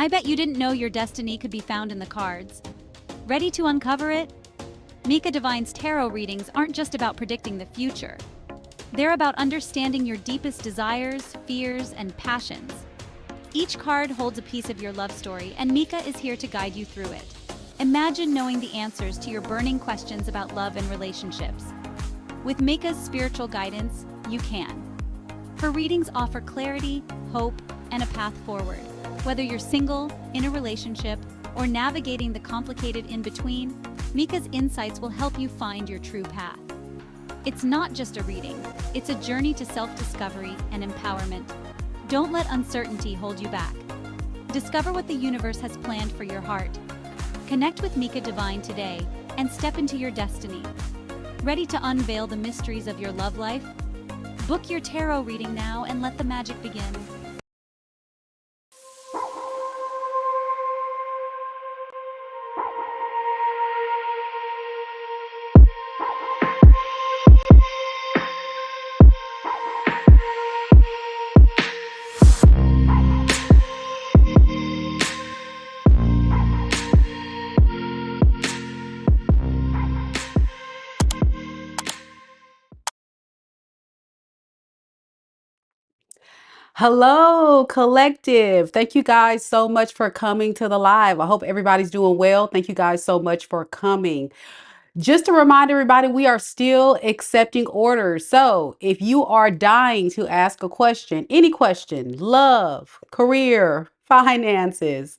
I bet you didn't know your destiny could be found in the cards. Ready to uncover it? Meka Divine's tarot readings aren't just about predicting the future. They're about understanding your deepest desires, fears, and passions. Each card holds a piece of your love story, and Meka is here to guide you through it. Imagine knowing the answers to your burning questions about love and relationships. With Meka's spiritual guidance, you can. Her readings offer clarity, hope, and a path forward. Whether you're single, in a relationship, or navigating the complicated in-between, Meka's insights will help you find your true path. It's not just a reading, it's a journey to self-discovery and empowerment. Don't let uncertainty hold you back. Discover what the universe has planned for your heart. Connect with Meka Divine today and step into your destiny. Ready to unveil the mysteries of your love life? Book your tarot reading now and let the magic begin. Hello, collective. Thank you guys so much for coming to the live. I hope everybody's doing well. Thank you guys so much for coming. Just to remind everybody, we are still accepting orders. So if you are dying to ask a question, any question, love, career, finances,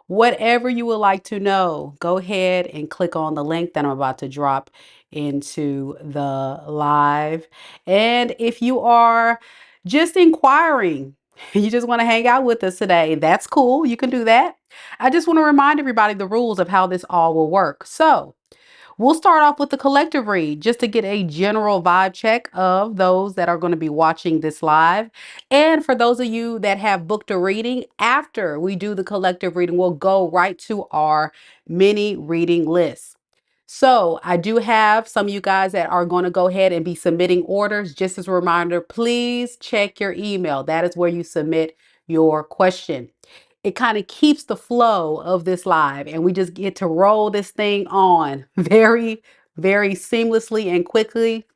whatever you would like to know, go ahead and click on the link that I'm about to drop into the live. And if you are just inquiring, you just want to hang out with us today, that's cool. You can do that. I just want to remind everybody the rules of how this all will work. So we'll start off with the collective read just to get a general vibe check of those that are going to be watching this live. And for those of you that have booked a reading, after we do the collective reading, we'll go right to our mini reading list. So I do have some of you guys that are going to go ahead and be submitting orders. Just as a reminder, please check your email. That is where you submit your question. It kind of keeps the flow of this live, and we just get to roll this thing on very, very seamlessly and quickly,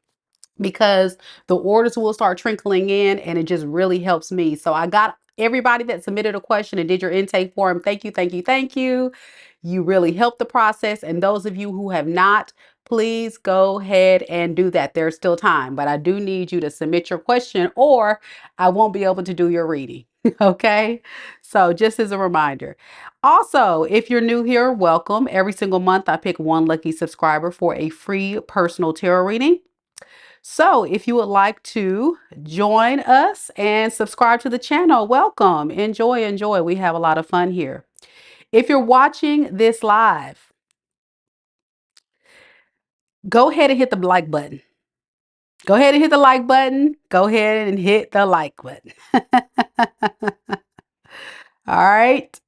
because the orders will start trickling in and it just really helps me. So I got everybody that submitted a question and did your intake form. Thank you, thank you, thank you. You really helped the process. And those of you who have not, please go ahead and do that. There's still time, but I do need you to submit your question or I won't be able to do your reading. Okay. So just as a reminder. Also, if you're new here, welcome. Every single month, I pick one lucky subscriber for a free personal tarot reading. So if you would like to join us and subscribe to the channel, welcome. Enjoy, enjoy. We have a lot of fun here. If you're watching this live, go ahead and hit the like button. Go ahead and hit the like button. Go ahead and hit the like button. All right.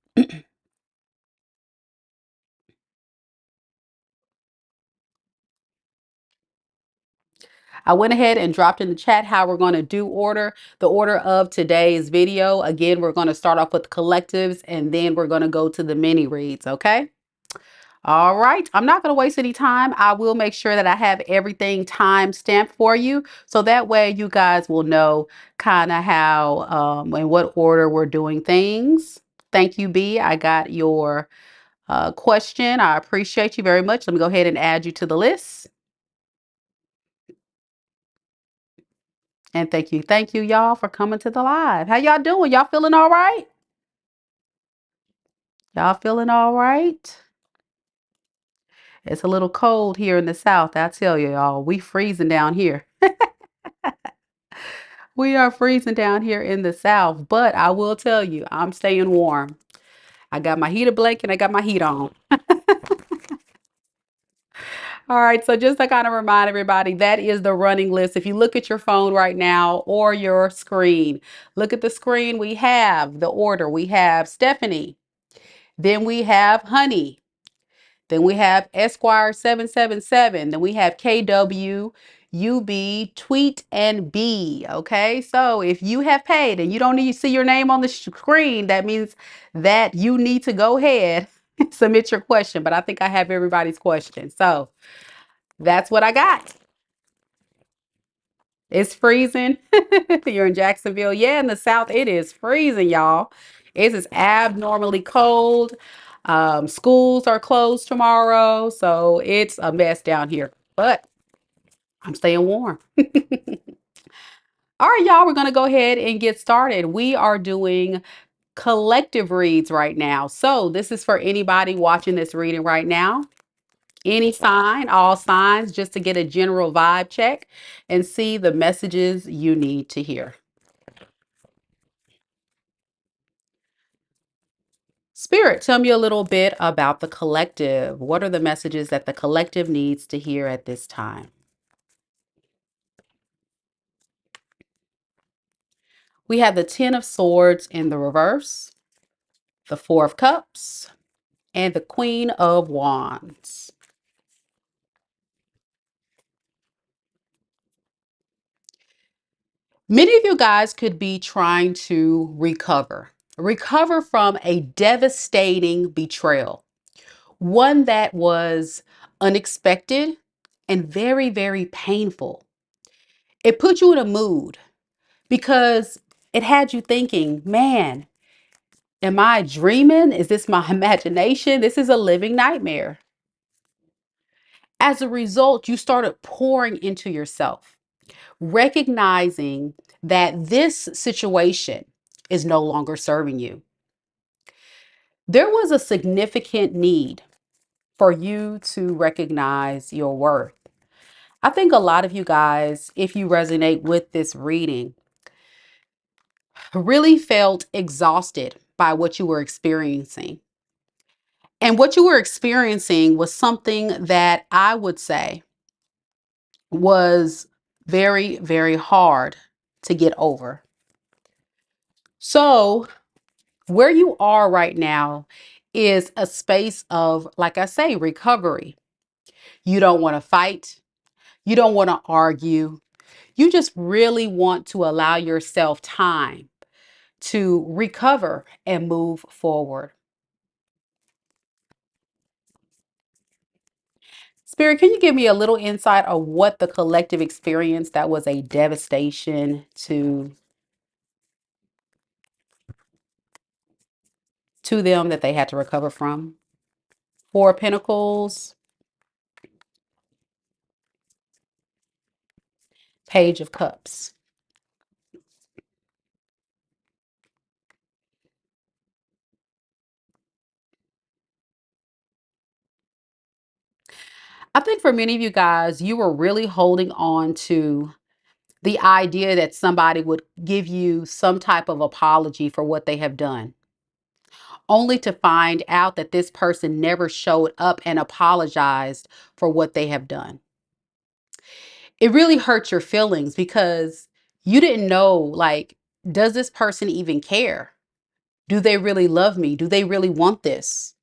I went ahead and dropped in the chat how we're going to do the order of today's video. Again, we're going to start off with collectives and then we're going to go to the mini reads. Okay. All right, I'm not going to waste any time. I will make sure that I have everything time stamped for you. So that way you guys will know kind of how in what order we're doing things. Thank you, B. I got your question. I appreciate you very much. Let me go ahead and add you to the list. And thank you, y'all, for coming to the live. How y'all doing? Y'all feeling all right? Y'all feeling all right? It's a little cold here in the South. I tell you, y'all, we freezing down here. We are freezing down here in the South, but I will tell you, I'm staying warm. I got my heater blanket, I got my heat on. All right, so just to kind of remind everybody, that is the running list. If you look at your phone right now or your screen, look at the screen. We have the order. We have Stephanie. Then we have Honey. Then we have Esquire 777. Then we have KW. UB, tweet, and B. Okay, so if you have paid and you don't need to see your name on the screen, that means that you need to go ahead and submit your question. But I think I have everybody's question. So that's what I got. It's freezing. You're in Jacksonville. Yeah, in the South, it is freezing, y'all. It is abnormally cold. Schools are closed tomorrow, so it's a mess down here. But I'm staying warm. All right, y'all, we're going to go ahead and get started. We are doing collective reads right now. So this is for anybody watching this reading right now. Any sign, all signs, just to get a general vibe check and see the messages you need to hear. Spirit, tell me a little bit about the collective. What are the messages that the collective needs to hear at this time? We have the Ten of Swords in the reverse, the Four of Cups, and the Queen of Wands. Many of you guys could be trying to recover from a devastating betrayal, one that was unexpected and very, very painful. It put you in a mood because it had you thinking, man, am I dreaming? Is this my imagination? This is a living nightmare. As a result, you started pouring into yourself, recognizing that this situation is no longer serving you. There was a significant need for you to recognize your worth. I think a lot of you guys, if you resonate with this reading, really felt exhausted by what you were experiencing. And what you were experiencing was something that I would say was very, very hard to get over. So, where you are right now is a space of, like I say, recovery. You don't want to fight. You don't want to argue. You just really want to allow yourself time to recover and move forward. Spirit, can you give me a little insight of what the collective experience that was a devastation to them that they had to recover from? Four of Pentacles, Page of Cups. I think for many of you guys, you were really holding on to the idea that somebody would give you some type of apology for what they have done, only to find out that this person never showed up and apologized for what they have done. It really hurt your feelings because you didn't know, like, does this person even care? Do they really love me? Do they really want this?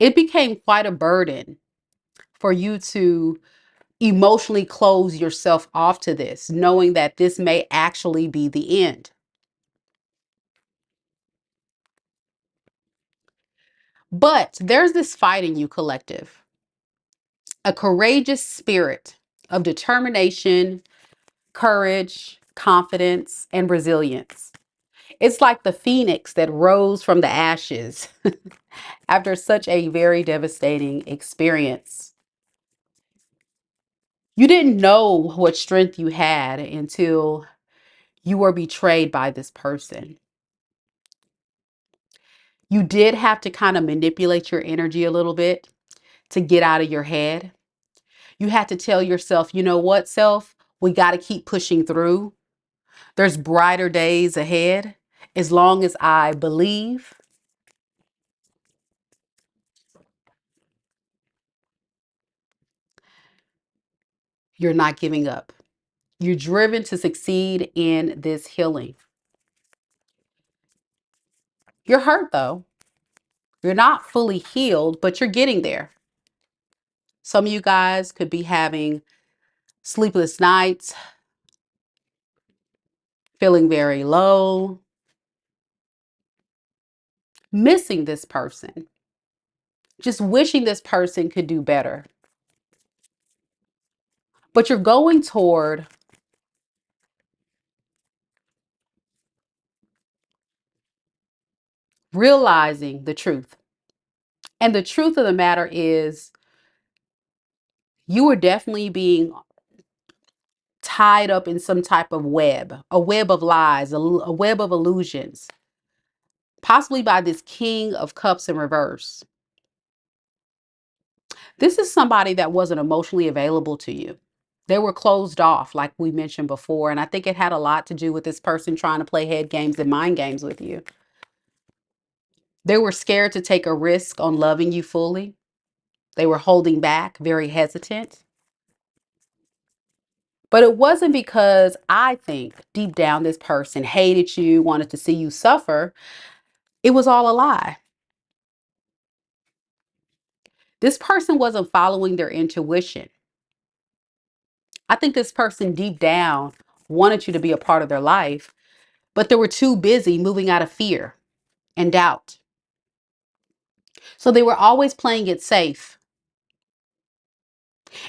It became quite a burden for you to emotionally close yourself off to this, knowing that this may actually be the end. But there's this fight in you, collective, a courageous spirit of determination, courage, confidence, and resilience. It's like the phoenix that rose from the ashes after such a very devastating experience. You didn't know what strength you had until you were betrayed by this person. You did have to kind of manipulate your energy a little bit to get out of your head. You had to tell yourself, you know what, self, we got to keep pushing through. There's brighter days ahead. As long as I believe, you're not giving up. You're driven to succeed in this healing. You're hurt though. You're not fully healed, but you're getting there. Some of you guys could be having sleepless nights, feeling very low, missing this person, just wishing this person could do better. But you're going toward realizing the truth. And the truth of the matter is, you are definitely being tied up in some type of web, a web of lies, a web of illusions, possibly by this King of Cups in reverse. This is somebody that wasn't emotionally available to you. They were closed off, like we mentioned before. And I think it had a lot to do with this person trying to play head games and mind games with you. They were scared to take a risk on loving you fully. They were holding back, very hesitant. But it wasn't because I think deep down this person hated you, wanted to see you suffer. It was all a lie. This person wasn't following their intuition. I think this person deep down wanted you to be a part of their life, but they were too busy moving out of fear and doubt. So they were always playing it safe.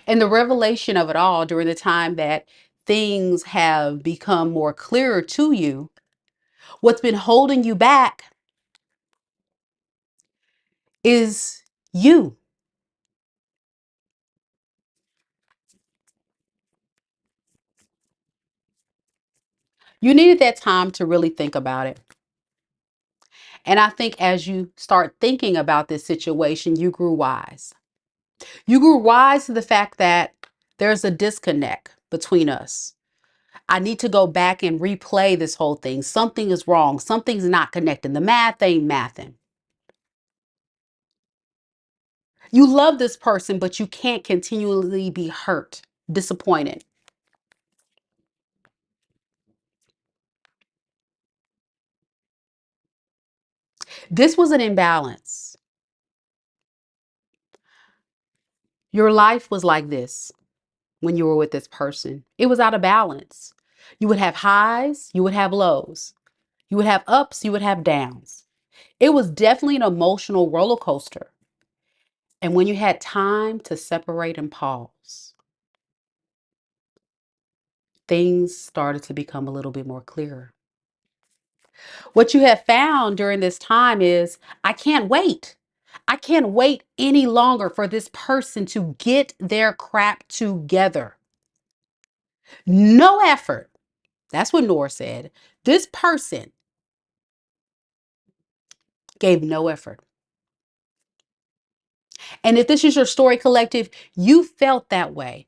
And the revelation of it all during the time that things have become more clearer to you, what's been holding you back is you. You needed that time to really think about it. And I think as you start thinking about this situation, you grew wise. You grew wise to the fact that there's a disconnect between us. I need to go back and replay this whole thing. Something is wrong. Something's not connecting. The math ain't mathing. You love this person, but you can't continually be hurt, disappointed. This was an imbalance. Your life was like this when you were with this person. It was out of balance. You would have highs, you would have lows. You would have ups, you would have downs. It was definitely an emotional roller coaster. And when you had time to separate and pause, things started to become a little bit more clearer. What you have found during this time is, I can't wait. I can't wait any longer for this person to get their crap together. No effort. That's what Noor said. This person gave no effort. And if this is your story collective, you felt that way.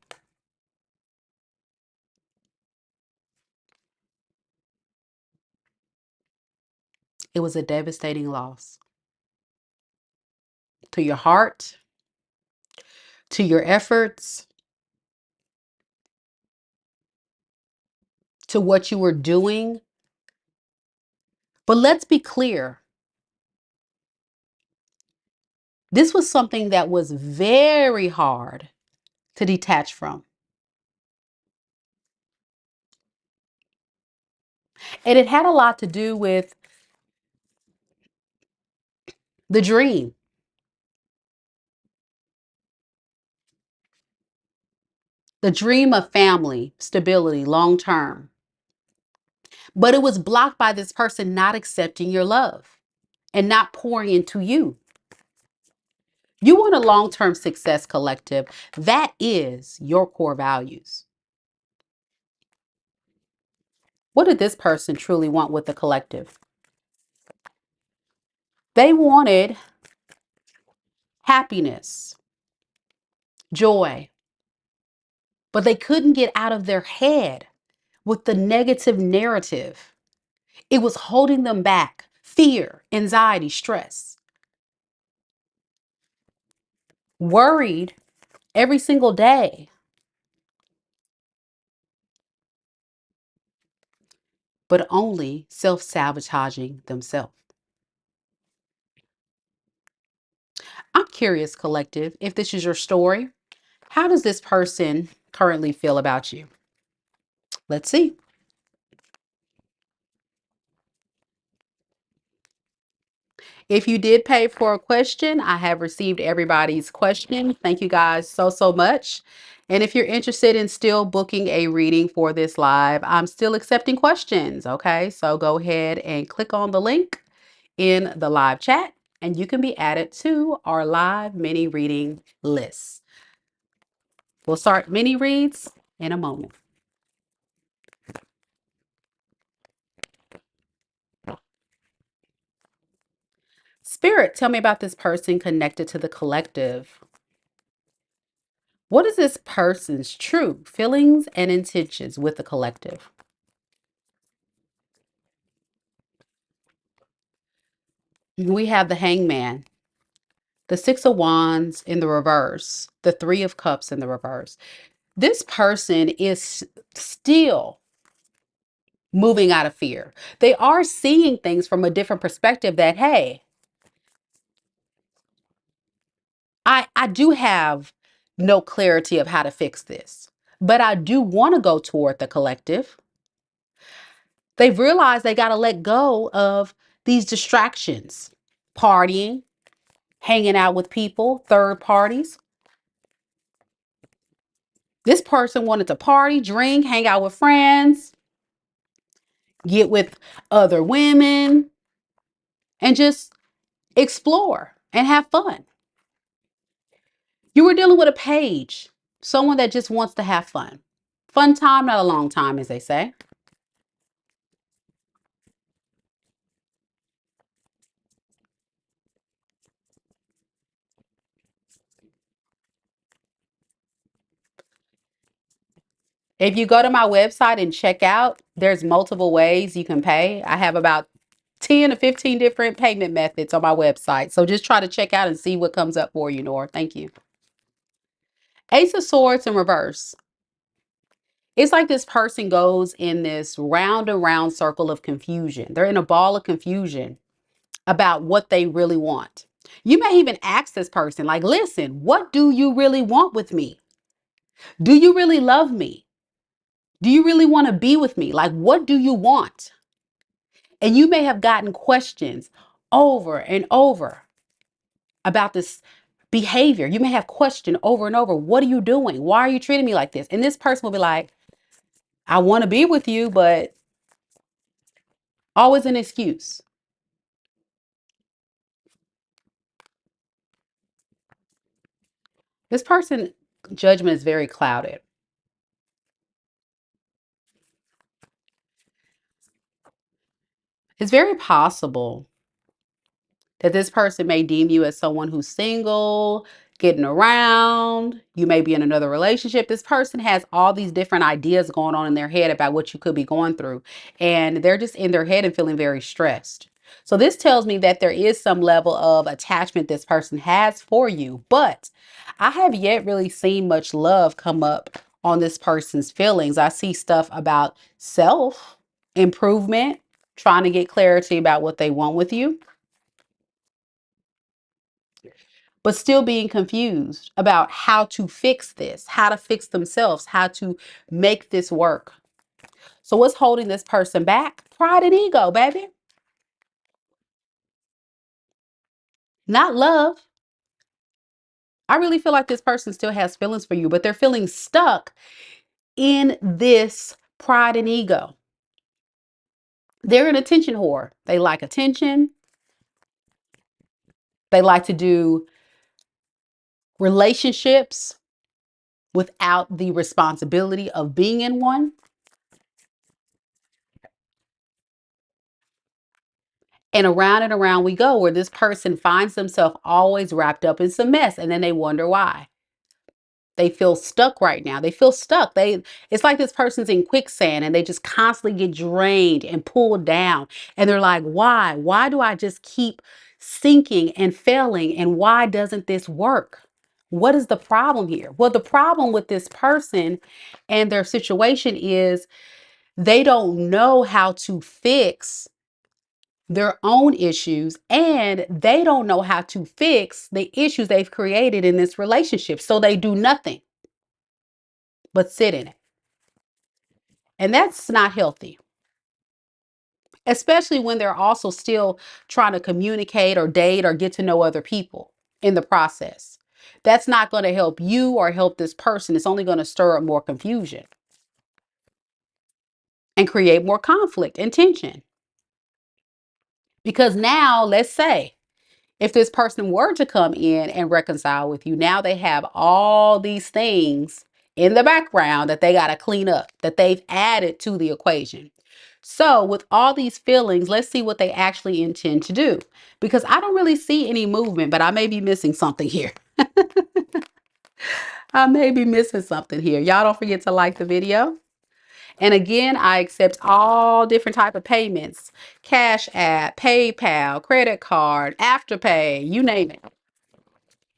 It was a devastating loss to your heart, to your efforts, to what you were doing. But let's be clear. This was something that was very hard to detach from. And it had a lot to do with the dream of family, stability, long term. But it was blocked by this person not accepting your love and not pouring into you. You want a long term success collective. That is your core values. What did this person truly want with the collective? They wanted happiness, joy, but they couldn't get out of their head with the negative narrative. It was holding them back. Fear, anxiety, stress. Worried every single day, but only self-sabotaging themselves. I'm curious, collective, if this is your story. How does this person currently feel about you? Let's see. If you did pay for a question, I have received everybody's question. Thank you guys so, so much. And if you're interested in still booking a reading for this live, I'm still accepting questions. Okay, so go ahead and click on the link in the live chat and you can be added to our live mini reading list. We'll start mini reads in a moment. Spirit, tell me about this person connected to the collective. What is this person's true feelings and intentions with the collective? We have the Hangman, the Six of Wands in the reverse, the Three of Cups in the reverse. This person is still moving out of fear. They are seeing things from a different perspective that, hey, I do have no clarity of how to fix this, but I do want to go toward the collective. They've realized they got to let go of these distractions, partying, hanging out with people, third parties. This person wanted to party, drink, hang out with friends, get with other women, and just explore and have fun. You were dealing with a page, someone that just wants to have fun. Fun time, not a long time, as they say. If you go to my website and check out, there's multiple ways you can pay. I have about 10 to 15 different payment methods on my website. So just try to check out and see what comes up for you, Nora. Thank you. Ace of Swords in reverse. It's like this person goes in this round and round circle of confusion. They're in a ball of confusion about what they really want. You may even ask this person, like, listen, what do you really want with me? Do you really love me? Do you really want to be with me? Like, what do you want? And you may have gotten questions over and over about this behavior. You may have questioned over and over, what are you doing? Why are you treating me like this? And this person will be like, I want to be with you, but always an excuse. This person judgment is very clouded. It's very possible that this person may deem you as someone who's single, getting around. You may be in another relationship. This person has all these different ideas going on in their head about what you could be going through. And they're just in their head and feeling very stressed. So this tells me that there is some level of attachment this person has for you. But I have yet really seen much love come up on this person's feelings. I see stuff about self improvement, trying to get clarity about what they want with you, but still being confused about how to fix this, how to fix themselves, how to make this work. So what's holding this person back? Pride and ego, baby. Not love. I really feel like this person still has feelings for you, but they're feeling stuck in this pride and ego. They're an attention whore. They like attention. They like to do relationships without the responsibility of being in one. And around we go, where this person finds themselves always wrapped up in some mess, and then they wonder why. They feel stuck right now. They feel stuck. It's like this person's in quicksand and they just constantly get drained and pulled down. And they're like, why? Why do I just keep sinking and failing? And why doesn't this work? What is the problem here? Well, the problem with this person and their situation is they don't know how to fix their own issues, and they don't know how to fix the issues they've created in this relationship. So they do nothing. but sit in it. And that's not healthy, especially when they're also still trying to communicate or date or get to know other people in the process. That's not going to help you or help this person. It's only going to stir up more confusion and create more conflict and tension. Because now, let's say, if this person were to come in and reconcile with you, now they have all these things in the background that they got to clean up, that they've added to the equation. So with all these feelings, let's see what they actually intend to do. Because I don't really see any movement, but I may be missing something here. I may be missing something here. Y'all don't forget to like the video. And again, I accept all different type of payments: Cash App, PayPal, credit card, Afterpay, you name it.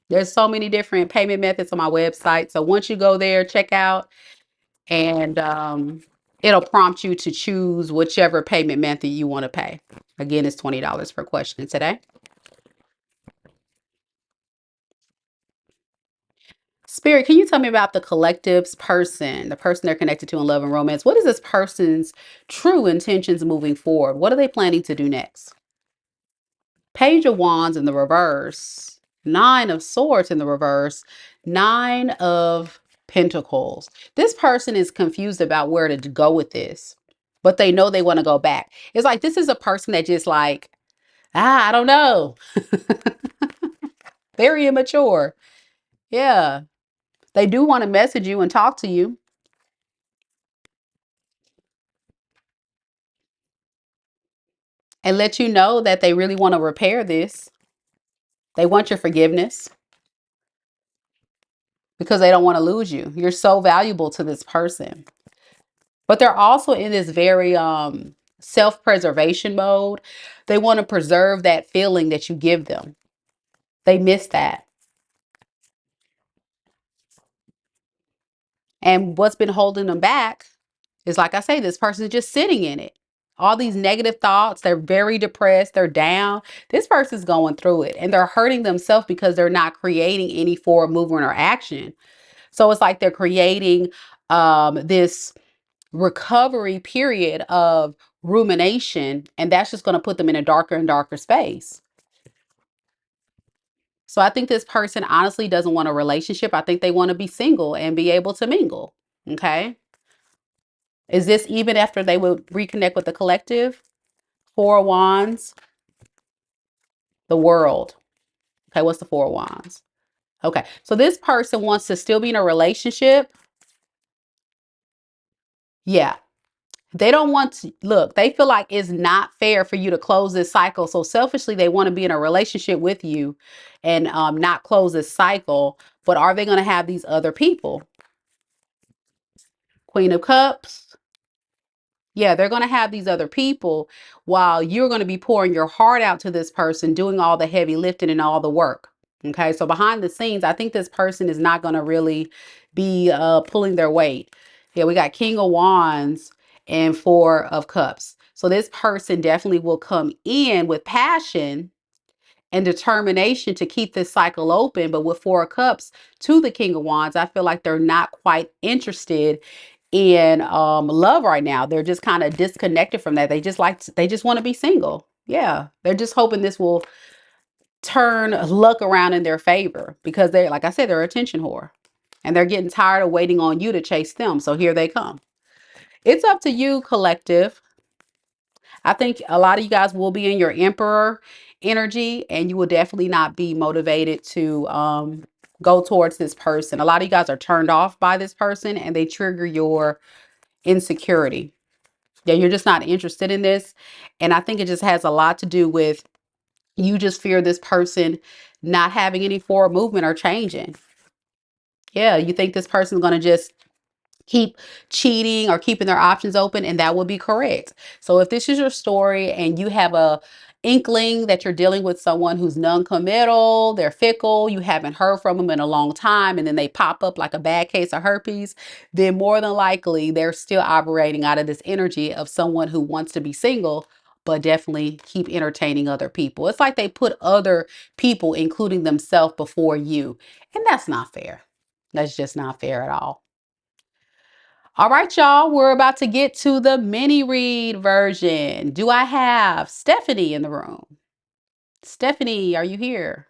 There's so many different payment methods on my website. So once you go there, check out, and it'll prompt you to choose whichever payment method you want to pay. Again, it's $20 per question today. Spirit, can you tell me about the collective's person, the person they're connected to in love and romance? What is this person's true intentions moving forward? What are they planning to do next? Page of Wands in the reverse, Nine of Swords in the reverse, Nine of Pentacles. This person is confused about where to go with this, but they know they want to go back. It's like this is a person that just like, I don't know. Very immature. Yeah. They do want to message you and talk to you and let you know that they really want to repair this. They want your forgiveness because they don't want to lose you. You're so valuable to this person. But they're also in this very self-preservation mode. They want to preserve that feeling that you give them. They miss that. And what's been holding them back is, like I say, this person is just sitting in it. All these negative thoughts, they're very depressed, they're down. This person's going through it and they're hurting themselves because they're not creating any forward movement or action. So it's like they're creating this recovery period of rumination, and that's just going to put them in a darker and darker space. So I think this person honestly doesn't want a relationship. I think they want to be single and be able to mingle. Okay. Is this even after they would reconnect with the collective? Four of Wands, the World. Okay, what's the Four of Wands? Okay, so this person wants to still be in a relationship. Yeah, they don't want to, look, they feel like it's not fair for you to close this cycle. So selfishly, they want to be in a relationship with you and not close this cycle. But are they going to have these other people? Queen of Cups. Yeah, they're going to have these other people while you're going to be pouring your heart out to this person, doing all the heavy lifting and all the work. Okay, so behind the scenes, I think this person is not going to really be pulling their weight. Yeah, we got King of Wands and Four of Cups. So this person definitely will come in with passion and determination to keep this cycle open. But with Four of Cups to the King of Wands, I feel like they're not quite interested in love right now. They're just kind of disconnected from that. They just want to be single. Yeah, they're just hoping this will turn luck around in their favor because they're, like I said, they're a attention whore and they're getting tired of waiting on you to chase them. So here they come. It's up to you, collective. I think a lot of you guys will be in your Emperor energy and you will definitely not be motivated to go towards this person. A lot of you guys are turned off by this person and they trigger your insecurity. Yeah, you're just not interested in this. And I think it just has a lot to do with you just fear this person not having any forward movement or changing. Yeah, you think this person's going to just keep cheating or keeping their options open, and that would be correct. So if this is your story and you have a inkling that you're dealing with someone who's non-committal, they're fickle, you haven't heard from them in a long time, and then they pop up like a bad case of herpes, then more than likely they're still operating out of this energy of someone who wants to be single but definitely keep entertaining other people. It's like they put other people, including themselves, before you, and that's not fair. That's just not fair at all. All right, y'all, we're about to get to the mini read version. Do I have Stephanie in the room? Stephanie, are you here?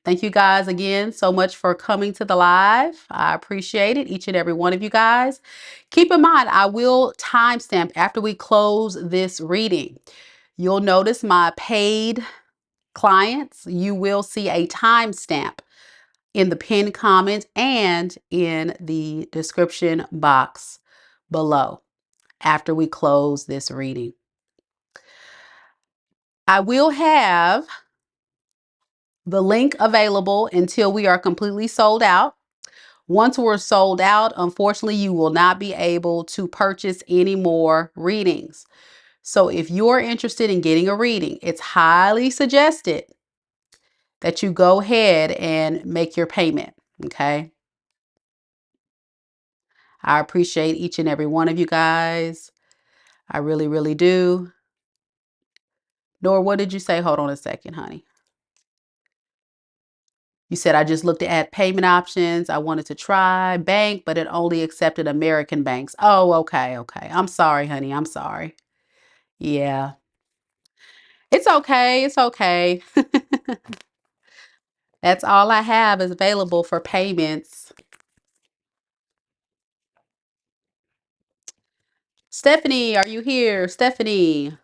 Thank you guys again so much for coming to the live. I appreciate it, each and every one of you guys. Keep in mind, I will timestamp after we close this reading. You'll notice my paid clients, you will see a timestamp in the pinned comment and in the description box below after we close this reading. I will have the link available until we are completely sold out. Once we're sold out, unfortunately, you will not be able to purchase any more readings. So if you're interested in getting a reading, it's highly suggested that you go ahead and make your payment, okay? I appreciate each and every one of you guys. I really, really do. Nora, what did you say? Hold on a second, honey. You said, I just looked at payment options. I wanted to try bank, but it only accepted American banks. Oh, okay, okay. I'm sorry, honey. I'm sorry. Yeah. It's okay. It's okay. That's all I have is available for payments. Stephanie, are you here? Stephanie.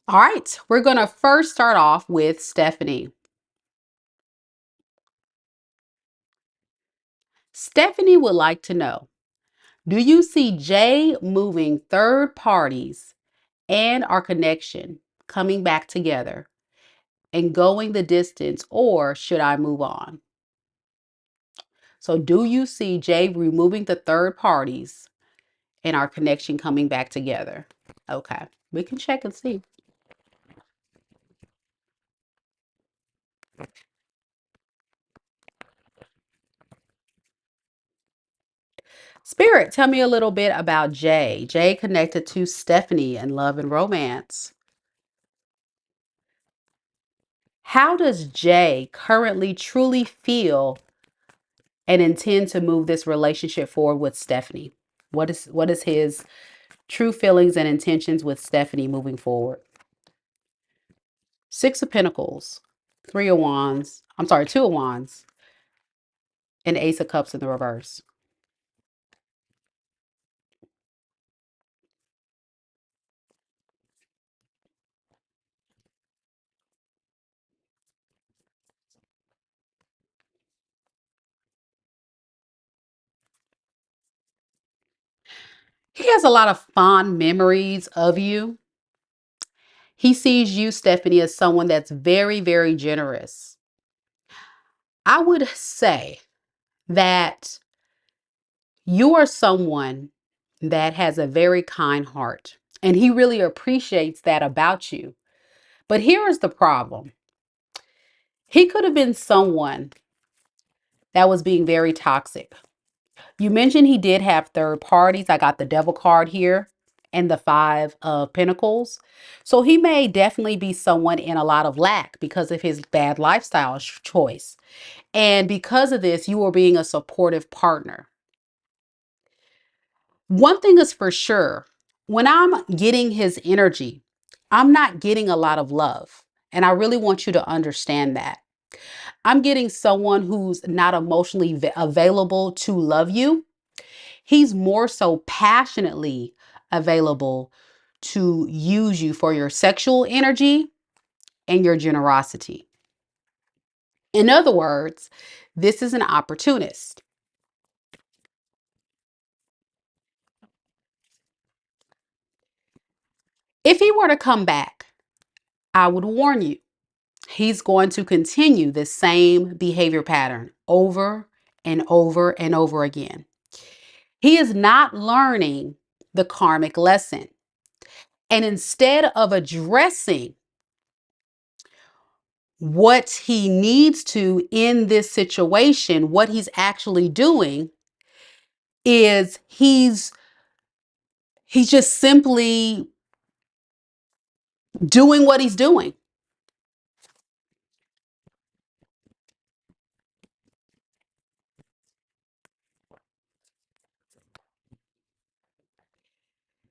All right. We're going to first start off with Stephanie. Stephanie would like to know, do you see Jay moving third parties and our connection coming back together and going the distance, or should I move on? So do you see Jay removing the third parties and our connection coming back together? Okay, we can check and see. Spirit, tell me a little bit about Jay. Jay connected to Stephanie in love and romance. How does Jay currently truly feel and intend to move this relationship forward with Stephanie? What is his true feelings and intentions with Stephanie moving forward? Six of Pentacles, Three of Wands, I'm sorry, Two of Wands, and Ace of Cups in the reverse. He has a lot of fond memories of you. He sees you, Stephanie, as someone that's very, very generous. I would say that you are someone that has a very kind heart, and he really appreciates that about you. But here is the problem. He could have been someone that was being very toxic. You mentioned he did have third parties. I got the devil card here and the Five of Pentacles. So he may definitely be someone in a lot of lack because of his bad lifestyle choice. And because of this, you are being a supportive partner. One thing is for sure, when I'm getting his energy, I'm not getting a lot of love. And I really want you to understand that. I'm getting someone who's not emotionally available to love you. He's more so passionately available to use you for your sexual energy and your generosity. In other words, this is an opportunist. If he were to come back, I would warn you, he's going to continue the same behavior pattern over and over and over again. He is not learning the karmic lesson. And instead of addressing what he needs to in this situation, what he's actually doing is he's just simply doing what he's doing.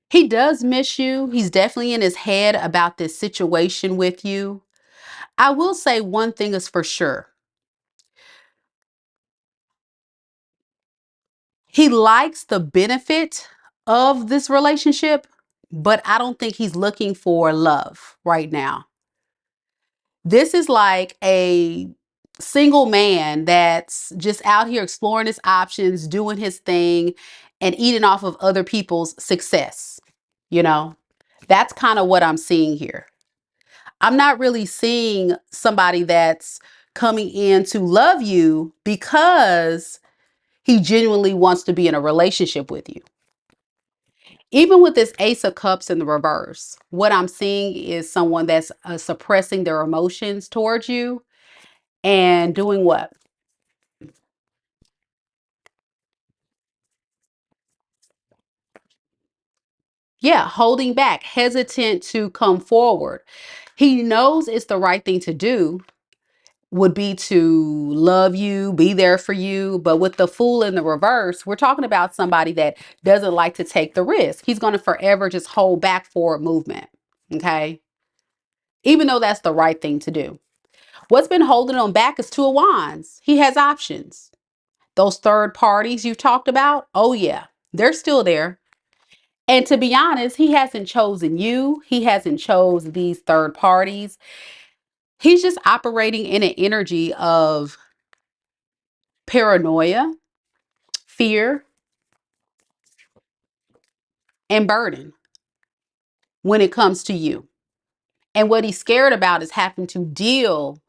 He does miss you. He's definitely in his head about this situation with you. I will say one thing is for sure. He likes the benefit of this relationship, but I don't think he's looking for love right now. This is like a single man that's just out here exploring his options, doing his thing, and eating off of other people's success. You know, that's kind of what I'm seeing here. I'm not really seeing somebody that's coming in to love you because he genuinely wants to be in a relationship with you. Even with this Ace of Cups in the reverse, what I'm seeing is someone that's suppressing their emotions towards you and doing what? Yeah, holding back, hesitant to come forward. He knows it's the right thing to do, would be to love you, be there for you. But with the Fool in the reverse, we're talking about somebody that doesn't like to take the risk. He's going to forever just hold back forward movement. Okay. Even though that's the right thing to do. What's been holding him back is Two of Wands. He has options. Those third parties you talked about, oh yeah, they're still there. And to be honest, he hasn't chosen you. He hasn't chose these third parties. He's just operating in an energy of paranoia, fear, and burden when it comes to you. And what he's scared about is having to deal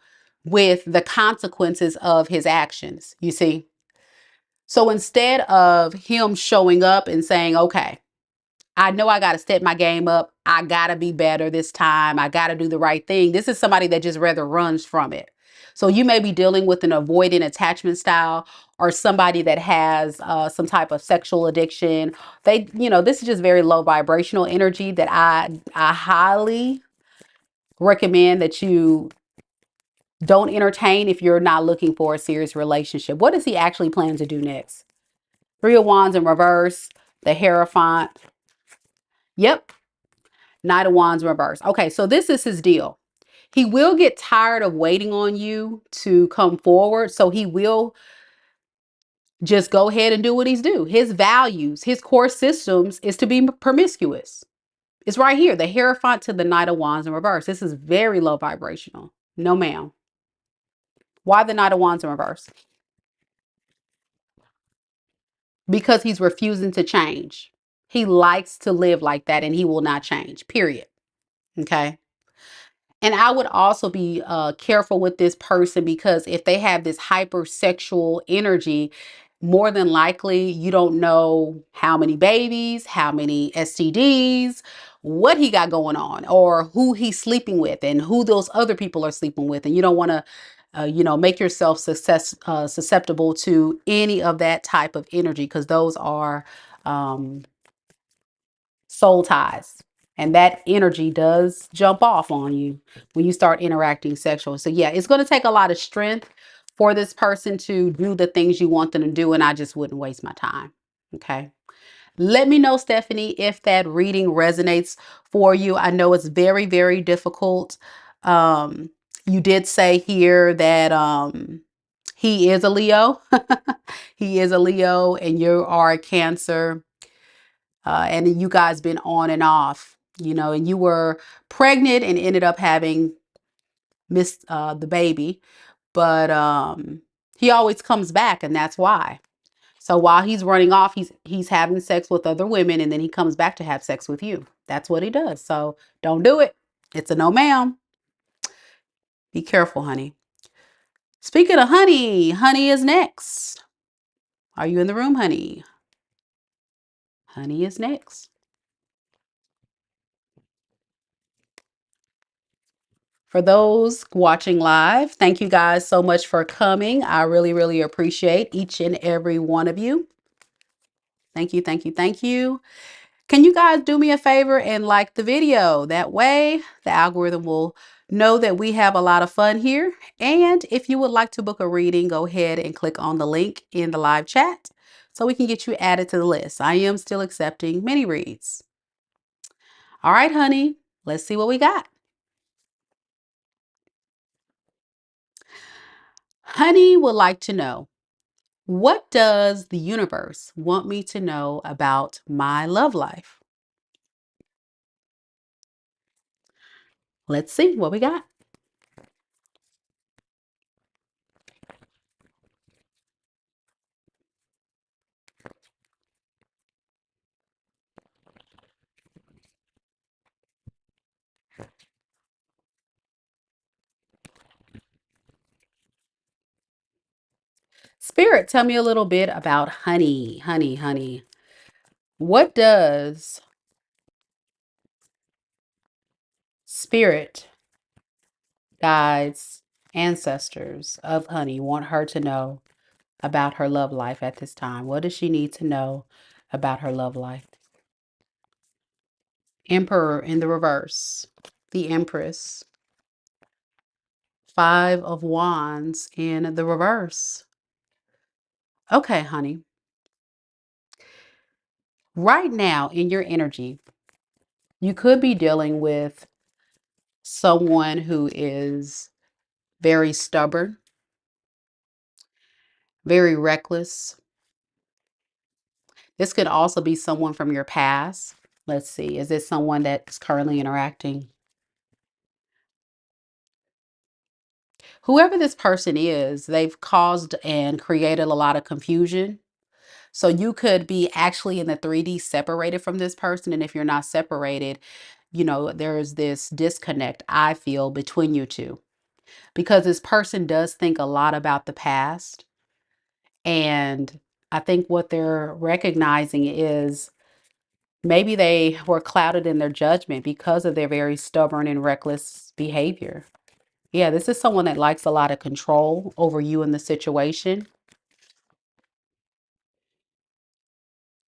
with the consequences of his actions, you see. So instead of him showing up and saying, okay, I know I got to step my game up. I got to be better this time. I got to do the right thing. This is somebody that just rather runs from it. So you may be dealing with an avoidant attachment style or somebody that has some type of sexual addiction. This is just very low vibrational energy that I highly recommend that you don't entertain if you're not looking for a serious relationship. What does he actually plan to do next? Three of Wands in reverse, the Hierophant. Yep, Knight of Wands reverse. Okay, so this is his deal. He will get tired of waiting on you to come forward. So he will just go ahead and do what he's do. His values, his core systems is to be promiscuous. It's right here, the Hierophant to the Knight of Wands in reverse. This is very low vibrational. No, ma'am. Why the Knight of Wands in reverse? Because he's refusing to change. He likes to live like that and he will not change, period. Okay. And I would also be careful with this person because if they have this hypersexual energy, more than likely you don't know how many babies, how many STDs, what he got going on, or who he's sleeping with and who those other people are sleeping with. And you don't want to, make yourself susceptible to any of that type of energy because those are soul ties. And that energy does jump off on you when you start interacting sexual. So yeah, it's going to take a lot of strength for this person to do the things you want them to do. And I just wouldn't waste my time. Okay. Let me know, Stephanie, if that reading resonates for you. I know it's very, very difficult. You did say here that he is a Leo. He is a Leo and you are a Cancer. And you guys been on and off, and you were pregnant and ended up having missed the baby. But he always comes back, and that's why. So while he's running off, he's having sex with other women, and then he comes back to have sex with you. That's what he does. So don't do it. It's a no, ma'am. Be careful, honey. Speaking of honey, honey is next. Are you in the room, honey? Honey is next. For those watching live, thank you guys so much for coming. I really, really appreciate each and every one of you. Thank you, thank you, thank you. Can you guys do me a favor and like the video? That way the algorithm will know that we have a lot of fun here. And if you would like to book a reading, go ahead and click on the link in the live chat so we can get you added to the list. I am still accepting mini reads. All right, honey, let's see what we got. Honey would like to know, what does the universe want me to know about my love life? Let's see what we got. Spirit, tell me a little bit about honey, honey, honey. What does spirit, guides, ancestors of honey want her to know about her love life at this time? What does she need to know about her love life? Emperor in the reverse, the Empress, Five of Wands in the reverse. Okay, honey. Right now in your energy, you could be dealing with someone who is very stubborn, very reckless. This could also be someone from your past. Let's see, is this someone that's currently interacting? Whoever this person is, they've caused and created a lot of confusion. So you could be actually in the 3D separated from this person. And if you're not separated, there's this disconnect, I feel, between you two. Because this person does think a lot about the past. And I think what they're recognizing is maybe they were clouded in their judgment because of their very stubborn and reckless behavior. Yeah, this is someone that likes a lot of control over you in the situation,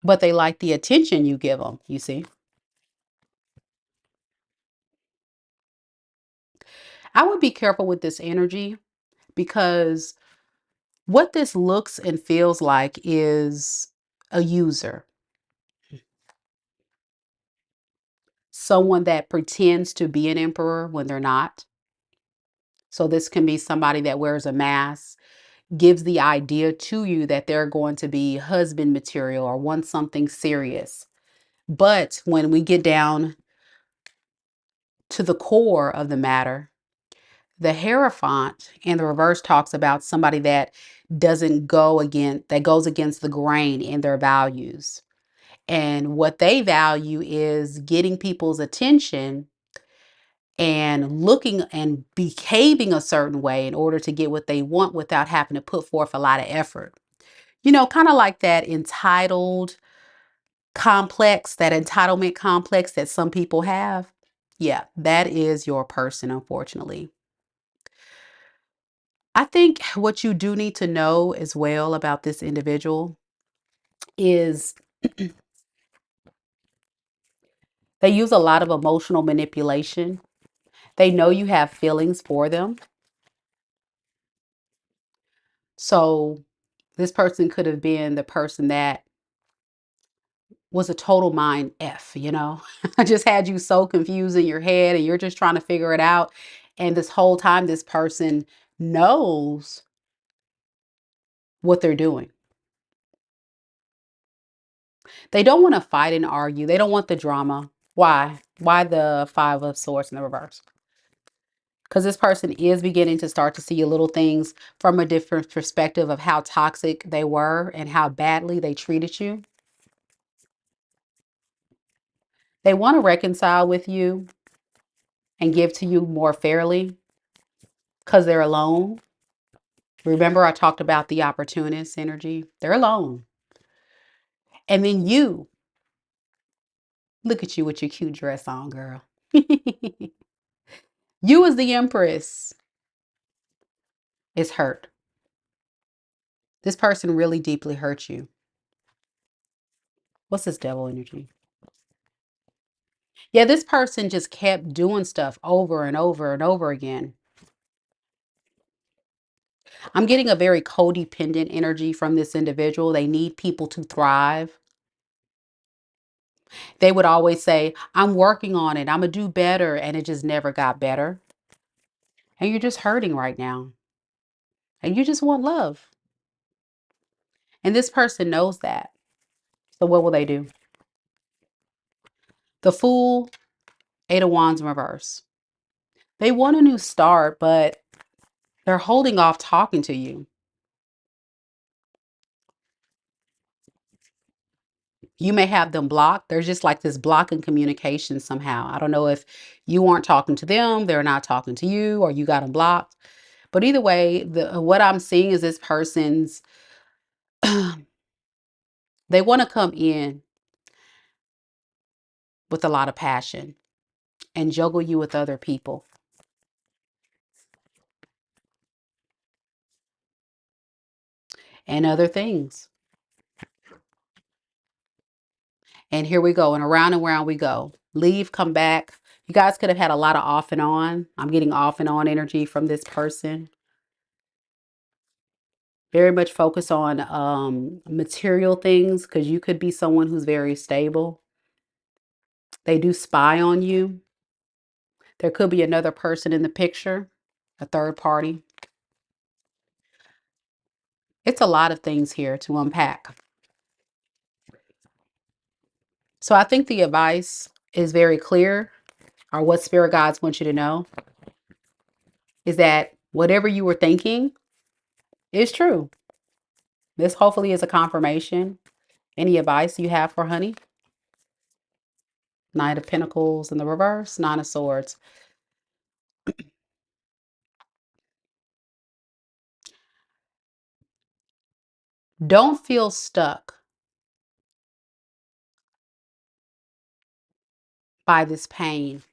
but they like the attention you give them, you see. I would be careful with this energy because what this looks and feels like is a user, someone that pretends to be an emperor when they're not. So this can be somebody that wears a mask, gives the idea to you that they're going to be husband material or want something serious. But when we get down to the core of the matter, the Hierophant in the reverse talks about somebody that that goes against the grain in their values. And what they value is getting people's attention and looking and behaving a certain way in order to get what they want without having to put forth a lot of effort. Kind of like that that entitlement complex that some people have. Yeah, that is your person, unfortunately. I think what you do need to know as well about this individual is they use a lot of emotional manipulation. They know you have feelings for them. So this person could have been the person that was a total mind F. I just had you so confused in your head and you're just trying to figure it out. And this whole time, this person knows what they're doing. They don't want to fight and argue. They don't want the drama. Why? Why the Five of Swords in the reverse? Because this person is beginning to start to see little things from a different perspective of how toxic they were and how badly they treated you. They want to reconcile with you and give to you more fairly because they're alone. Remember, I talked about the opportunist energy. They're alone. And then look at you with your cute dress on, girl. You as the Empress is hurt. This person really deeply hurt you. What's this devil energy? Yeah, this person just kept doing stuff over and over and over again. I'm getting a very codependent energy from this individual. They need people to thrive. They would always say, I'm working on it. I'm going to do better. And it just never got better. And you're just hurting right now. And you just want love. And this person knows that. So what will they do? The Fool, Eight of Wands in reverse. They want a new start, but they're holding off talking to you. You may have them blocked. There's just like this block in communication somehow. I don't know if you aren't talking to them, they're not talking to you, or you got them blocked. But either way, what I'm seeing is this person's, they want to come in with a lot of passion and juggle you with other people and other things. And here we go. And around we go. Leave, come back. You guys could have had a lot of off and on. I'm getting off and on energy from this person. Very much focus on material things because you could be someone who's very stable. They do spy on you. There could be another person in the picture, a third party. It's a lot of things here to unpack. So I think the advice is very clear, or what spirit guides want you to know is that whatever you were thinking is true. This hopefully is a confirmation. Any advice you have for honey? Knight of Pentacles in the reverse, Nine of Swords. Don't feel stuck by this pain.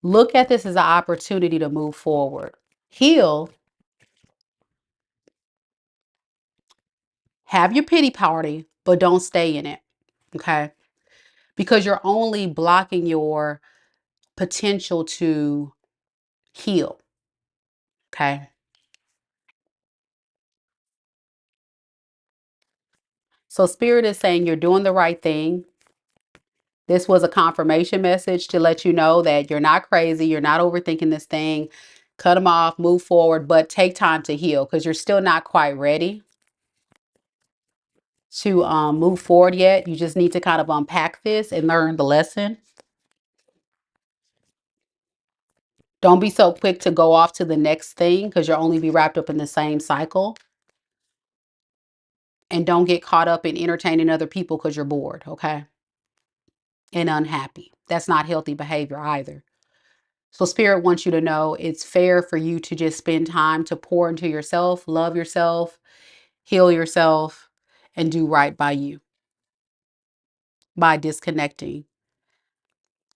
Look at this as an opportunity to move forward. Heal. Have your pity party, but don't stay in it. Okay? Because you're only blocking your potential to heal. Okay? So Spirit is saying you're doing the right thing. This was a confirmation message to let you know that you're not crazy. You're not overthinking this thing. Cut them off, move forward, but take time to heal because you're still not quite ready to move forward yet. You just need to kind of unpack this and learn the lesson. Don't be so quick to go off to the next thing because you'll only be wrapped up in the same cycle. And don't get caught up in entertaining other people because you're bored, okay? And unhappy. That's not healthy behavior either. So Spirit wants you to know it's fair for you to just spend time to pour into yourself, love yourself, heal yourself, and do right by you by disconnecting.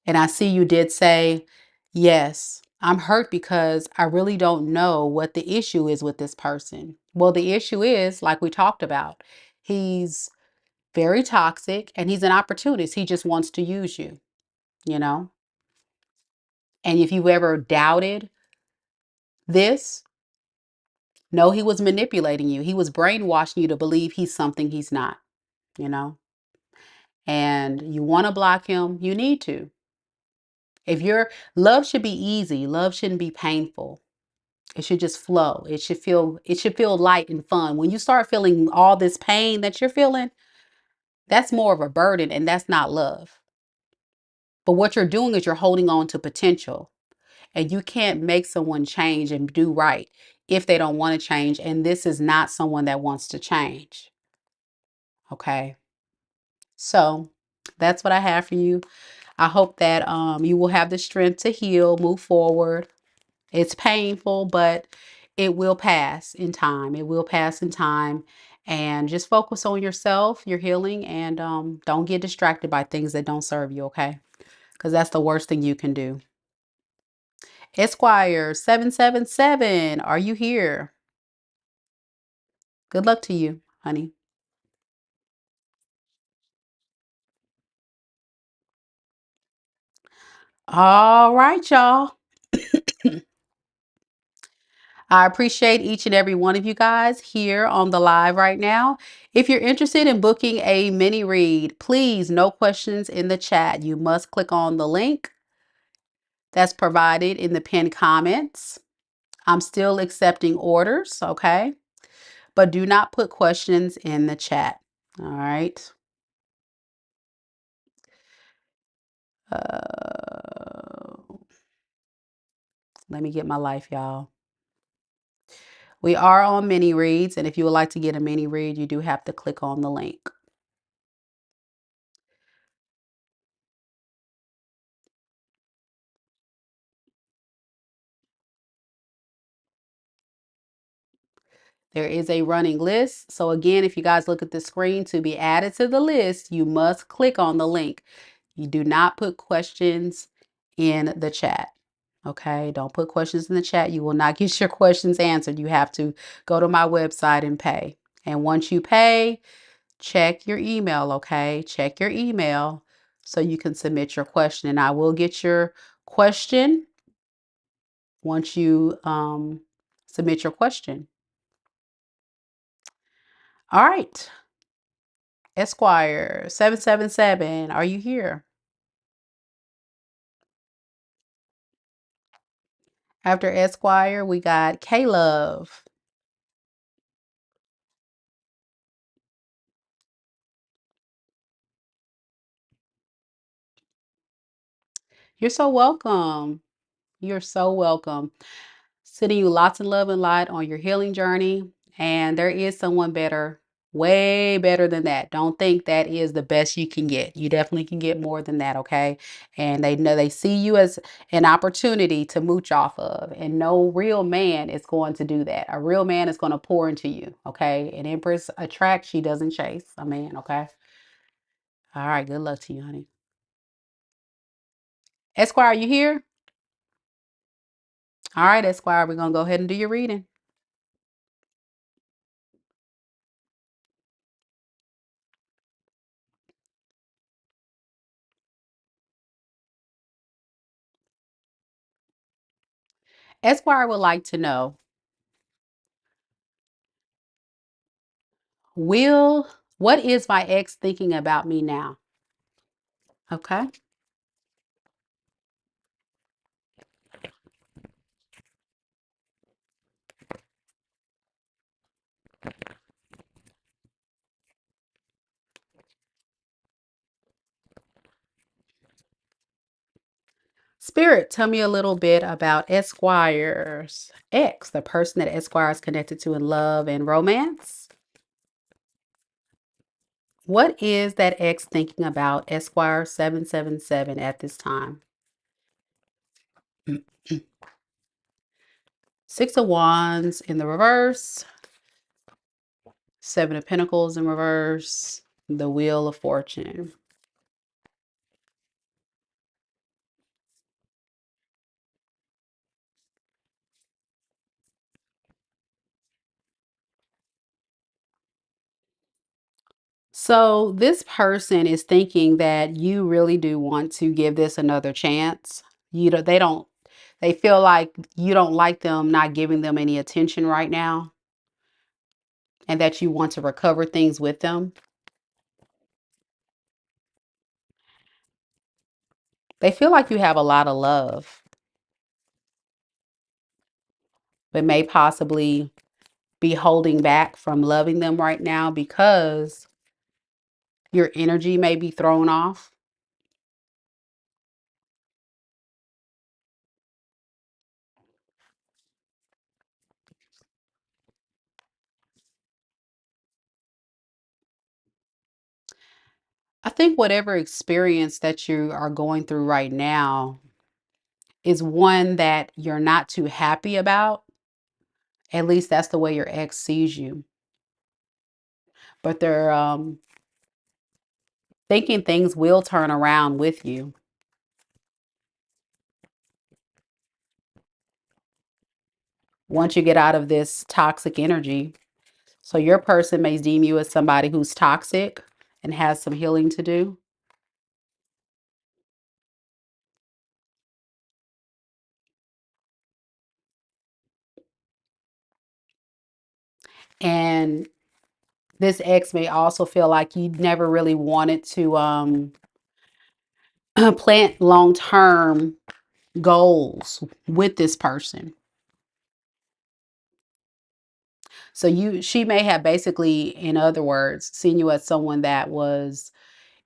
And I see you did say, yes, I'm hurt because I really don't know what the issue is with this person. Well, the issue is, like we talked about, he's very toxic and he's an opportunist. He just wants to use you, you know? And if you ever doubted this, no, he was manipulating you. He was brainwashing you to believe he's something he's not, you know? And you want to block him, you need to. If your love should be easy, love shouldn't be painful. It should just flow. It should feel light and fun. When you start feeling all this pain that you're feeling, that's more of a burden and that's not love. But what you're doing is you're holding on to potential. And you can't make someone change and do right if they don't want to change. And this is not someone that wants to change. Okay. So that's what I have for you. I hope that you will have the strength to heal, move forward. It's painful, but it will pass in time. It will pass in time. And just focus on yourself, your healing, and don't get distracted by things that don't serve you, okay? Because that's the worst thing you can do. Esquire 777, are you here? Good luck to you, honey. All right, y'all. I appreciate each and every one of you guys here on the live right now. If you're interested in booking a mini read, please, no questions in the chat. You must click on the link that's provided in the pinned comments. I'm still accepting orders, okay? But do not put questions in the chat. All right. Let me get my life, y'all. We are on mini reads, and if you would like to get a mini read, you do have to click on the link. There is a running list. So again, if you guys look at the screen, to be added to the list, you must click on the link. You do not put questions in the chat. Okay, don't put questions in the chat. You will not get your questions answered. You have to go to my website and pay. And once you pay, check your email, okay? Check your email so you can submit your question. And I will get your question once you submit your question. All right. Esquire 777, are you here? After Esquire, we got K-Love. You're so welcome. You're so welcome. Sending you lots of love and light on your healing journey. And there is someone better, way better than that. Don't think that is the best you can get. You definitely can get more than that, okay? And they know, they see you as an opportunity to mooch off of. And no real man is going to do that. A real man is going to pour into you, okay? An empress attracts, she doesn't chase a man, okay? All right, good luck to you, honey. Esquire, are you here? All right, Esquire, we're going to go ahead and do your reading. Esquire would like to know, what is my ex thinking about me now? Okay. Spirit, tell me a little bit about Esquire's ex, the person that Esquire is connected to in love and romance. What is that ex thinking about Esquire 777 at this time? Six of Wands in the reverse, Seven of Pentacles in reverse, the Wheel of Fortune. So this person is thinking that you really do want to give this another chance. They feel like you don't like them not giving them any attention right now, and that you want to recover things with them. They feel like you have a lot of love, but may possibly be holding back from loving them right now because your energy may be thrown off. I think whatever experience that you are going through right now is one that you're not too happy about. At least that's the way your ex sees you. But they're thinking things will turn around with you. once you get out of this toxic energy. So your person may deem you as somebody who's toxic and has some healing to do. And this ex may also feel like you never really wanted to plant long-term goals with this person. So she may have basically, in other words, seen you as someone that was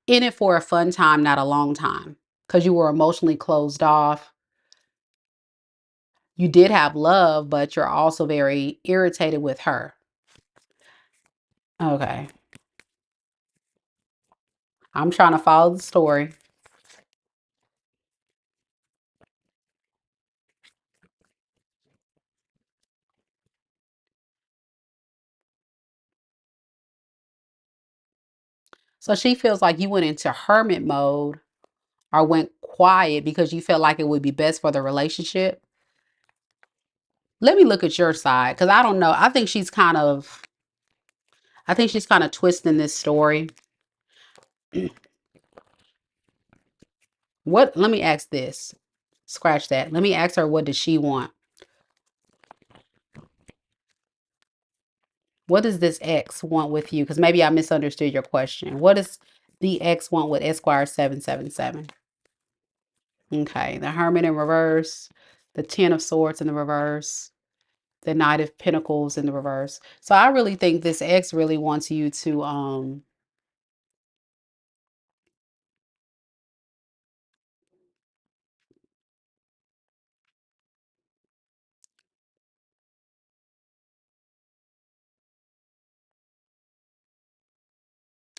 in it for a fun time, not a long time, because you were emotionally closed off. You did have love, but you're also very irritated with her. Okay. I'm trying to follow the story. So she feels like you went into hermit mode or went quiet because you felt like it would be best for the relationship. Let me look at your side because I don't know. I think she's kind of twisting this story. Let me ask this. Scratch that. Let me ask her, what does she want? What does this ex want with you? Because maybe I misunderstood your question. What does the ex want with Esquire 777? Okay, the Hermit in reverse, the Ten of Swords in the reverse, the Knight of Pentacles in the reverse. So I really think this ex really wants you to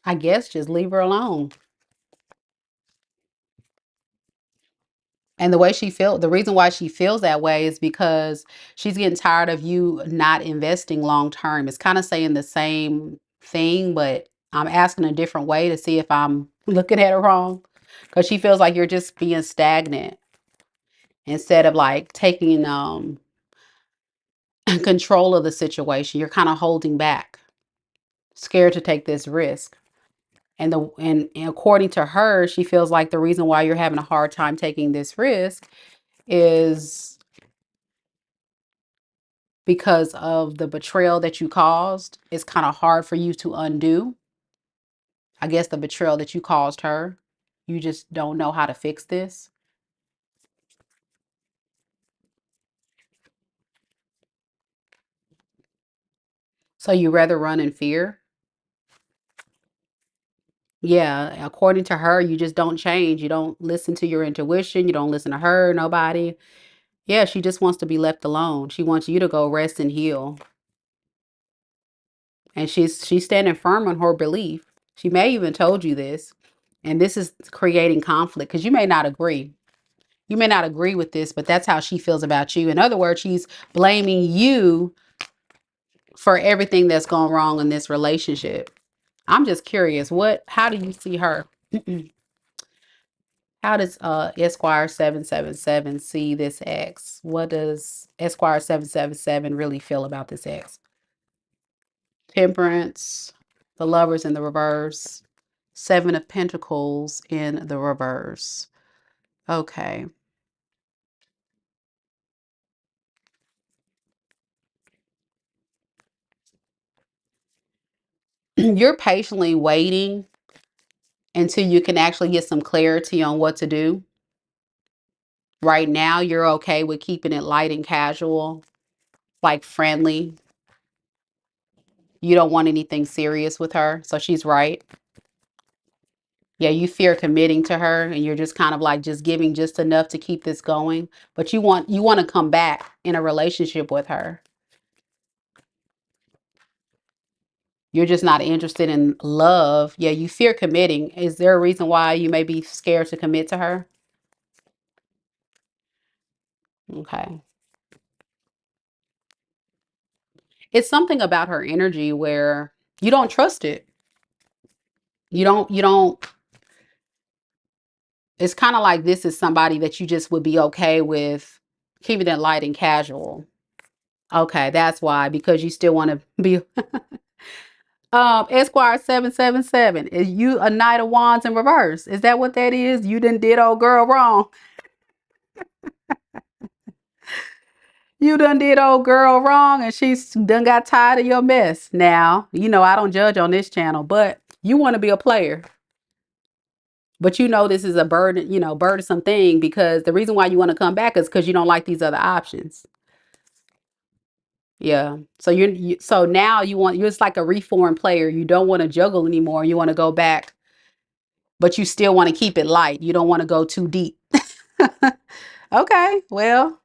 I guess just leave her alone. And the reason why she feels that way is because she's getting tired of you not investing long term. It's kind of saying the same thing, but I'm asking a different way to see if I'm looking at it wrong. Because she feels like you're just being stagnant instead of like taking control of the situation. You're kind of holding back, scared to take this risk. And according to her, she feels like the reason why you're having a hard time taking this risk is because of the betrayal that you caused. It's kind of hard for you to undo. I guess the betrayal that you caused her. You just don't know how to fix this. So you rather run in fear. Yeah, according to her, you just don't change. You don't listen to your intuition. You don't listen to her, nobody. Yeah, she just wants to be left alone. She wants you to go rest and heal. And she's standing firm on her belief. She may even told you this. And this is creating conflict because you may not agree. You may not agree with this, but that's how she feels about you. In other words, she's blaming you for everything that's gone wrong in this relationship. I'm just curious, how do you see her? How does Esquire 777 see this ex? What does Esquire 777 really feel about this ex? Temperance, the Lovers in the reverse, Seven of Pentacles in the reverse. Okay. You're patiently waiting until you can actually get some clarity on what to do. Right now, you're okay with keeping it light and casual, like friendly. You don't want anything serious with her. So she's right. Yeah, you fear committing to her and you're just kind of like just giving just enough to keep this going, but you want to come back in a relationship with her. You're just not interested in love. Yeah, you fear committing. Is there a reason why you may be scared to commit to her? Okay. It's something about her energy where you don't trust it. You don't It's kind of like this is somebody that you just would be okay with keeping it light and casual. Okay, that's why, because you still want to be Esquire 777. Is you a Knight of Wands in reverse? Is that what that is? You did old girl wrong. You did old girl wrong, and she's done got tired of your mess. Now, I don't judge on this channel, but you want to be a player. But this is a burden, burdensome thing, because the reason why you want to come back is because you don't like these other options. Yeah. So so now you're just like a reformed player. You don't want to juggle anymore. You want to go back, but you still want to keep it light. You don't want to go too deep. Okay. Well,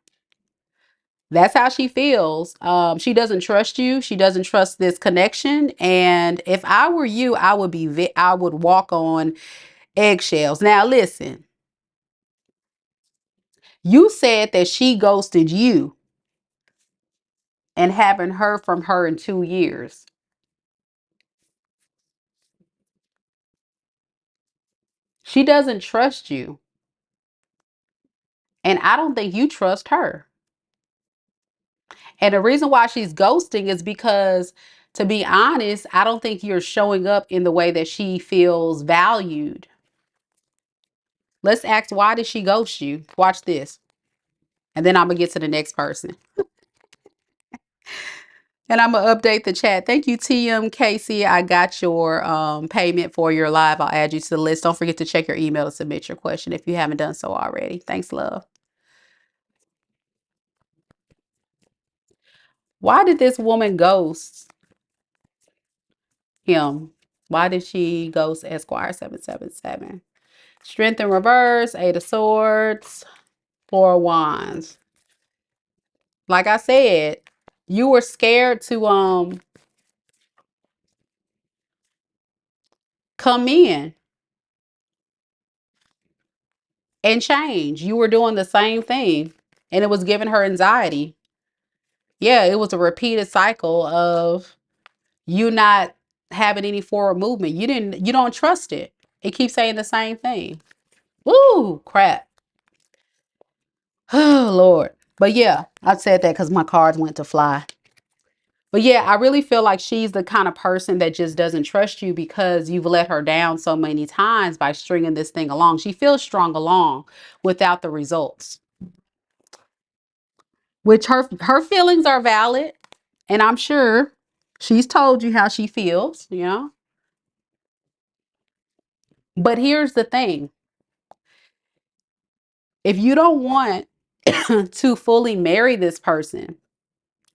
that's how she feels. She doesn't trust you. She doesn't trust this connection. And if I were you, I would walk on eggshells. Now, listen, you said that she ghosted you and haven't heard from her in 2 years. She doesn't trust you. And I don't think you trust her. And the reason why she's ghosting is because, to be honest, I don't think you're showing up in the way that she feels valued. Let's ask, why did she ghost you? Watch this. And then I'm going to get to the next person. And I'm going to update the chat. Thank you, TMKC. I got your payment for your live. I'll add you to the list. Don't forget to check your email to submit your question if you haven't done so already. Thanks, love. Why did this woman ghost him? Why did she ghost Esquire 777? Strength in reverse, 8 of Swords, 4 of Wands. Like I said, you were scared to come in and change. You were doing the same thing, and it was giving her anxiety. Yeah, it was a repeated cycle of you not having any forward movement. You don't trust it. It keeps saying the same thing. Woo, crap. Oh, Lord. But yeah, I said that because my cards went to fly. But yeah, I really feel like she's the kind of person that just doesn't trust you because you've let her down so many times by stringing this thing along. She feels strung along without the results, which her feelings are valid. And I'm sure she's told you how she feels, But here's the thing. If you don't want to fully marry this person,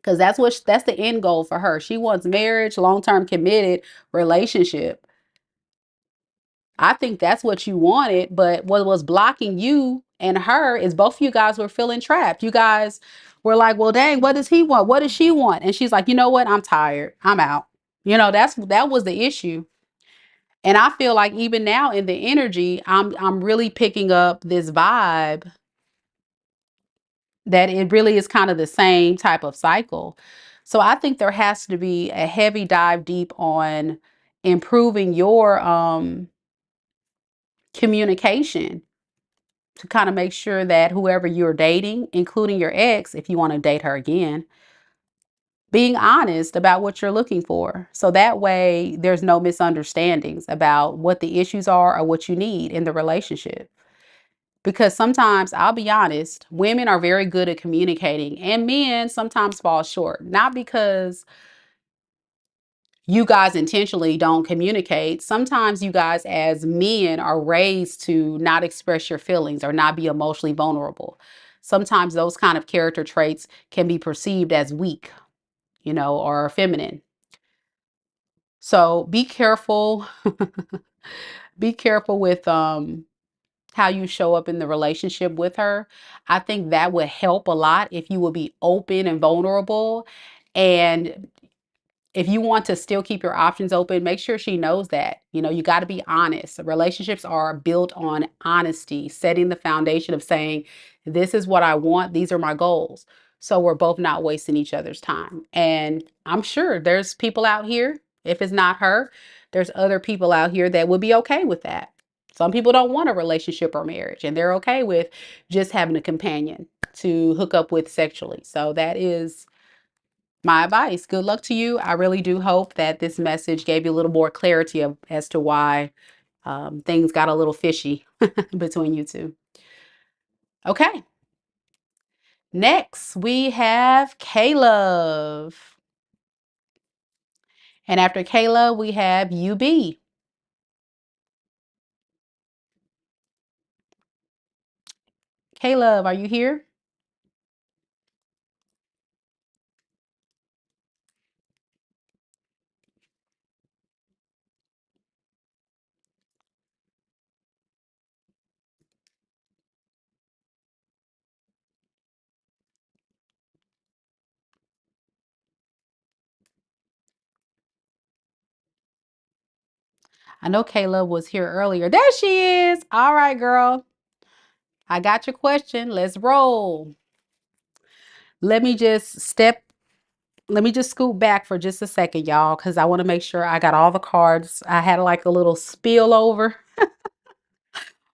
because that's the end goal for her. She wants marriage, long-term committed relationship. I think that's what you wanted, but what was blocking you and her is both of you guys were feeling trapped. You guys were like, well, dang, what does he want? What does she want? And she's like, you know what? I'm tired. I'm out. That was the issue. And I feel like even now in the energy, I'm really picking up this vibe that it really is kind of the same type of cycle. So I think there has to be a heavy dive deep on improving your communication to kind of make sure that whoever you're dating, including your ex, if you want to date her again, being honest about what you're looking for. So that way there's no misunderstandings about what the issues are or what you need in the relationship. Because sometimes, I'll be honest, women are very good at communicating and men sometimes fall short. Not because you guys intentionally don't communicate. Sometimes you guys as men are raised to not express your feelings or not be emotionally vulnerable. Sometimes those kind of character traits can be perceived as weak, or feminine. So be careful. Be careful with how you show up in the relationship with her. I think that would help a lot if you would be open and vulnerable. And if you want to still keep your options open, make sure she knows that. You got to be honest. Relationships are built on honesty, setting the foundation of saying, this is what I want. These are my goals. So we're both not wasting each other's time. And I'm sure there's people out here, if it's not her, there's other people out here that would be okay with that. Some people don't want a relationship or marriage, and they're okay with just having a companion to hook up with sexually. So that is My advice, good luck to you. I really do hope that this message gave you a little more clarity as to why things got a little fishy between you two. Okay. Next, we have Caleb. And after Caleb, we have UB. Caleb, are you here? I know Caleb was here earlier. There she is. All right, girl. I got your question. Let's roll. Let me just step, let me just scoot back for just a second, y'all, because I want to make sure I got all the cards. I had like a little spill over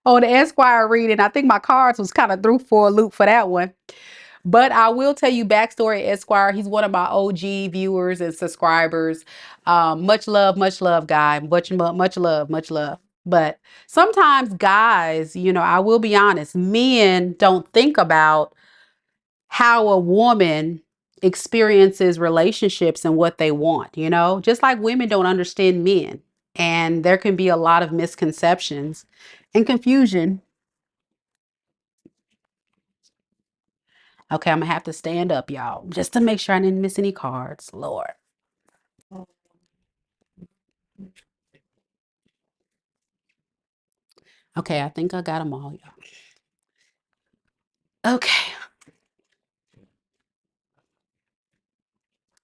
on the Esquire reading. I think my cards was kind of through for a loop for that one. But I will tell you backstory, Esquire. He's one of my OG viewers and subscribers. Much love, guy. Much love, much love. But sometimes guys, I will be honest, men don't think about how a woman experiences relationships and what they want, just like women don't understand men. And there can be a lot of misconceptions and confusion. Okay, I'm gonna have to stand up, y'all, just to make sure I didn't miss any cards. Lord. Okay, I think I got them all, y'all. Okay.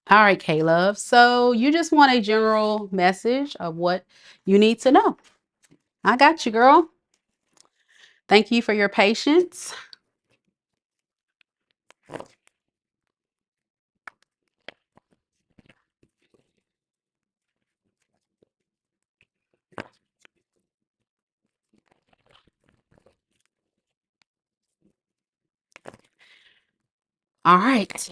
All right, Caleb. So you just want a general message of what you need to know. I got you, girl. Thank you for your patience. All right.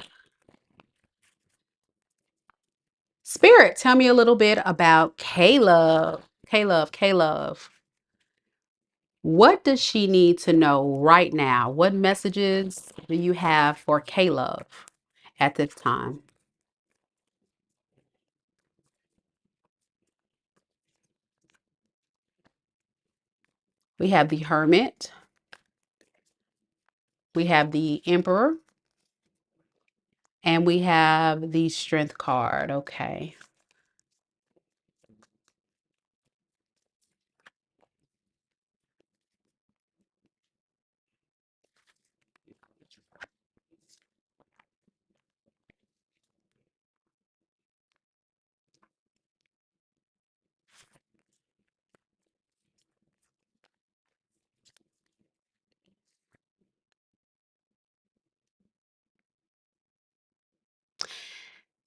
Spirit, tell me a little bit about Caleb. Caleb. What does she need to know right now? What messages do you have for Caleb at this time? We have the Hermit. We have the Emperor. And we have the Strength card. Okay.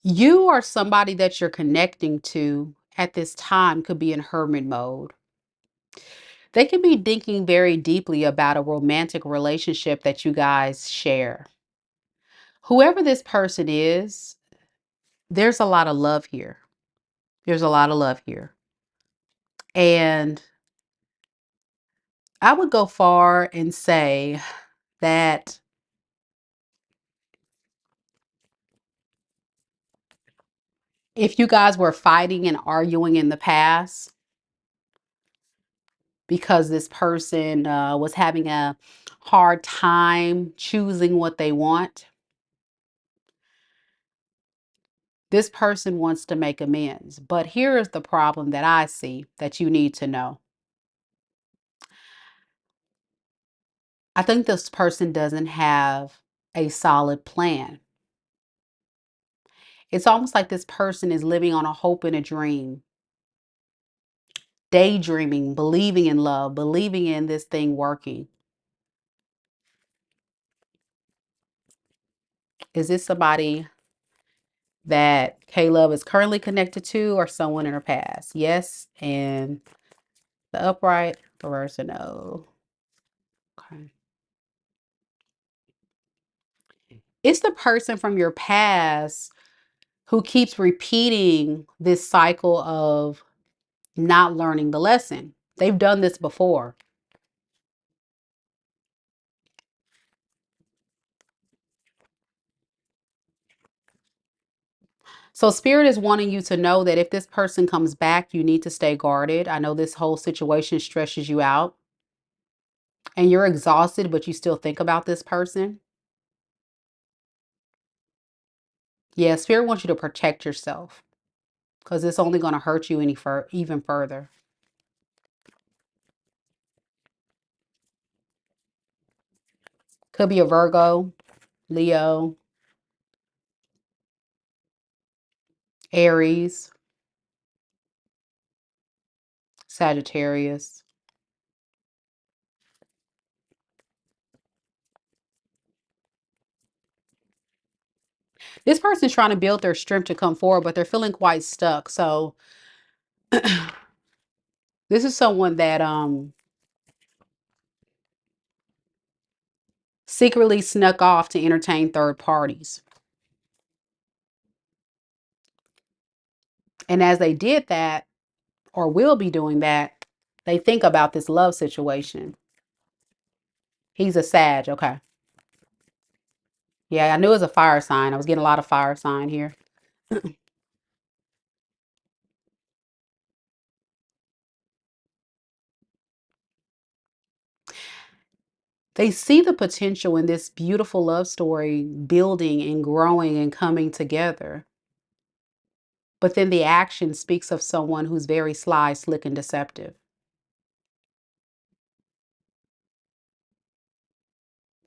You or somebody that you're connecting to at this time could be in hermit mode. They could be thinking very deeply about a romantic relationship that you guys share. Whoever this person is, there's a lot of love here. There's a lot of love here. And I would go far and say that if you guys were fighting and arguing in the past, because this person was having a hard time choosing what they want, this person wants to make amends. But here is the problem that I see that you need to know. I think this person doesn't have a solid plan. It's almost like this person is living on a hope and a dream, daydreaming, believing in love, believing in this thing working. Is this somebody that Caleb is currently connected to or someone in her past? Yes. And the upright, reverse, and no. Okay. It's the person from your past who keeps repeating this cycle of not learning the lesson. They've done this before. So Spirit is wanting you to know that if this person comes back, you need to stay guarded. I know this whole situation stresses you out and you're exhausted, but you still think about this person. Yeah, Spirit wants you to protect yourself because it's only going to hurt you even further. Could be a Virgo, Leo, Aries, Sagittarius. This person's trying to build their strength to come forward, but they're feeling quite stuck. So this is someone that secretly snuck off to entertain third parties. And as they did that, or will be doing that, they think about this love situation. He's a Sag, okay. Yeah, I knew it was a fire sign. I was getting a lot of fire sign here. They see the potential in this beautiful love story building and growing and coming together. But then the action speaks of someone who's very sly, slick, and deceptive.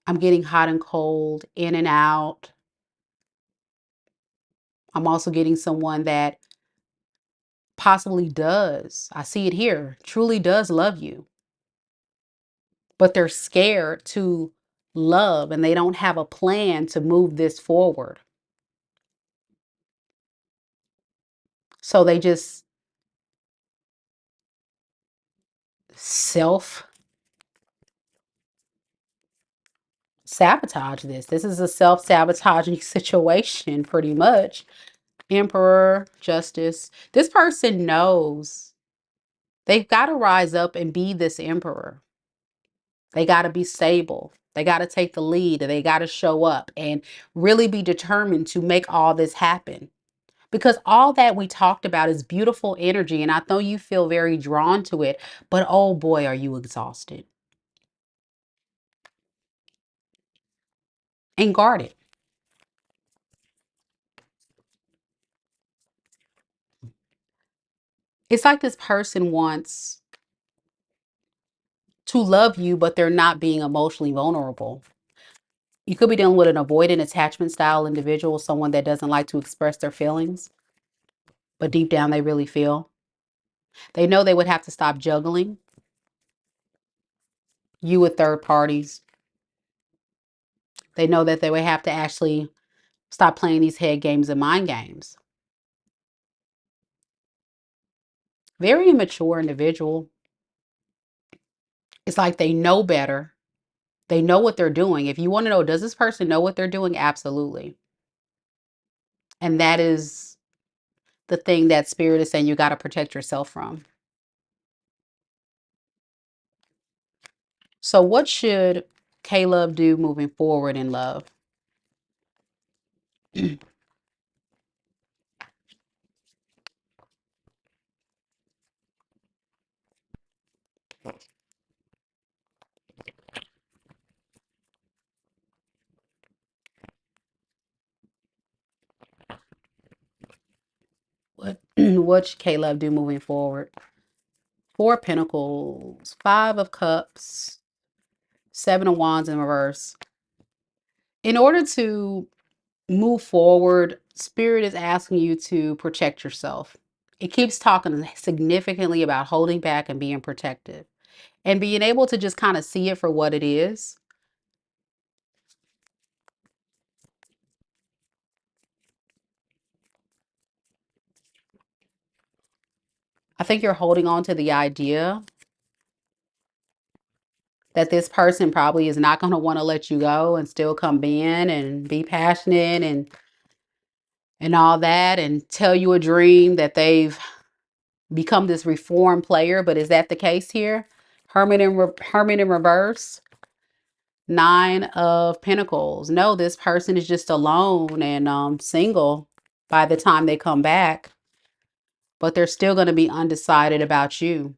I'm getting hot and cold, in and out. I'm also getting someone that possibly does, I see it here, truly does love you, but they're scared to love and they don't have a plan to move this forward. So they just self sabotage this. This is a self sabotaging situation, pretty much. Emperor, Justice. This person knows they've got to rise up and be this emperor. They got to be stable. They got to take the lead and they got to show up and really be determined to make all this happen. Because all that we talked about is beautiful energy. And I know you feel very drawn to it, but oh boy, are you exhausted and guarded. It's like this person wants to love you, but they're not being emotionally vulnerable. You could be dealing with an avoidant attachment style individual, someone that doesn't like to express their feelings, but deep down they really feel. They know they would have to stop juggling you with third parties. They know that they would have to actually stop playing these head games and mind games. Very immature individual. It's like they know better. They know what they're doing. If you want to know, does this person know what they're doing? Absolutely. And that is the thing that Spirit is saying you got to protect yourself from. So what should Caleb do moving forward in love? What should Caleb do moving forward? Four of Pentacles, Five of Cups, Seven of Wands in reverse. In order to move forward, Spirit is asking you to protect yourself. It keeps talking significantly about holding back and being protective and being able to just kind of see it for what it is. I think you're holding on to the idea that this person probably is not going to want to let you go and still come in and be passionate and and all that, and tell you a dream that they've become this reformed player. But is that the case here? Hermit in reverse. Nine of Pentacles. No, this person is just alone and single by the time they come back, but they're still going to be undecided about you.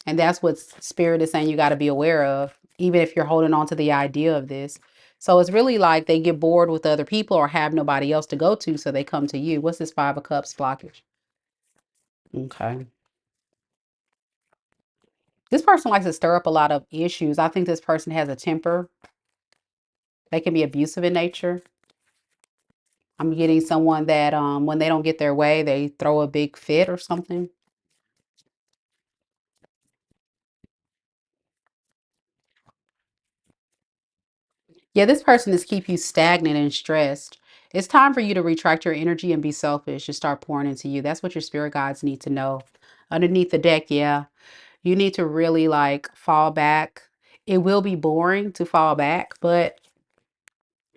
And that's what Spirit is saying you got to be aware of, even if you're holding on to the idea of this. So it's really like they get bored with other people or have nobody else to go to, so they come to you. What's this Five of Cups blockage? Okay. This person likes to stir up a lot of issues. I think this person has a temper. They can be abusive in nature. I'm getting someone that when they don't get their way, they throw a big fit or something. Yeah, this person is keep you stagnant and stressed. It's time for you to retract your energy and be selfish and start pouring into you. That's what your spirit guides need to know. Underneath the deck, yeah, you need to really like fall back. It will be boring to fall back, but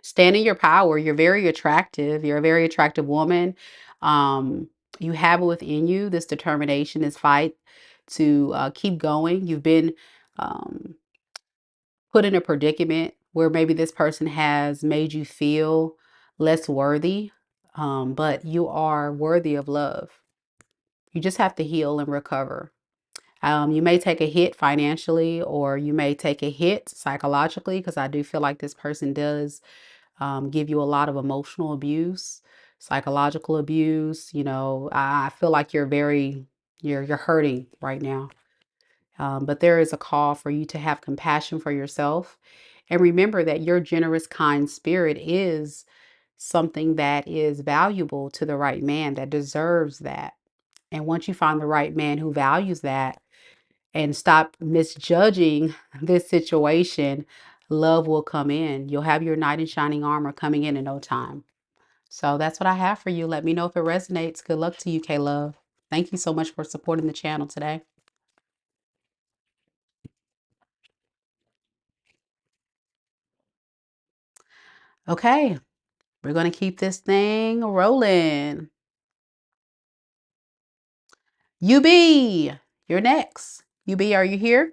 stand in your power. You're very attractive. You're a very attractive woman. You have it within you, this determination, this fight to keep going. You've been um, put in a predicament where maybe this person has made you feel less worthy, but you are worthy of love. You just have to heal and recover. You may take a hit financially, or you may take a hit psychologically, because I do feel like this person does give you a lot of emotional abuse, psychological abuse. You know, I feel like you're hurting right now. But there is a call for you to have compassion for yourself. And remember that your generous, kind spirit is something that is valuable to the right man that deserves that. And once you find the right man who values that and stop misjudging this situation, love will come in. You'll have your knight in shining armor coming in no time. So that's what I have for you. Let me know if it resonates. Good luck to you, K-Love. Thank you so much for supporting the channel today. Okay, we're going to keep this thing rolling. UB, you're next. UB, are you here?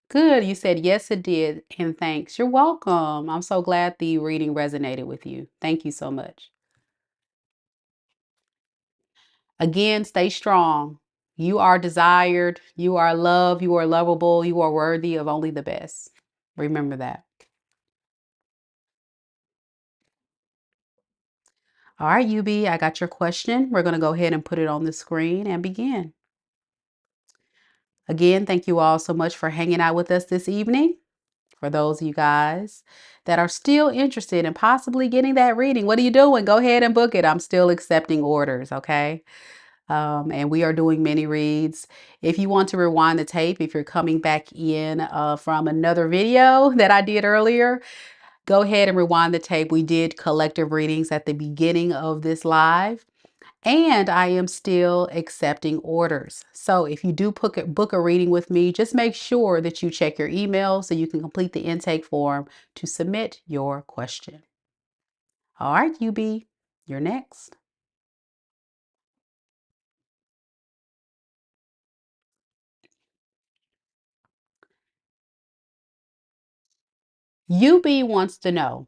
Good. You said yes, it did. And thanks. You're welcome. I'm so glad the reading resonated with you. Thank you so much. Again, stay strong. You are desired. You are loved. You are lovable. You are worthy of only the best. Remember that. All right, UB, I got your question. We're going to go ahead and put it on the screen and begin. Again, thank you all so much for hanging out with us this evening. For those of you guys that are still interested in possibly getting that reading, what are you doing? Go ahead and book it. I'm still accepting orders, okay? And we are doing mini reads. If you want to rewind the tape, if you're coming back in from another video that I did earlier, go ahead and rewind the tape. We did collective readings at the beginning of this live. And I am still accepting orders. So if you do book a reading with me, just make sure that you check your email so you can complete the intake form to submit your question. All right, UB, you're next. UB wants to know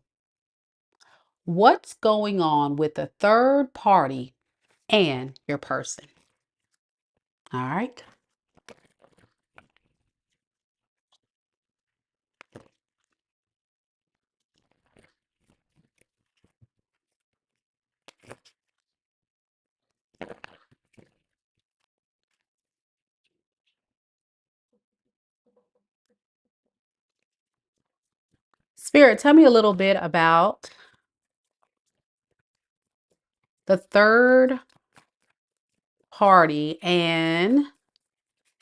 what's going on with the third party and your person. All right. Spirit, tell me a little bit about the third party and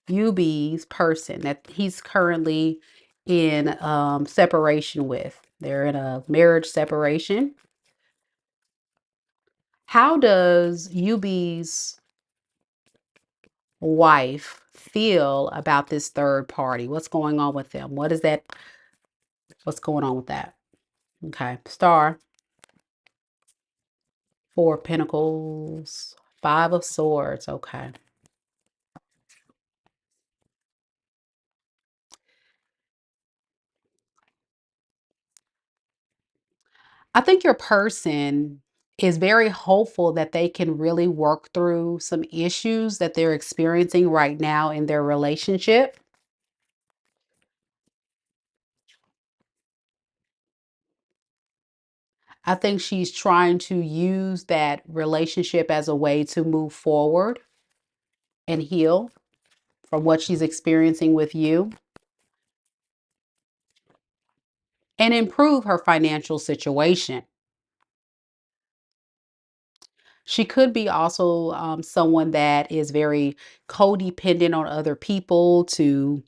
UB's person that he's currently in separation with. They're in a marriage separation. How does UB's wife feel about this third party? What's going on with them? What is that? What's going on with that? Okay. Star, Four of Pentacles, Five of Swords. Okay. I think your person is very hopeful that they can really work through some issues that they're experiencing right now in their relationship. I think she's trying to use that relationship as a way to move forward and heal from what she's experiencing with you and improve her financial situation. She could be also someone that is very codependent on other people to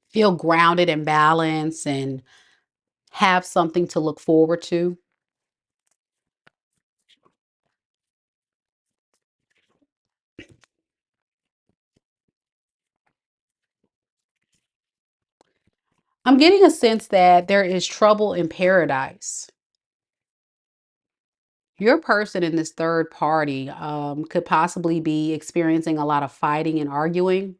feel grounded and balanced and have something to look forward to. I'm getting a sense that there is trouble in paradise. Your person in this third party could possibly be experiencing a lot of fighting and arguing.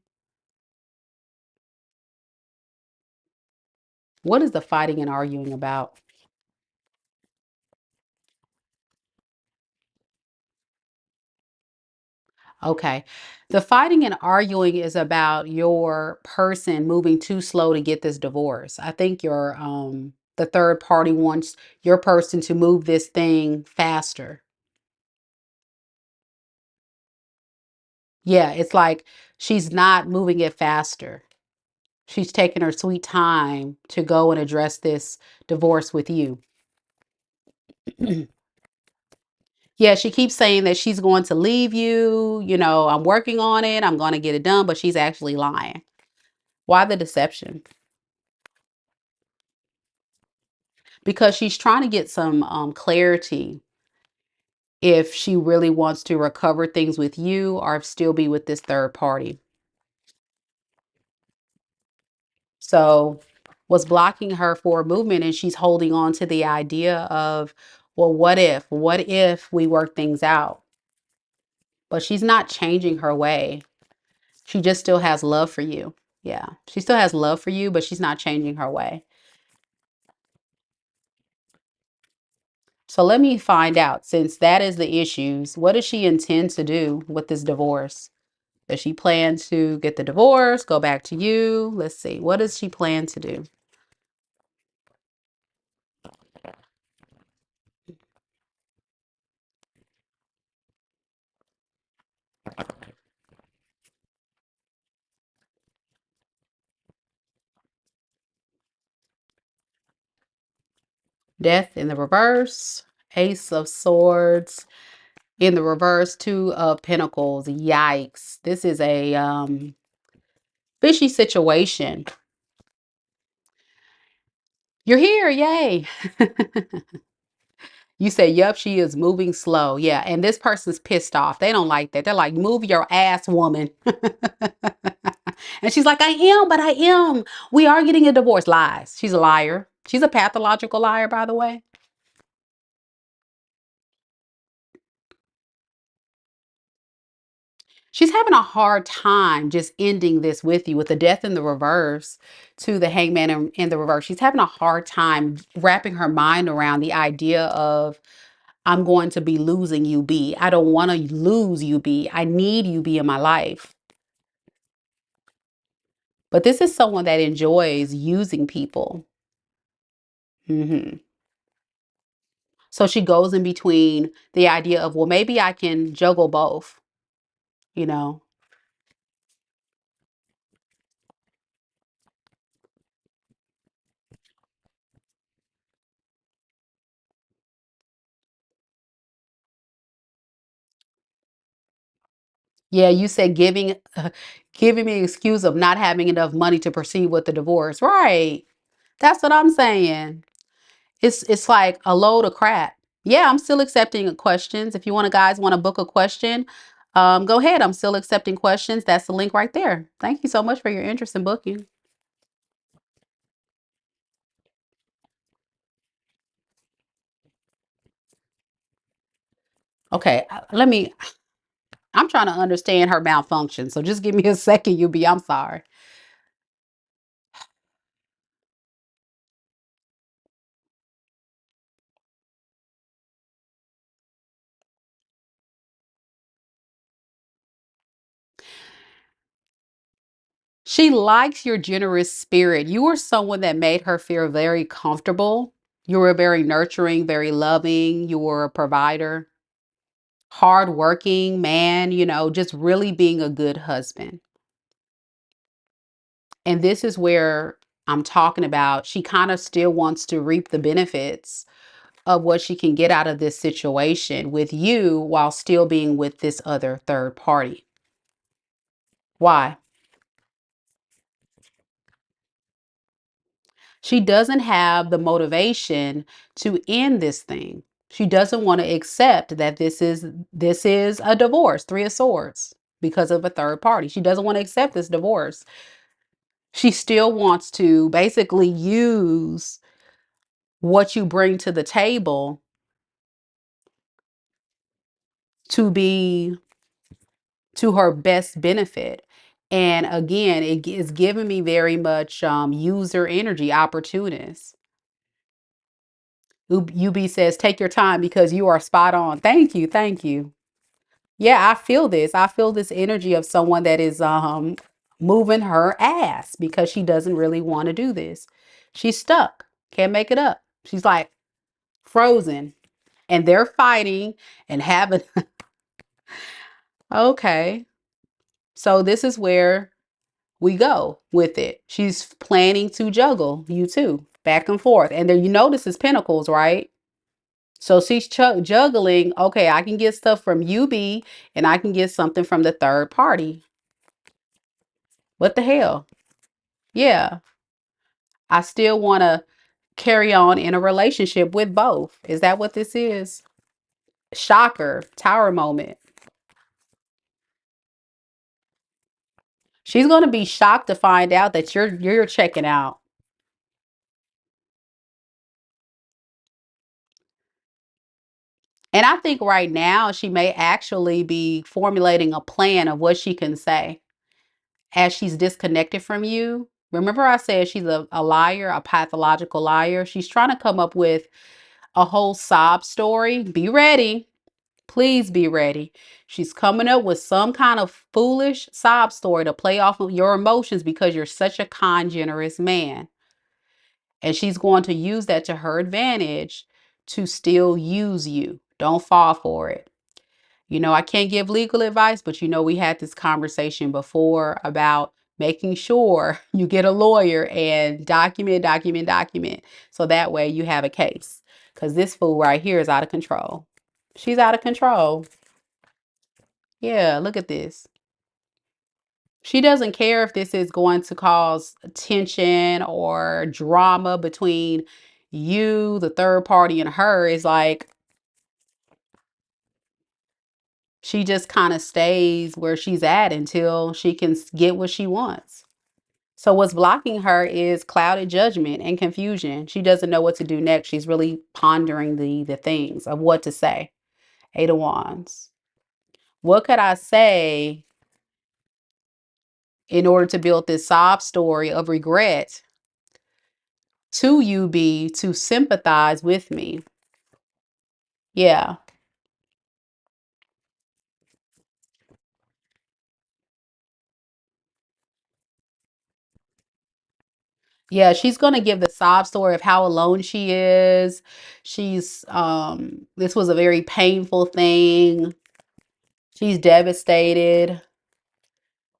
What is the fighting and arguing about? Okay. The fighting and arguing is about your person moving too slow to get this divorce. I think your the third party wants your person to move this thing faster. Yeah, it's like she's not moving it faster. She's taking her sweet time to go and address this divorce with you. Yeah, she keeps saying that she's going to leave you. I'm working on it. I'm going to get it done, but she's actually lying. Why the deception? Because she's trying to get some clarity if she really wants to recover things with you or still be with this third party. So, what's blocking her for movement, and she's holding on to the idea of, well, what if? What if we work things out? But she's not changing her way. She just still has love for you. Yeah, she still has love for you, but she's not changing her way. So let me find out, since that is the issues, what does she intend to do with this divorce? Does she plan to get the divorce, go back to you? Let's see. What does she plan to do? Death in the reverse, Ace of Swords in the reverse, Two of Pentacles. Yikes. This is a fishy situation. You're here. Yay. You say, yup, she is moving slow. Yeah. And this person's pissed off. They don't like that. They're like, move your ass, woman. And she's like, I am, but I am. We are getting a divorce. Lies. She's a liar. She's a pathological liar, by the way. She's having a hard time just ending this with you with the death in the reverse to the hangman in the reverse. She's having a hard time wrapping her mind around the idea of, I'm going to be losing you, B. I don't want to lose you, B. I need you, B, in my life. But this is someone that enjoys using people. hmm So she goes in between the idea of, well, maybe I can juggle both, you know? Yeah, you said giving me an excuse of not having enough money to proceed with the divorce. Right. That's what I'm saying. It's like a load of crap. Yeah, I'm still accepting questions. If you guys want to book a question, Go ahead. I'm still accepting questions. That's the link right there. Thank you so much for your interest in booking. Okay, I'm trying to understand her malfunction. So just give me a second, I'm sorry. She likes your generous spirit. You were someone that made her feel very comfortable. You were very nurturing, very loving. You were a provider, hardworking man, just really being a good husband. And this is where I'm talking about. She kind of still wants to reap the benefits of what she can get out of this situation with you while still being with this other third party. Why? She doesn't have the motivation to end this thing. She doesn't want to accept that this is a divorce, 3 of Swords, because of a third party. She doesn't want to accept this divorce. She still wants to basically use what you bring to the table to be to her best benefit. And again, it is giving me very much user energy, opportunist. UB says, take your time because you are spot on. Thank you. Thank you. Yeah, I feel this. I feel this energy of someone that is moving her ass because she doesn't really want to do this. She's stuck. Can't make it up. She's like frozen. And they're fighting and having okay. So this is where we go with it. She's planning to juggle you too, back and forth. And then this is Pentacles, right? So she's juggling. Okay, I can get stuff from UB and I can get something from the third party. What the hell? Yeah, I still want to carry on in a relationship with both. Is that what this is? Shocker, tower moment. She's going to be shocked to find out that you're checking out. And I think right now she may actually be formulating a plan of what she can say as she's disconnected from you. Remember, I said she's a liar, a pathological liar. She's trying to come up with a whole sob story. Be ready. Please be ready. She's coming up with some kind of foolish sob story to play off of your emotions because you're such a kind, generous man. And she's going to use that to her advantage to still use you. Don't fall for it. I can't give legal advice, but we had this conversation before about making sure you get a lawyer and document. So that way you have a case. Because this fool right here is out of control. She's out of control. Yeah, look at this. She doesn't care if this is going to cause tension or drama between you, the third party, and her. It's like she just kind of stays where she's at until she can get what she wants. So what's blocking her is clouded judgment and confusion. She doesn't know what to do next. She's really pondering the things of what to say. 8 of Wands. What could I say in order to build this sob story of regret to you be to sympathize with me? Yeah. Yeah, she's going to give the sob story of how alone she is. This was a very painful thing. She's devastated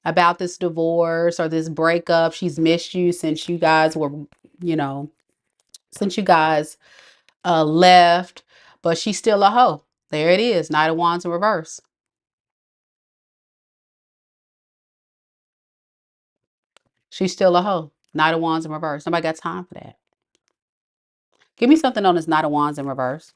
about this divorce or this breakup. She's missed you since you guys were, you know, since you guys left, but she's still a hoe. There it is, 9 of Wands in reverse. She's still a hoe. 9 of Wands in reverse. Nobody got time for that. Give me something on this 9 of Wands in reverse.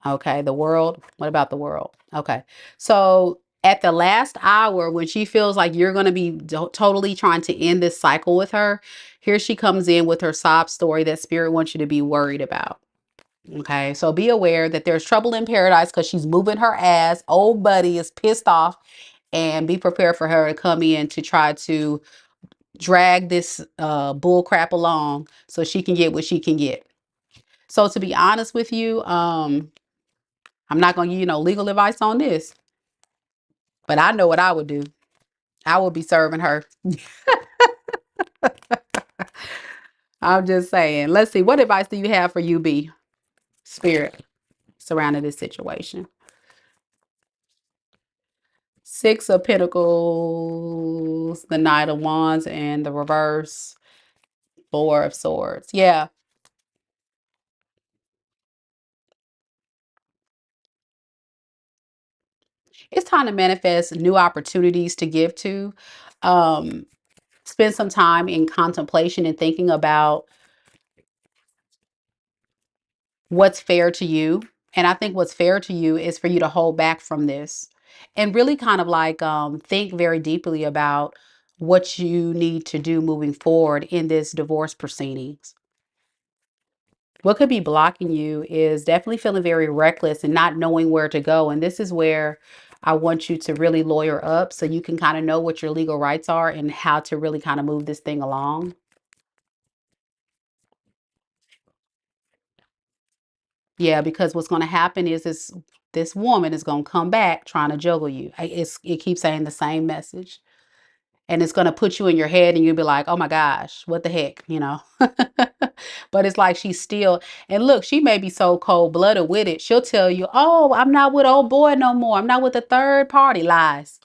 Okay, the world. What about the world? Okay. So at the last hour, when she feels like you're going to be totally trying to end this cycle with her, here she comes in with her sob story that spirit wants you to be worried about. Okay, so be aware that there's trouble in paradise because she's moving her ass. Old buddy is pissed off, and be prepared for her to come in to try to drag this bull crap along so she can get what she can get. So to be honest with you, I'm not going to give you no legal advice on this, but I know what I would do. I would be serving her. I'm just saying. Let's see. What advice do you have for UB spirit surrounding this situation? Six of Pentacles, the Knight of Wands, and the reverse, Four of Swords. Yeah. It's time to manifest new opportunities to give to. Um, Spend some time in contemplation and thinking about what's fair to you. And I think what's fair to you is for you to hold back from this and really kind of like think very deeply about what you need to do moving forward in this divorce proceedings. What could be blocking you is definitely feeling very reckless and not knowing where to go. And this is where I want you to really lawyer up so you can kind of know what your legal rights are and how to really kind of move this thing along. Yeah, because what's going to happen is this woman is going to come back trying to juggle you. It keeps saying the same message, and it's going to put you in your head, and you'll be like, "Oh my gosh, what the heck?" You know. But it's like she's still, and look, she may be so cold-blooded with it. She'll tell you, "Oh, I'm not with old boy no more. I'm not with the third party." Lies,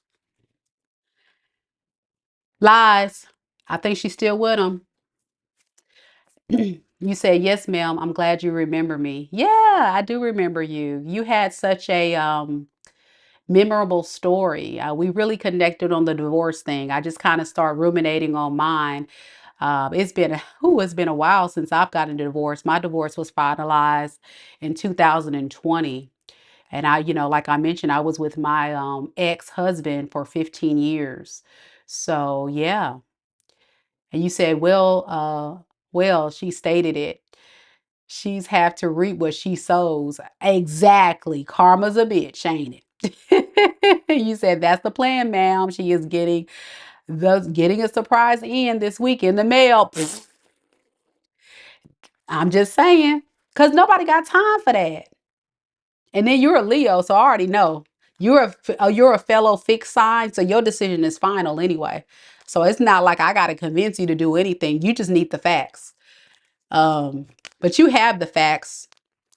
lies. I think she's still with him. You said, "Yes, ma'am. I'm glad you remember me." Yeah, I do remember you. You had such a memorable story. We really connected on the divorce thing. I just kind of start ruminating on mine. It's been a while since I've gotten a divorce. My divorce was finalized in 2020. And like I mentioned, I was with my ex-husband for 15 years. So yeah. And you said, well, she stated it. She's have to reap what she sows. Exactly. Karma's a bitch, ain't it? You said that's the plan, ma'am. She is getting a surprise in this week in the mail. Pfft, I'm just saying. Cause nobody got time for that. And then you're a Leo, so I already know. You're a fellow fixed sign, so your decision is final anyway. So it's not like I gotta convince you to do anything. You just need the facts. Um, but you have the facts.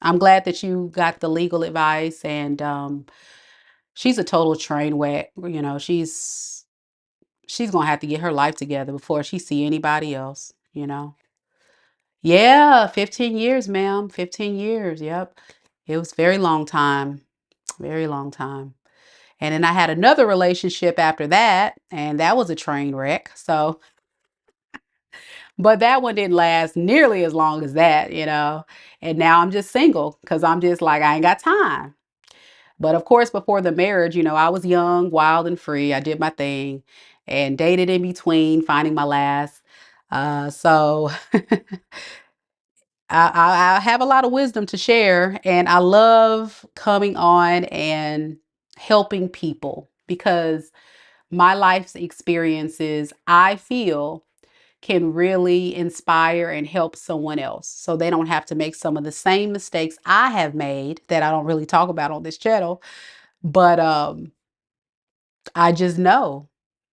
I'm glad that you got the legal advice, and she's a total train wreck. She's gonna have to get her life together before she see anybody else. Yeah, 15 years, ma'am. 15 years. Yep. It was very long time. Very long time. And then I had another relationship after that, and that was a train wreck. So, but that one didn't last nearly as long as that. And now I'm just single because I'm just like, I ain't got time. But of course, before the marriage, I was young, wild, and free. I did my thing and dated in between, finding my last. So I have a lot of wisdom to share, and I love coming on and helping people because my life's experiences, I feel, can really inspire and help someone else so they don't have to make some of the same mistakes I have made that I don't really talk about on this channel. But I just know,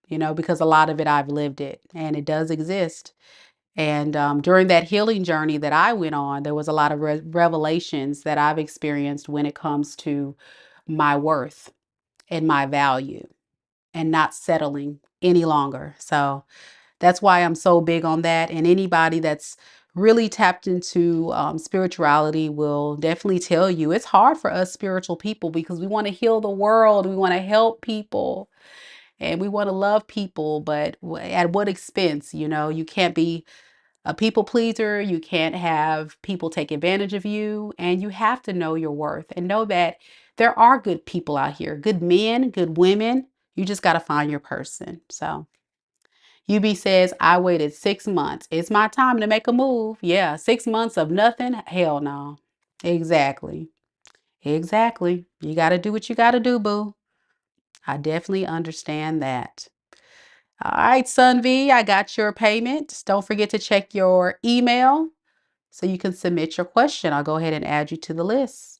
because a lot of it I've lived it and it does exist. And during that healing journey that I went on, there was a lot of revelations that I've experienced when it comes to my worth and my value and not settling any longer. So that's why I'm so big on that. And anybody that's really tapped into spirituality will definitely tell you it's hard for us spiritual people because we want to heal the world. We want to help people and we want to love people. But at what expense? You can't be a people pleaser. You can't have people take advantage of you, and you have to know your worth and know that there are good people out here, good men, good women. You just got to find your person. So UB says, I waited 6 months. It's my time to make a move. Yeah, 6 months of nothing. Hell no. Exactly. Exactly. You got to do what you got to do, boo. I definitely understand that. All right, Sun V, I got your payment. Don't forget to check your email so you can submit your question. I'll go ahead and add you to the list.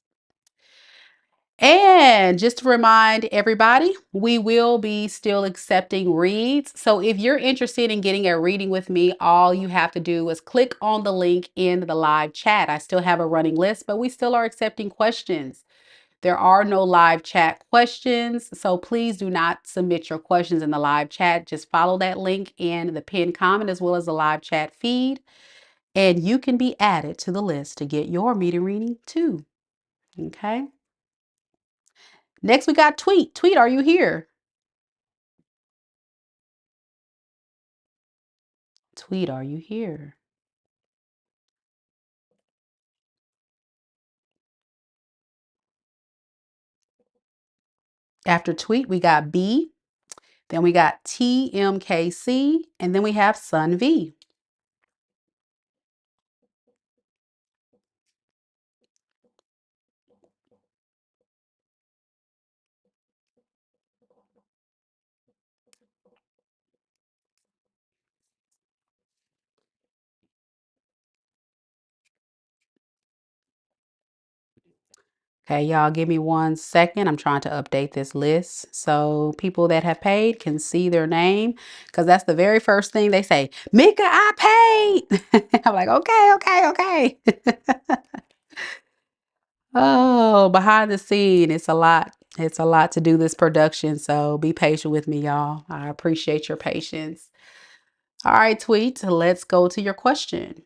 And just to remind everybody, we will be still accepting reads. So if you're interested in getting a reading with me, all you have to do is click on the link in the live chat. I still have a running list, but we still are accepting questions. There are no live chat questions, so please do not submit your questions in the live chat. Just follow that link in the pinned comment as well as the live chat feed, and you can be added to the list to get your meeting reading too. Okay. Next, we got Tweet. Tweet, are you here? Tweet, are you here? After Tweet, we got B, then we got TMKC, and then we have Sun V. Okay, y'all give me 1 second. I'm trying to update this list so people that have paid can see their name, because that's the very first thing they say. Meka, I paid. I'm like, okay, okay, okay. Oh, behind the scene, it's a lot. It's a lot to do this production, so be patient with me, y'all. I appreciate your patience. All right, Tweet, let's go to your question.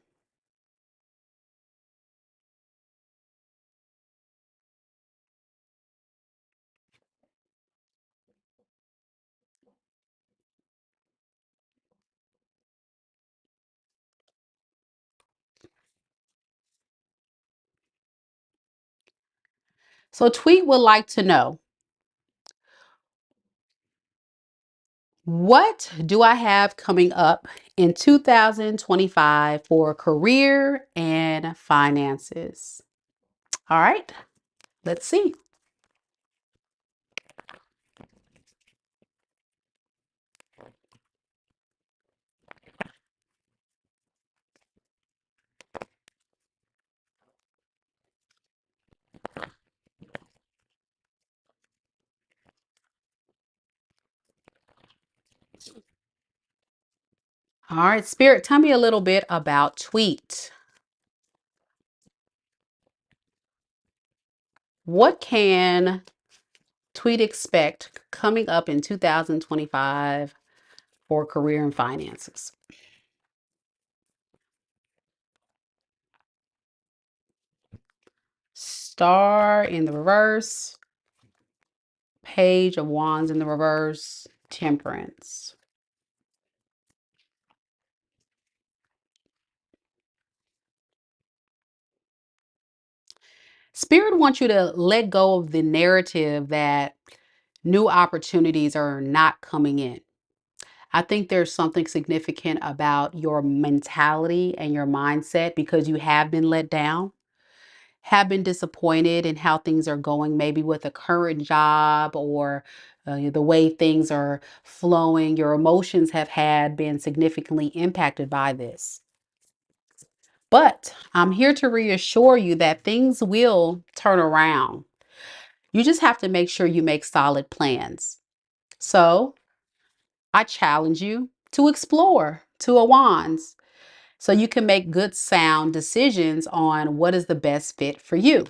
So Tweet would like to know, what do I have coming up in 2025 for career and finances? All right, let's see. All right, Spirit, tell me a little bit about Tweet. What can Tweet expect coming up in 2025 for career and finances? Star in the reverse, Page of Wands in the reverse, Temperance. Spirit wants you to let go of the narrative that new opportunities are not coming in. I think there's something significant about your mentality and your mindset, because you have been let down, have been disappointed in how things are going, maybe with a current job or the way things are flowing. Your emotions have had been significantly impacted by this. But I'm here to reassure you that things will turn around. You just have to make sure you make solid plans. So I challenge you to explore Two of Wands so you can make good, sound decisions on what is the best fit for you.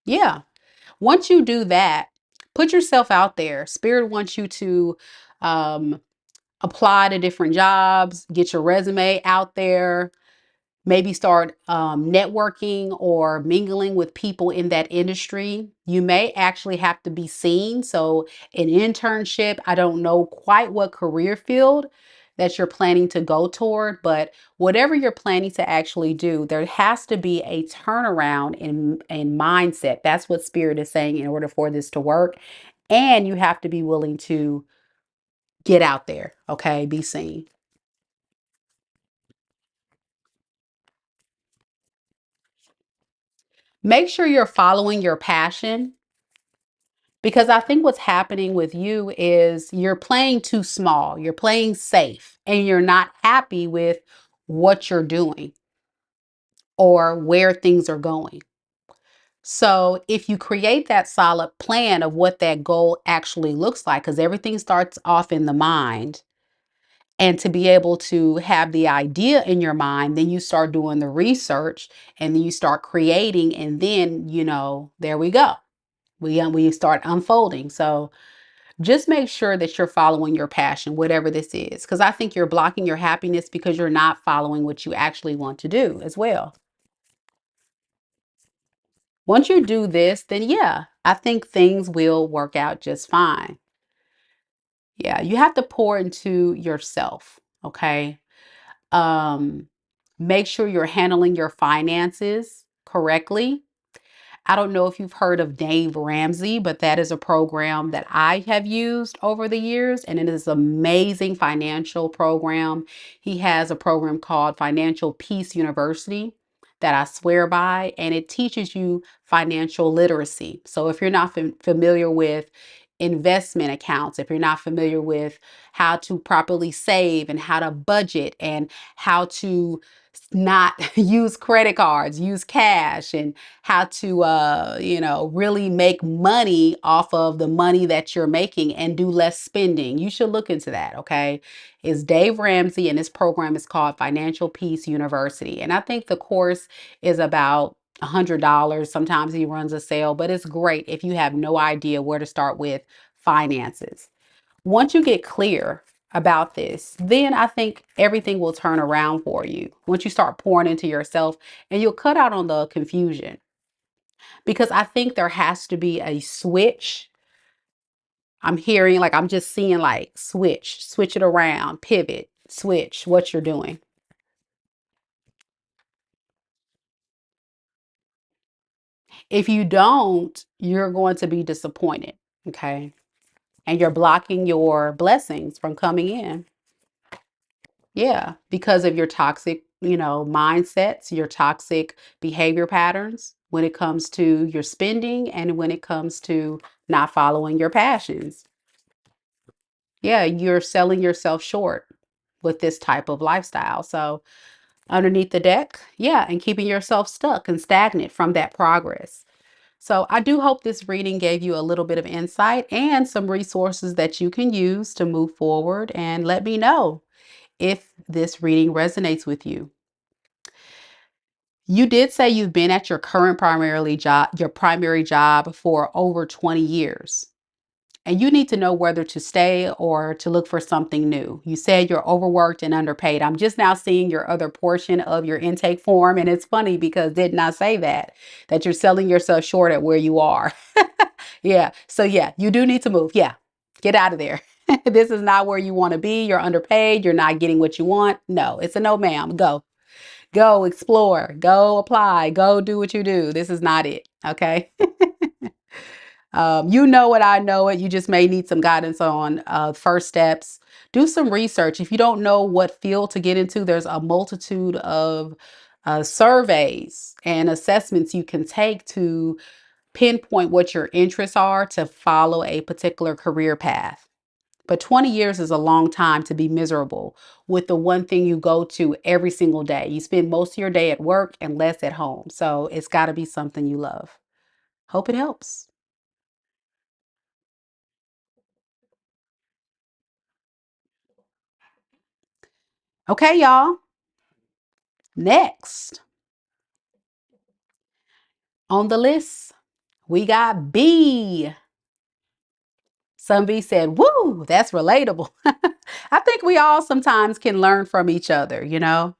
Yeah. Once you do that, put yourself out there. Spirit wants you to apply to different jobs, get your resume out there, maybe start networking or mingling with people in that industry. You may actually have to be seen. So an internship, I don't know quite what career field that you're planning to go toward, but whatever you're planning to actually do, there has to be a turnaround in mindset. That's what Spirit is saying in order for this to work. And you have to be willing to get out there, okay? Be seen. Make sure you're following your passion, because I think what's happening with you is you're playing too small, you're playing safe, and you're not happy with what you're doing or where things are going. So, if you create that solid plan of what that goal actually looks like, because everything starts off in the mind, and to be able to have the idea in your mind, then you start doing the research and then you start creating, and then, there we go. We start unfolding. So, just make sure that you're following your passion, whatever this is, because I think you're blocking your happiness because you're not following what you actually want to do as well. Once you do this, then yeah, I think things will work out just fine. Yeah, you have to pour into yourself, okay? Um, Make sure you're handling your finances correctly. I don't know if you've heard of Dave Ramsey, but that is a program that I have used over the years, and it is an amazing financial program. He has a program called Financial Peace University that I swear by, and it teaches you financial literacy. So if you're not familiar with investment accounts, if you're not familiar with how to properly save and how to budget and how to not use credit cards, use cash, and how to really make money off of the money that you're making and do less spending, you should look into that. Okay, it's Dave Ramsey, and this program is called Financial Peace University, and I think the course is about $100. Sometimes he runs a sale, but it's great if you have no idea where to start with finances. Once you get clear about this, then I think everything will turn around for you once you start pouring into yourself, and you'll cut out on the confusion, because I think there has to be a switch. I'm hearing, like, I'm just seeing like switch it around, pivot, switch what you're doing. If you don't, you're going to be disappointed. Okay. And you're blocking your blessings from coming in. Yeah, because of your toxic, mindsets, your toxic behavior patterns when it comes to your spending and when it comes to not following your passions. Yeah, you're selling yourself short with this type of lifestyle. So, underneath the deck, yeah, and keeping yourself stuck and stagnant from that progress. So, I do hope this reading gave you a little bit of insight and some resources that you can use to move forward, and let me know if this reading resonates with you. You did say you've been at your primary job for over 20 years. And you need to know whether to stay or to look for something new. You said you're overworked and underpaid. I'm just now seeing your other portion of your intake form. And it's funny because didn't I say that you're selling yourself short at where you are? Yeah. So yeah, you do need to move. Yeah. Get out of there. This is not where you want to be. You're underpaid. You're not getting what you want. No, it's a no, ma'am. Go explore, go apply, go do what you do. This is not it. Okay. You know it, I know it. You just may need some guidance on first steps. Do some research. If you don't know what field to get into, there's a multitude of surveys and assessments you can take to pinpoint what your interests are to follow a particular career path. But 20 years is a long time to be miserable with the one thing you go to every single day. You spend most of your day at work and less at home. So it's got to be something you love. Hope it helps. Okay, y'all. Next on the list, we got B. Some B said, woo, that's relatable. I think we all sometimes can learn from each other, you know?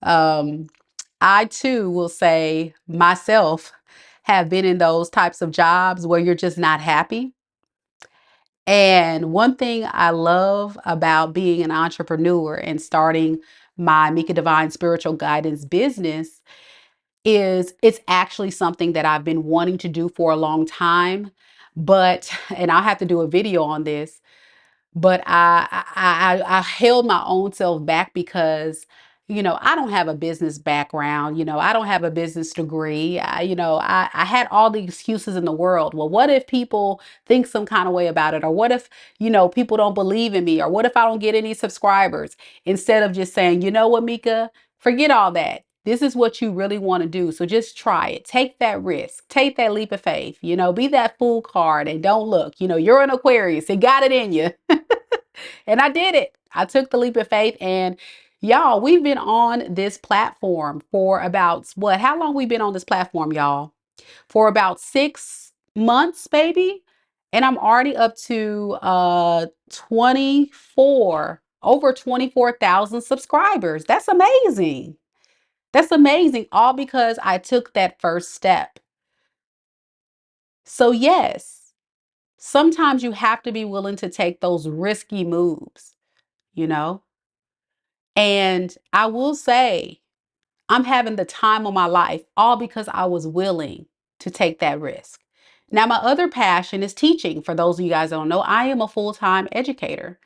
Um, I too will say myself have been in those types of jobs where you're just not happy. And one thing I love about being an entrepreneur and starting my Meka Divine Spiritual Guidance business is it's actually something that I've been wanting to do for a long time. But, and I'll have to do a video on this, but I held my own self back because, I don't have a business background. I don't have a business degree. I had all the excuses in the world. Well, what if people think some kind of way about it? Or what if, people don't believe in me? Or what if I don't get any subscribers? Instead of just saying, you know what, Meka, forget all that. This is what you really want to do. So just try it. Take that risk. Take that leap of faith. Be that fool card and don't look. You're an Aquarius. It got it in you. And I did it. I took the leap of faith. And y'all, we've been on this platform for about what? How long we been on this platform, y'all? For about 6 months, baby. And I'm already up to 24, over 24,000 subscribers. That's amazing. That's amazing. All because I took that first step. So yes, sometimes you have to be willing to take those risky moves, you know? And I will say, I'm having the time of my life, all because I was willing to take that risk. Now, my other passion is teaching. For those of you guys who don't know, I am a full-time educator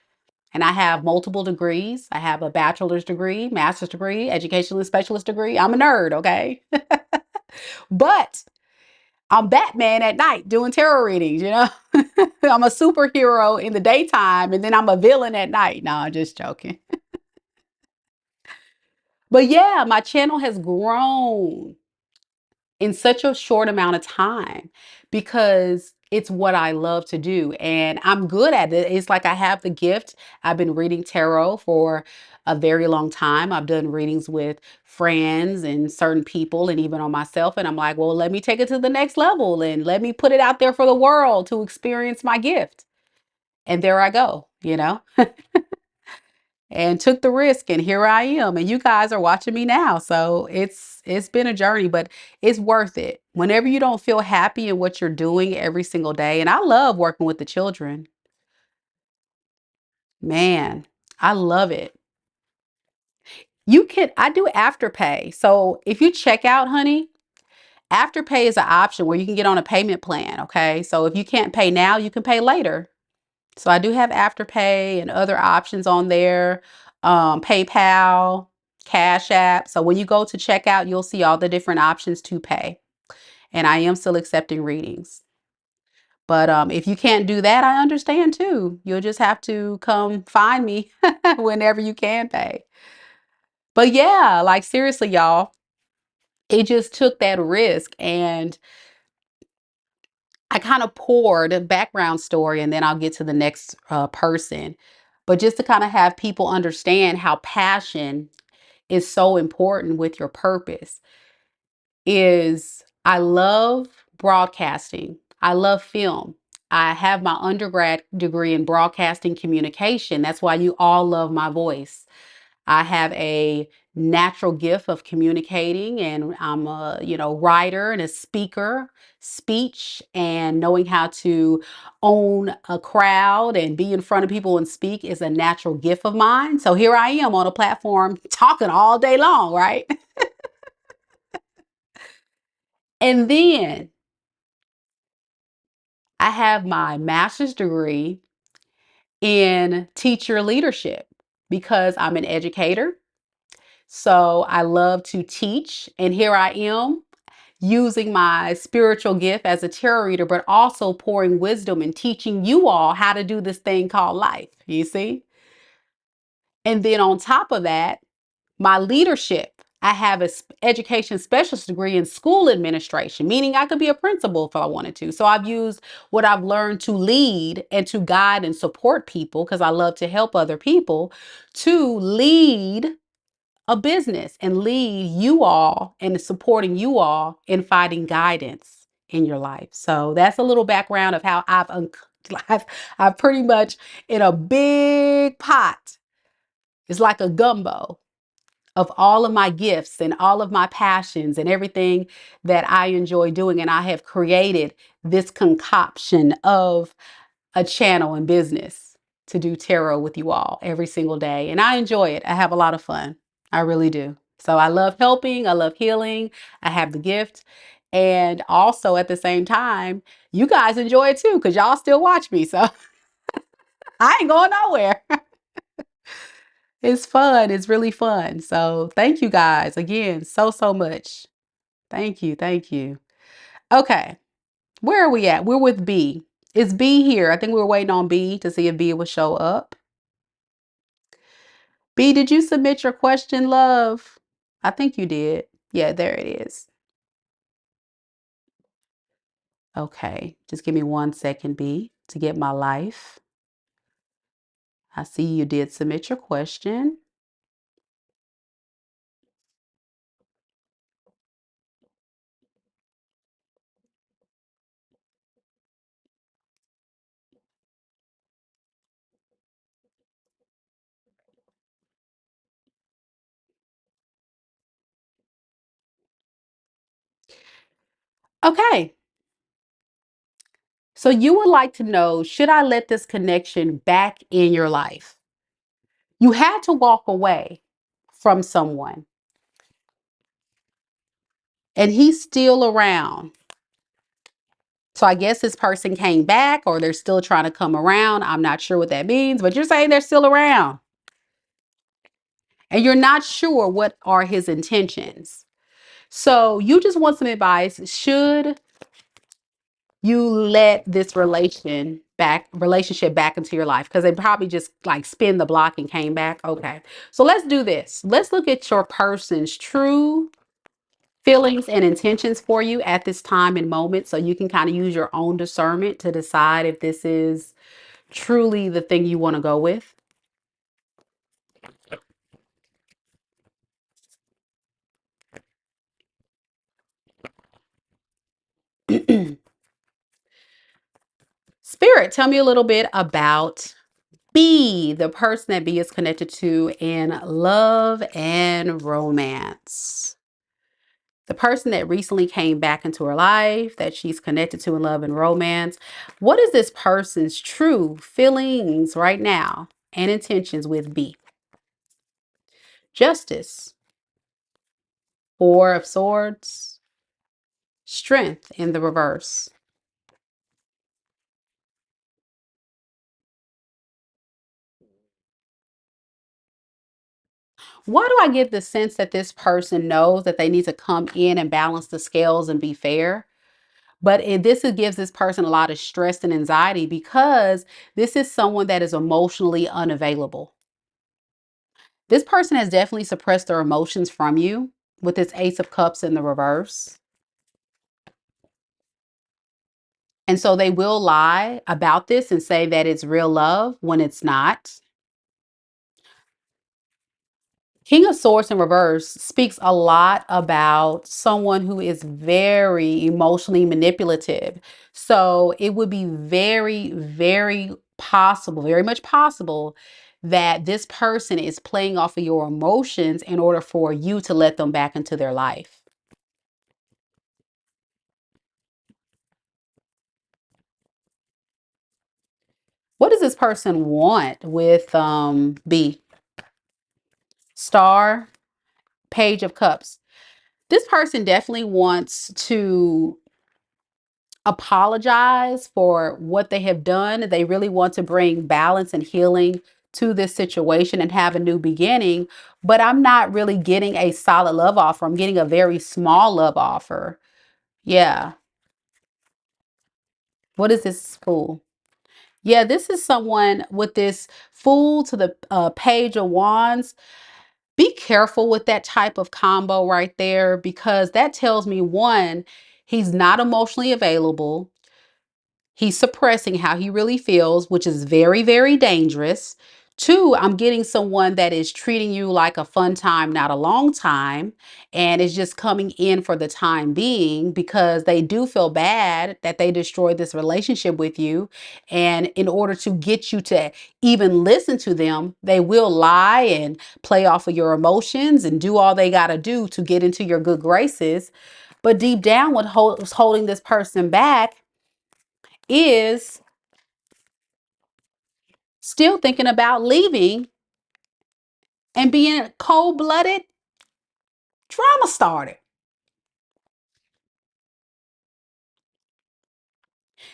and I have multiple degrees. I have a bachelor's degree, master's degree, educational specialist degree. I'm a nerd, okay? But I'm Batman at night doing tarot readings, I'm a superhero in the daytime and then I'm a villain at night. No, I'm just joking. But yeah, my channel has grown in such a short amount of time because it's what I love to do and I'm good at it. It's like I have the gift. I've been reading tarot for a very long time. I've done readings with friends and certain people and even on myself. And I'm like, well, let me take it to the next level and let me put it out there for the world to experience my gift. And there I go. And took the risk and here I am and you guys are watching me now. So it's been a journey, but it's worth it. Whenever you don't feel happy in what you're doing every single day, and I love working with the children. Man, I love it. I do afterpay. So if you check out, honey, afterpay is an option where you can get on a payment plan, okay? So if you can't pay now, you can pay later. So I do have Afterpay and other options on there, PayPal, Cash App. So when you go to checkout, you'll see all the different options to pay. And I am still accepting readings. But if you can't do that, I understand too. You'll just have to come find me whenever you can pay. But yeah, like seriously, y'all, it just took that risk and I kind of poured a background story and then I'll get to the next person. But just to kind of have people understand how passion is so important with your purpose is I love broadcasting. I love film. I have my undergrad degree in broadcasting communication. That's why you all love my voice. I have a natural gift of communicating and I'm a, writer and a speaker, speech and knowing how to own a crowd and be in front of people and speak is a natural gift of mine. So here I am on a platform talking all day long, right? And then I have my master's degree in teacher leadership because I'm an educator. So I love to teach. And here I am using my spiritual gift as a tarot reader, but also pouring wisdom and teaching you all how to do this thing called life. You see? And then on top of that, my leadership. I have an education specialist degree in school administration, meaning I could be a principal if I wanted to. So I've used what I've learned to lead and to guide and support people because I love to help other people to lead a business and lead you all and supporting you all in finding guidance in your life. So that's a little background of how I've pretty much in a big pot. It's like a gumbo of all of my gifts and all of my passions and everything that I enjoy doing. And I have created this concoction of a channel and business to do tarot with you all every single day. And I enjoy it. I have a lot of fun. I really do. So I love helping. I love healing. I have the gift. And also at the same time, you guys enjoy it too, because y'all still watch me. So I ain't going nowhere. It's fun. It's really fun. So thank you guys again so much. Thank you. Thank you. Okay. Where are we at? We're with B. Is B here? I think we were waiting on B to see if B would show up. B, did you submit your question, love? I think you did. Yeah, there it is. Okay. Just give me 1 second, B, to get my life. I see you did submit your question. Okay. So you would like to know, should I let this connection back in your life? You had to walk away from someone and he's still around. So I guess this person came back or they're still trying to come around. I'm not sure what that means, but you're saying they're still around and you're not sure what are his intentions. So you just want some advice. Should you let this relationship back into your life? Because they probably just like spin the block and came back. Okay. So let's do this. Let's look at your person's true feelings and intentions for you at this time and moment, so you can kind of use your own discernment to decide if this is truly the thing you want to go with. Spirit, tell me a little bit about B, the person that B is connected to in love and romance. The person that recently came back into her life, that she's connected to in love and romance. What is this person's true feelings right now and intentions with B? Justice, Four of Swords, Strength in the reverse. Why do I get the sense that this person knows that they need to come in and balance the scales and be fair? But gives this person a lot of stress and anxiety because this is someone that is emotionally unavailable. This person has definitely suppressed their emotions from you with this Ace of Cups in the reverse. And so they will lie about this and say that it's real love when it's not. King of Swords in reverse speaks a lot about someone who is very emotionally manipulative. So it would be very possible, very much possible, that this person is playing off of your emotions in order for you to let them back into their life. What does this person want with B? Star, Page of Cups. This person definitely wants to apologize for what they have done. They really want to bring balance and healing to this situation and have a new beginning. But I'm not really getting a solid love offer. I'm getting a very small love offer. Yeah. What is this Fool? Yeah, this is someone with this Fool to the Page of Wands. Be careful with that type of combo right there, because that tells me, one, he's not emotionally available. He's suppressing how he really feels, which is very dangerous. Two, I'm getting someone that is treating you like a fun time, not a long time, and is just coming in for the time being because they do feel bad that they destroyed this relationship with you. And in order to get you to even listen to them, they will lie and play off of your emotions and do all they got to do to get into your good graces. But deep down, what's holding this person back is still thinking about leaving and being cold-blooded drama started.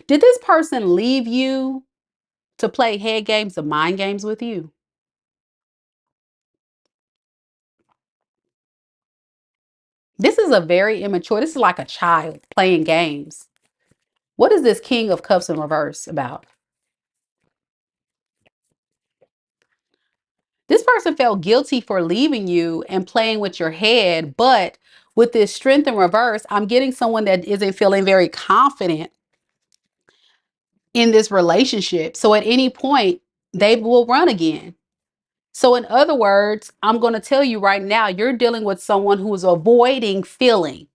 Did this person leave you to play head games or mind games with you? This is a very immature, this is like a child playing games. What is this King of Cups in reverse about? This person felt guilty for leaving you and playing with your head, but with this strength in reverse, I'm getting someone that isn't feeling very confident in this relationship. So at any point, they will run again. So in other words, I'm going to tell you right now, you're dealing with someone who is avoiding feeling.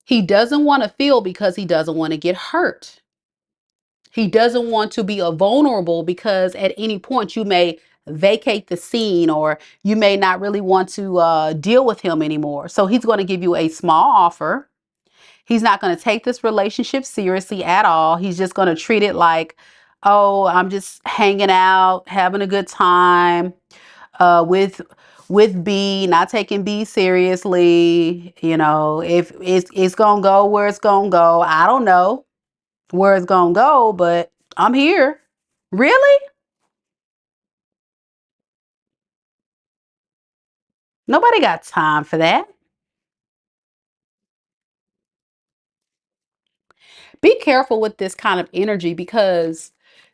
He doesn't want to feel because he doesn't want to get hurt. He doesn't want to be vulnerable because at any point you may vacate the scene or you may not really want to deal with him anymore. So he's going to give you a small offer. He's not going to take this relationship seriously at all. He's just going to treat it like, oh, I'm just hanging out, having a good time with B, not taking B seriously. You know, if it's gonna go where it's gonna go. I don't know where it's gonna go, but I'm here. Really? Nobody got time for that. Be careful with this kind of energy because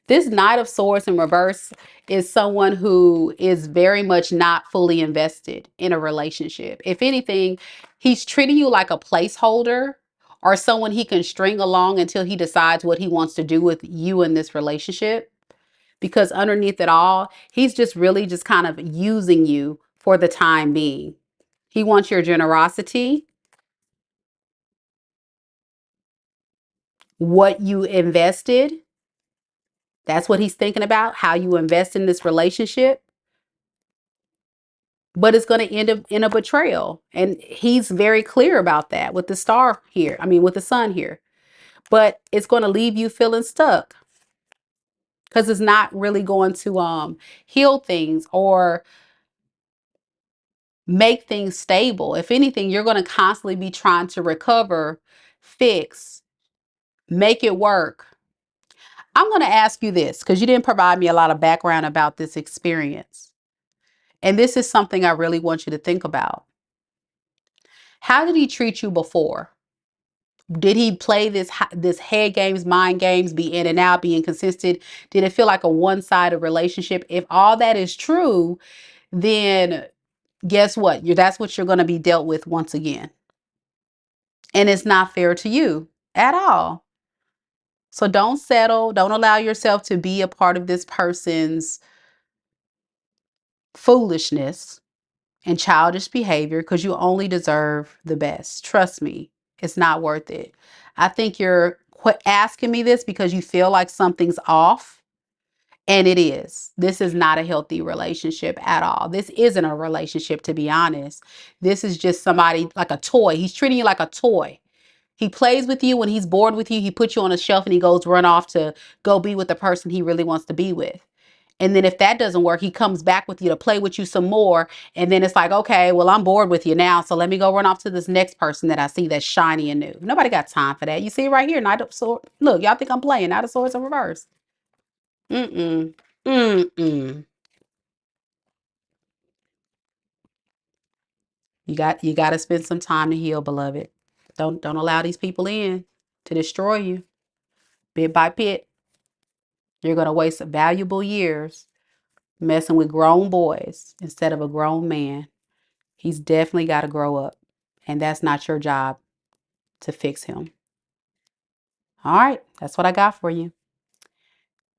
this Knight of Swords in reverse is someone who is very much not fully invested in a relationship. If anything, he's treating you like a placeholder or someone he can string along until he decides what he wants to do with you in this relationship. Because underneath it all, he's just really just kind of using you for the time being. He wants your generosity, what you invested. That's what he's thinking about, how you invest in this relationship. But it's going to end up in a betrayal. And he's very clear about that with the star here. I mean, with the sun here. But it's going to leave you feeling stuck because it's not really going to heal things or make things stable. If anything, you're going to constantly be trying to recover, fix, make it work. I'm going to ask you this because you didn't provide me a lot of background about this experience. And this is something I really want you to think about. How did he treat you before? Did he play this head games, mind games, be in and out, be inconsistent? Did it feel like a one-sided relationship? If all that is true, then guess what? That's what you're going to be dealt with once again. And it's not fair to you at all. So don't settle. Don't allow yourself to be a part of this person's foolishness and childish behavior because you only deserve the best. Trust me, it's not worth it. I think you're asking me this because you feel like something's off. And it is. This is not a healthy relationship at all. This isn't a relationship, to be honest. This is just somebody like a toy. He's treating you like a toy. He plays with you when he's bored with you. He puts you on a shelf and he goes run off to go be with the person he really wants to be with. And then if that doesn't work, he comes back with you to play with you some more. And then it's like, okay, well, I'm bored with you now. So let me go run off to this next person that I see that's shiny and new. Nobody got time for that. You see right here, Knight of Swords. Look, y'all think I'm playing Knight of Swords in reverse. Mm-mm. Mm-mm. You got to spend some time to heal, beloved. Don't allow these people in to destroy you bit by bit. You're going to waste valuable years messing with grown boys instead of a grown man. He's definitely got to grow up, and that's not your job to fix him. All right, that's what I got for you.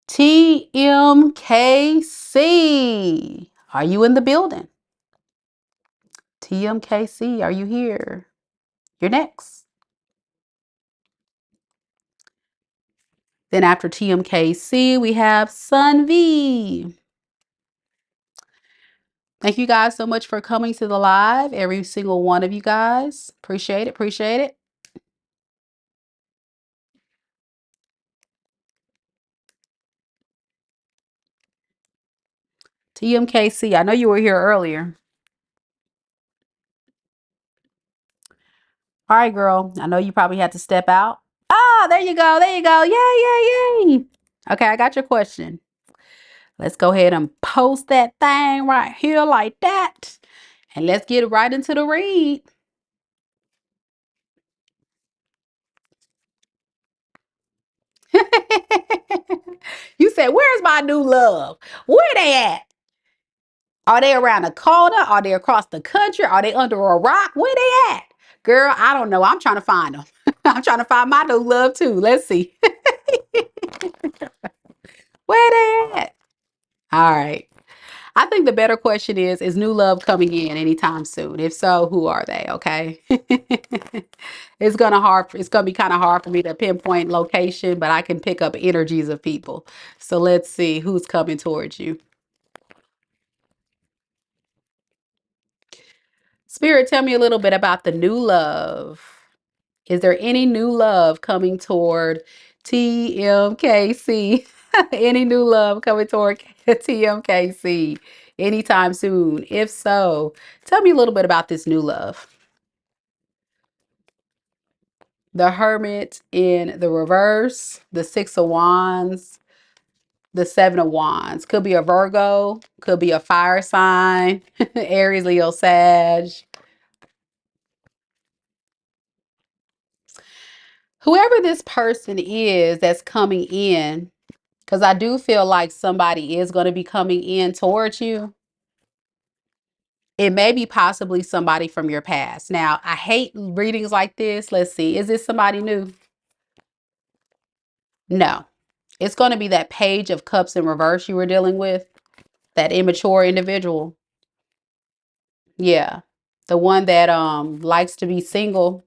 TMKC, are you in the building? TMKC, are you here? You're next. Then after TMKC, we have Sun V. Thank you guys so much for coming to the live, every single one of you guys. Appreciate it, appreciate it. TMKC, I know you were here earlier. All right, girl. I know you probably had to step out. Ah, there you go. There you go. Yay, yay, yay. Okay, I got your question. Let's go ahead and post that thing right here like that. And let's get right into the read. You said, where's my new love? Where they at? Are they around the corner? Are they across the country? Are they under a rock? Where they at? Girl, I don't know. I'm trying to find them. I'm trying to find my new love too. Let's see. Where they at? All right. I think the better question is new love coming in anytime soon? If so, who are they? Okay. It's gonna be kind of hard for me to pinpoint location, but I can pick up energies of people. So let's see who's coming towards you. Spirit, tell me a little bit about the new love. Is there any new love coming toward TMKC? Any new love coming toward TMKC anytime soon? If so, tell me a little bit about this new love. The Hermit in the reverse, the Six of Wands, the Seven of Wands. Could be a Virgo, could be a fire sign, Aries, Leo, Sag. Whoever this person is that's coming in, because I do feel like somebody is going to be coming in towards you. It may be possibly somebody from your past. Now, I hate readings like this. Let's see. Is this somebody new? No. It's going to be that Page of Cups in reverse you were dealing with. That immature individual. Yeah. The one that likes to be single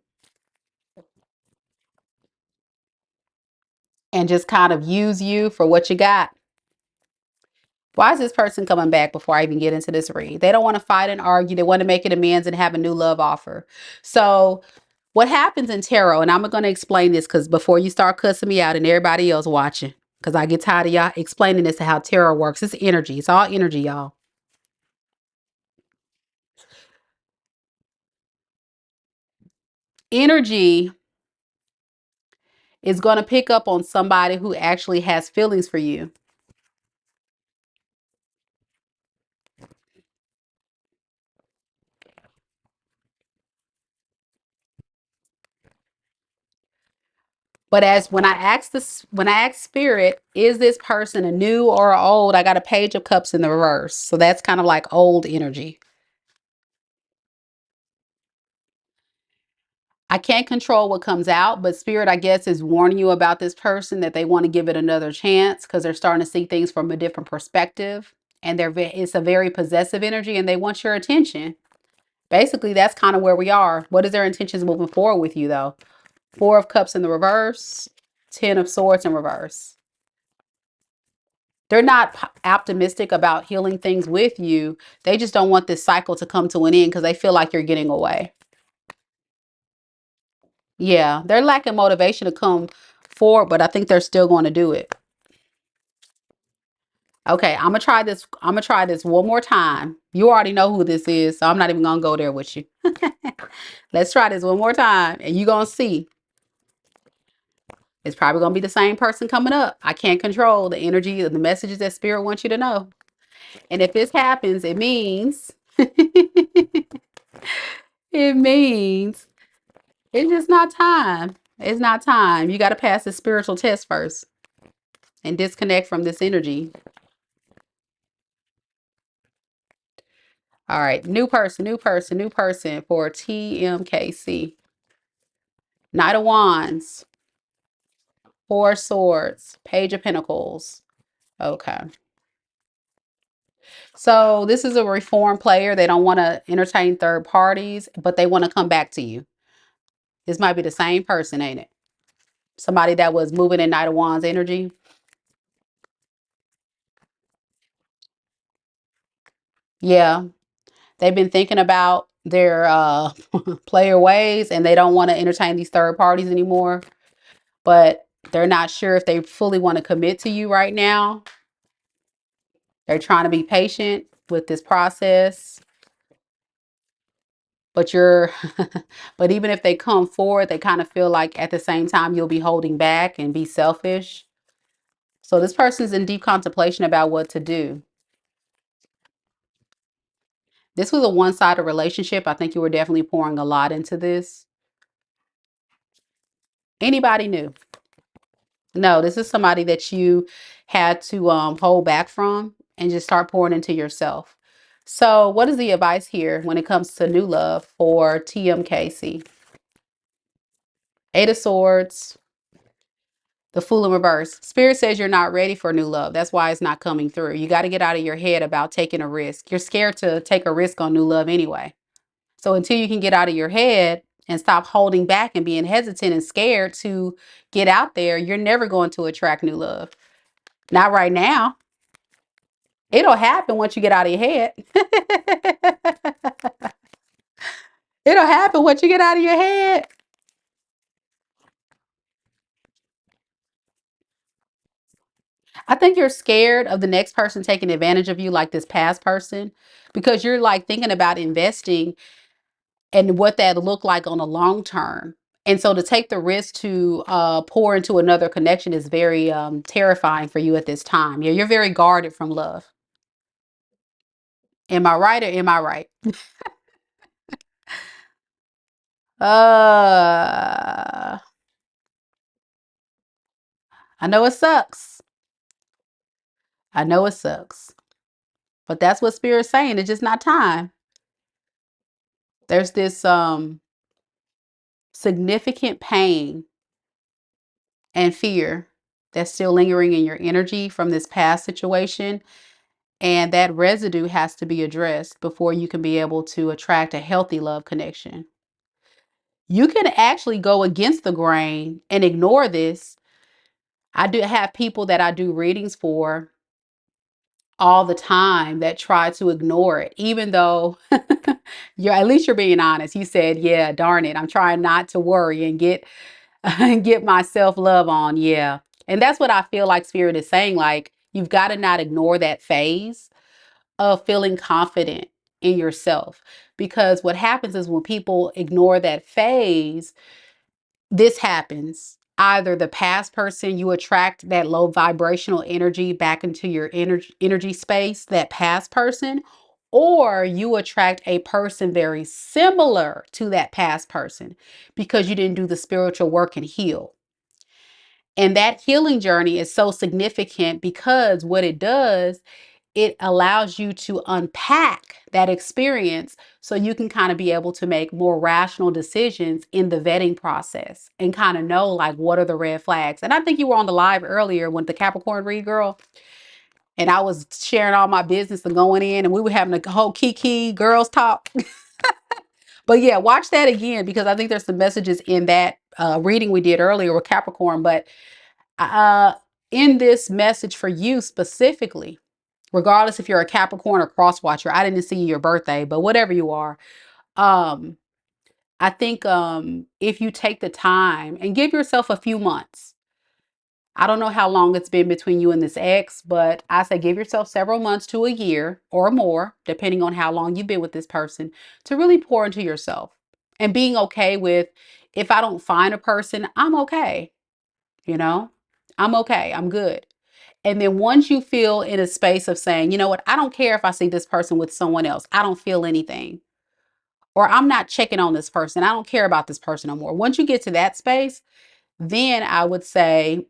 and just kind of use you for what you got. Why is this person coming back before I even get into this read? They don't want to fight and argue. They want to make it amends and have a new love offer. So what happens in tarot, and I'm going to explain this because before you start cussing me out and everybody else watching, because I get tired of y'all explaining this to how tarot works. It's energy. It's all energy, y'all. Energy is going to pick up on somebody who actually has feelings for you. But as when I ask spirit, is this person a new or old? I got a Page of Cups in the reverse. So that's kind of like old energy. I can't control what comes out, but spirit, I guess, is warning you about this person that they want to give it another chance because they're starting to see things from a different perspective. And it's a very possessive energy and they want your attention. Basically, that's kind of where we are. What is their intentions moving forward with you, though? Four of Cups in the reverse, 10 of Swords in reverse. They're not optimistic about healing things with you. They just don't want this cycle to come to an end because they feel like you're getting away. Yeah, they're lacking motivation to come forward, but I think they're still going to do it. Okay, I'm gonna try this. I'm gonna try this one more time. You already know who this is, so I'm not even gonna go there with you. Let's try this one more time, and you're gonna see. It's probably gonna be the same person coming up. I can't control the energy of the messages that spirit wants you to know. And if this happens, it means it means it's just not time. It's not time. You got to pass the spiritual test first and disconnect from this energy. All right, new person, new person, new person for TMKC. Knight of Wands, Four of Swords, Page of Pentacles, Okay. So this is a reform player. They don't want to entertain third parties, but they want to come back to you. This might be the same person, ain't it? Somebody that was moving in Knight of Wands energy. Yeah. They've been thinking about their player ways and they don't want to entertain these third parties anymore. But they're not sure if they fully want to commit to you right now. They're trying to be patient with this process. But you're, but even if they come forward, they kind of feel like at the same time you'll be holding back and be selfish. So this person's in deep contemplation about what to do. This was a one-sided relationship. I think you were definitely pouring a lot into this. Anybody new? No, this is somebody that you had to hold back from and just start pouring into yourself. So what is the advice here when it comes to new love for TMKC? Eight of Swords, the Fool in reverse. Spirit says you're not ready for new love. That's why it's not coming through. You got to get out of your head about taking a risk. You're scared to take a risk on new love anyway. So until you can get out of your head and stop holding back and being hesitant and scared to get out there, you're never going to attract new love. Not right now. It'll happen once you get out of your head. It'll happen once you get out of your head. I think you're scared of the next person taking advantage of you, like this past person, because you're like thinking about investing and what that look like on a long term. And so to take the risk to pour into another connection is very terrifying for you at this time. Yeah, you're very guarded from love. Am I right or am I right? Uh, I know it sucks. I know it sucks. But that's what Spirit's saying. It's just not time. There's this significant pain and fear that's still lingering in your energy from this past situation. And that residue has to be addressed before you can be able to attract a healthy love connection. You can actually go against the grain and ignore this. I do have people that I do readings for all the time that try to ignore it, even though you're at least you're being honest. You said, yeah, darn it. I'm trying not to worry and get get my self-love on. Yeah. And that's what I feel like Spirit is saying. Like, you've got to not ignore that phase of feeling confident in yourself. Because what happens is when people ignore that phase, this happens. Either the past person, you attract that low vibrational energy back into your energy space, that past person, or you attract a person very similar to that past person because you didn't do the spiritual work and heal. And that healing journey is so significant because what it does, it allows you to unpack that experience so you can kind of be able to make more rational decisions in the vetting process and kind of know like what are the red flags. And I think you were on the live earlier with the Capricorn read girl, and I was sharing all my business and going in and we were having a whole kiki girls talk. But yeah, watch that again because I think there's some messages in that reading we did earlier with Capricorn. But uh, in this message for you specifically, regardless if you're a Capricorn or cross watcher, I didn't see your birthday, but whatever you are, um, I think if you take the time and give yourself a few months, I don't know how long it's been between you and this ex, but I say give yourself several months to a year or more, depending on how long you've been with this person, to really pour into yourself and being okay with if I don't find a person, I'm okay. You know, I'm okay. I'm good. And then once you feel in a space of saying, you know what, I don't care if I see this person with someone else, I don't feel anything. Or I'm not checking on this person. I don't care about this person no more. Once you get to that space, then I would say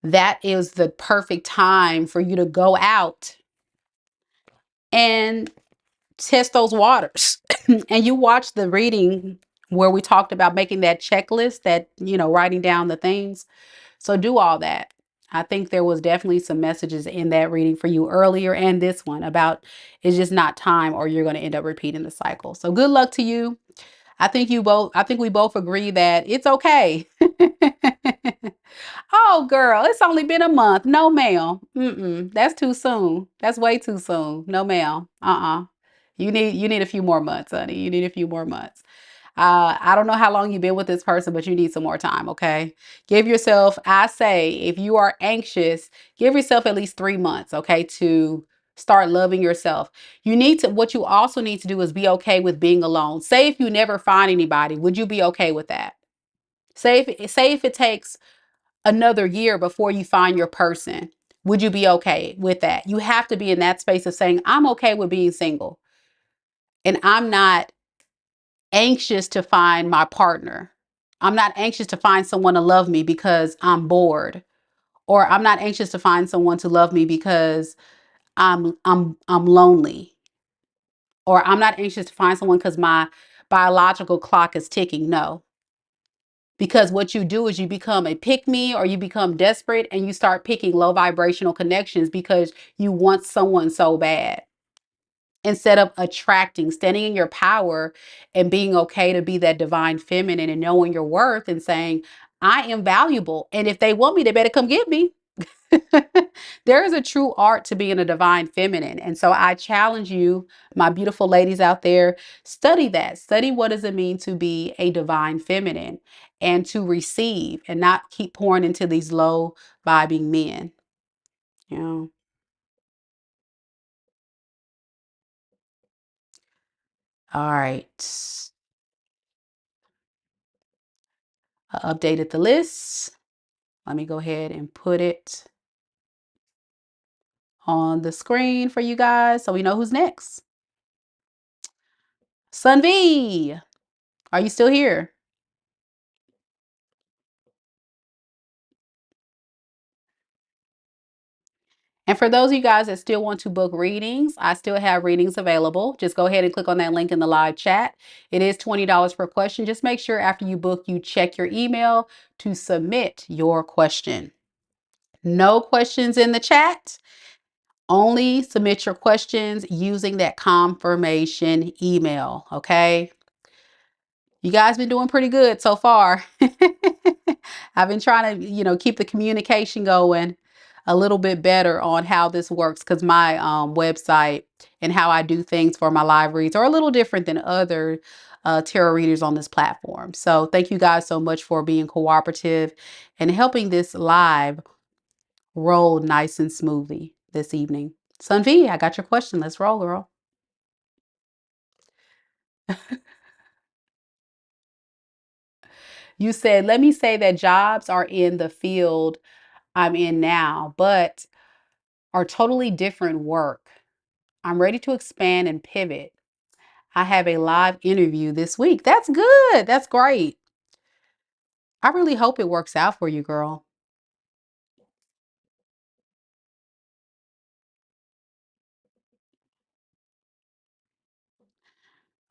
that is the perfect time for you to go out and test those waters. And you watch the reading where we talked about making that checklist, that, you know, writing down the things. So do all that. I think there was definitely some messages in that reading for you earlier and this one about it's just not time or you're going to end up repeating the cycle. So good luck to you. I think we both agree that it's okay. Oh, girl, it's only been a month. No, ma'am. That's too soon. That's way too soon. No, ma'am. You need a few more months, honey. You need a few more months. I don't know how long you've been with this person, but you need some more time, okay? Give yourself, I say, if you are anxious, give yourself at least 3 months, okay, to start loving yourself. What you also need to do is be okay with being alone. Say if you never find anybody, would you be okay with that? Say if it takes another year before you find your person, would you be okay with that? You have to be in that space of saying, I'm okay with being single and I'm not anxious to find my partner. I'm not anxious to find someone to love me because I'm bored, or I'm not anxious to find someone to love me because I'm lonely, or I'm not anxious to find someone because my biological clock is ticking. No. Because what you do is you become a pick me or you become desperate and you start picking low vibrational connections because you want someone so bad. Instead of attracting, standing in your power and being okay to be that divine feminine and knowing your worth and saying, I am valuable. And if they want me, they better come get me. There is a true art to being a divine feminine. And so I challenge you, my beautiful ladies out there, study that. Study what does it mean to be a divine feminine and to receive and not keep pouring into these low vibing men. You know, all right. I updated the list. Let me go ahead and put it on the screen for you guys so we know who's next. Sun V, are you still here? And for those of you guys that still want to book readings, I still have readings available. Just go ahead and click on that link in the live chat. It is $20 per question. Just make sure after you book, you check your email to submit your question. No questions in the chat. Only submit your questions using that confirmation email, okay? You guys been doing pretty good so far. I've been trying to, keep the communication going a little bit better on how this works because my website and how I do things for my live reads are a little different than other tarot readers on this platform. So thank you guys so much for being cooperative and helping this live roll nice and smoothly this evening. Sun V, I got your question. Let's roll, girl. You said, let me say that jobs are in the field I'm in now, but are totally different work. I'm ready to expand and pivot. I have a live interview this week. That's good. That's great. I really hope it works out for you, girl.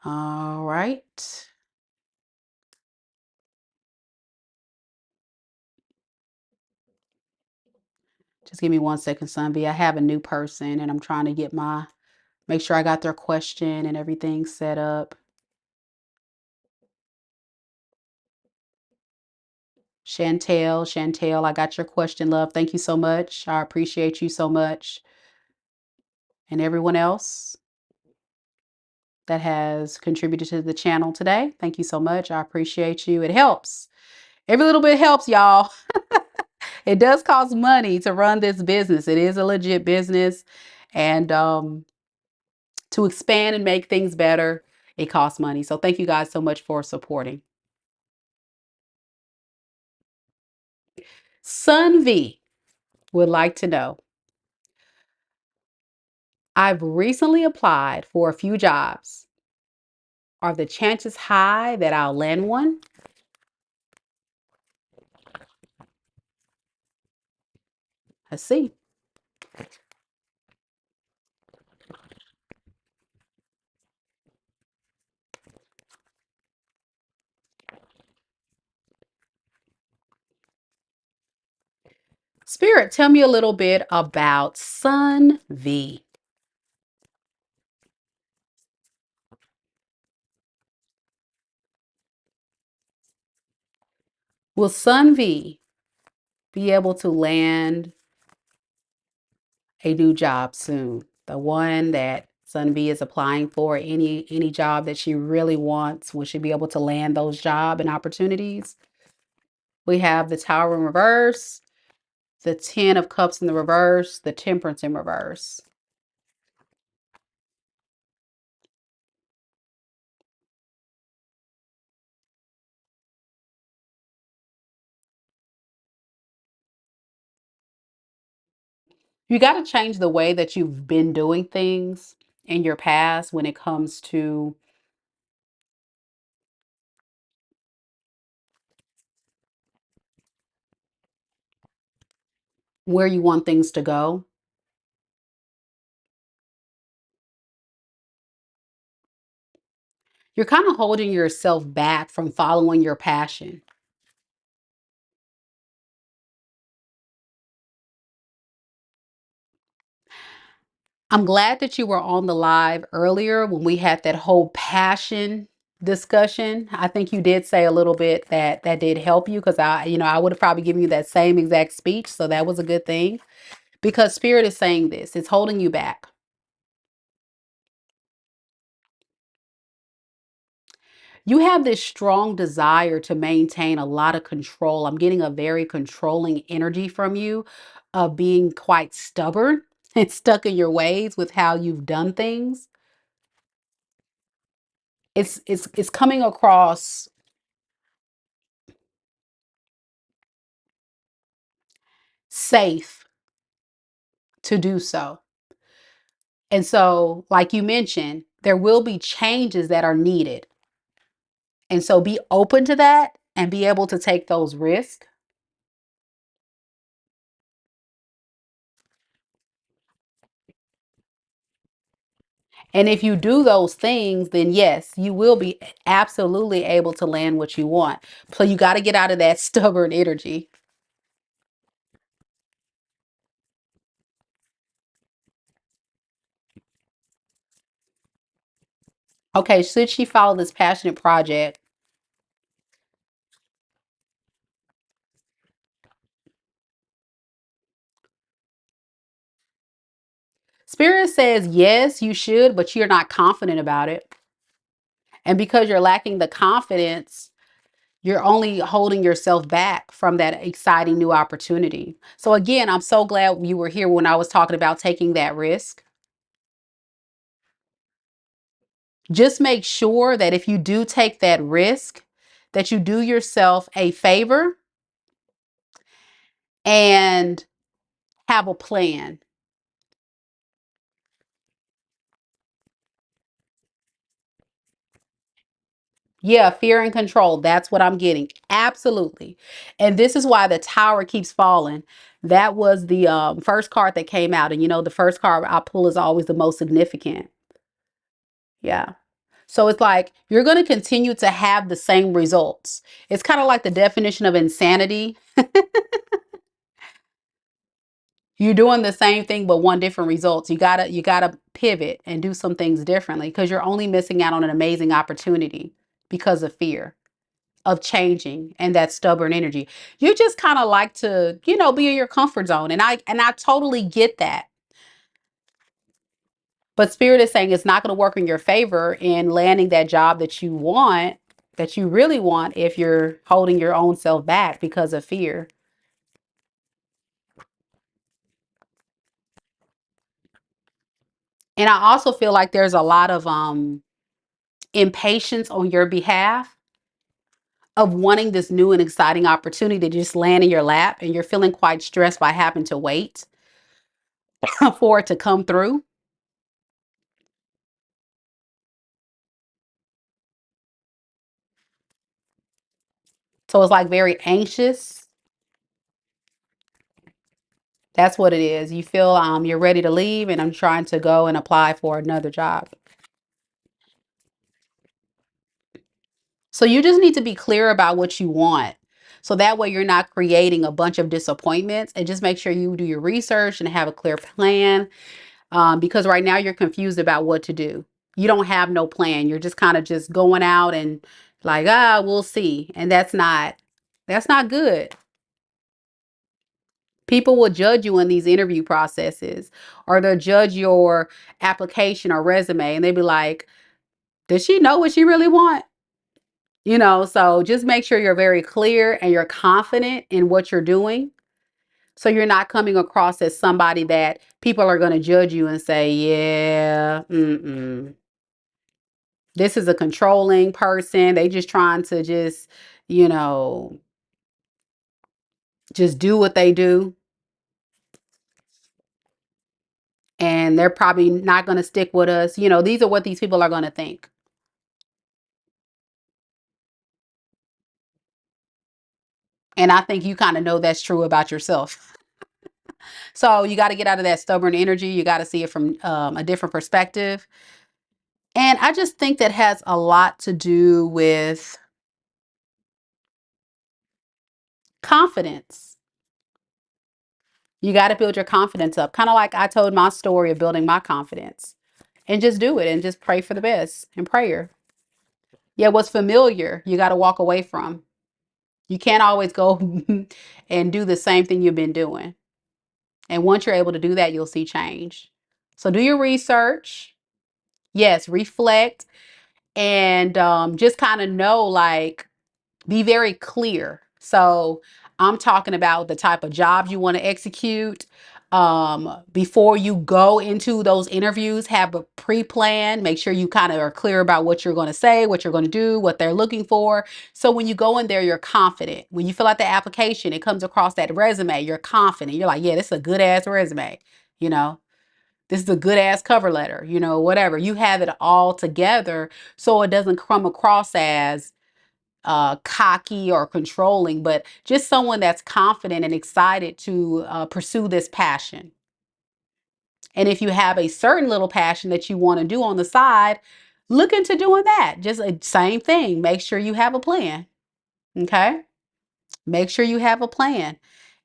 All right. Just give me 1 second, Sunby. I have a new person and I'm trying to make sure I got their question and everything set up. Shantel, I got your question, love. Thank you so much. I appreciate you so much. And everyone else that has contributed to the channel today, thank you so much. I appreciate you. It helps. Every little bit helps, y'all. It does cost money to run this business. It is a legit business. And to expand and make things better, it costs money. So thank you guys so much for supporting. Sun V would like to know, I've recently applied for a few jobs. Are the chances high that I'll land one? Let's see. Spirit, tell me a little bit about Sun V. Will Sun V be able to land a new job soon? The one that Sun V is applying for, any job that she really wants, will she be able to land those job and opportunities? We have the Tower in reverse, the Ten of Cups in the reverse, the Temperance in reverse. You got to change the way that you've been doing things in your past when it comes to where you want things to go. You're kind of holding yourself back from following your passion. I'm glad that you were on the live earlier when we had that whole passion discussion. I think you did say a little bit that that did help you, because I would have probably given you that same exact speech. So that was a good thing, because Spirit is saying this, it's holding you back. You have this strong desire to maintain a lot of control. I'm getting a very controlling energy from you, of being quite stubborn and stuck in your ways with how you've done things. It's coming across safe to do so. And so, like you mentioned, there will be changes that are needed. And so be open to that and be able to take those risks. And if you do those things, then yes, you will be absolutely able to land what you want. So you got to get out of that stubborn energy. Okay, should she follow this passionate project? Spirit says yes, you should, but you're not confident about it. And because you're lacking the confidence, you're only holding yourself back from that exciting new opportunity. So again, I'm so glad you were here when I was talking about taking that risk. Just make sure that if you do take that risk, that you do yourself a favor and have a plan. Yeah, fear and control. That's what I'm getting. Absolutely. And this is why the tower keeps falling. That was the first card that came out. And the first card I pull is always the most significant. Yeah. So it's like you're going to continue to have the same results. It's kind of like the definition of insanity. You're doing the same thing but one different results. You gotta pivot and do some things differently, because you're only missing out on an amazing opportunity because of fear of changing and that stubborn energy. You just kind of like to, be in your comfort zone. And I totally get that. But Spirit is saying it's not going to work in your favor in landing that job that you want, that you really want, if you're holding your own self back because of fear. And I also feel like there's a lot of impatience on your behalf of wanting this new and exciting opportunity to just land in your lap, and you're feeling quite stressed by having to wait for it to come through. So it's like very anxious. That's what it is. You feel you're ready to leave, and I'm trying to go and apply for another job. So you just need to be clear about what you want. So that way you're not creating a bunch of disappointments, and just make sure you do your research and have a clear plan. Because right now you're confused about what to do. You don't have no plan. You're just kind of just going out and like, we'll see. And that's not good. People will judge you in these interview processes, or they'll judge your application or resume, and they'll be like, does she know what she really want? So just make sure you're very clear and you're confident in what you're doing. So you're not coming across as somebody that people are going to judge you and say, yeah, this is a controlling person. They just trying to you know, just do what they do. And they're probably not going to stick with us. These are what these people are going to think. And I think you kind of know that's true about yourself. So you got to get out of that stubborn energy. You got to see it from a different perspective. And I just think that has a lot to do with confidence. You got to build your confidence up. Kind of like I told my story of building my confidence. And just do it and just pray for the best in prayer. Yeah, what's familiar, you got to walk away from. You can't always go and do the same thing you've been doing. And once you're able to do that, you'll see change. So do your research. Yes, reflect, and just kind of know, like, be very clear. So I'm talking about the type of jobs you want to execute. Before you go into those interviews, have a pre-plan. Make sure you kind of are clear about what you're going to say, what you're going to do, what they're looking for. So when you go in there, you're confident. When you fill out the application, it comes across that resume, you're confident. You're like, yeah, this is a good ass resume. You know, this is a good ass cover letter, whatever. You have it all together so it doesn't come across as cocky or controlling, but just someone that's confident and excited to pursue this passion. And if you have a certain little passion that you want to do on the side, look into doing that. Just same thing. Make sure you have a plan. Okay. Make sure you have a plan.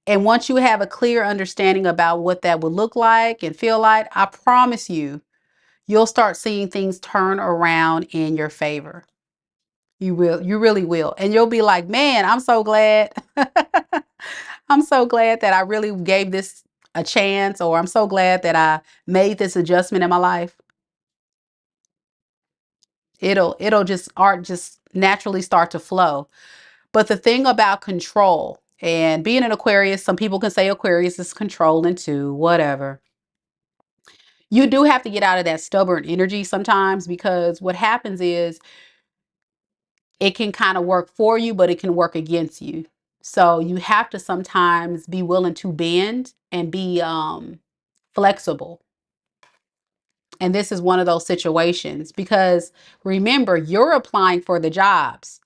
And once you have a clear understanding about what that would look like and feel like, I promise you'll start seeing things turn around in your favor. You will. You really will. And you'll be like, man, I'm so glad. I'm so glad that I really gave this a chance, or I'm so glad that I made this adjustment in my life. It'll just art just naturally start to flow. But the thing about control and being an Aquarius, some people can say Aquarius is controlling too, whatever. You do have to get out of that stubborn energy sometimes, because what happens is it can kind of work for you, but it can work against you. So you have to sometimes be willing to bend and be flexible. And this is one of those situations, because remember, you're applying for the jobs.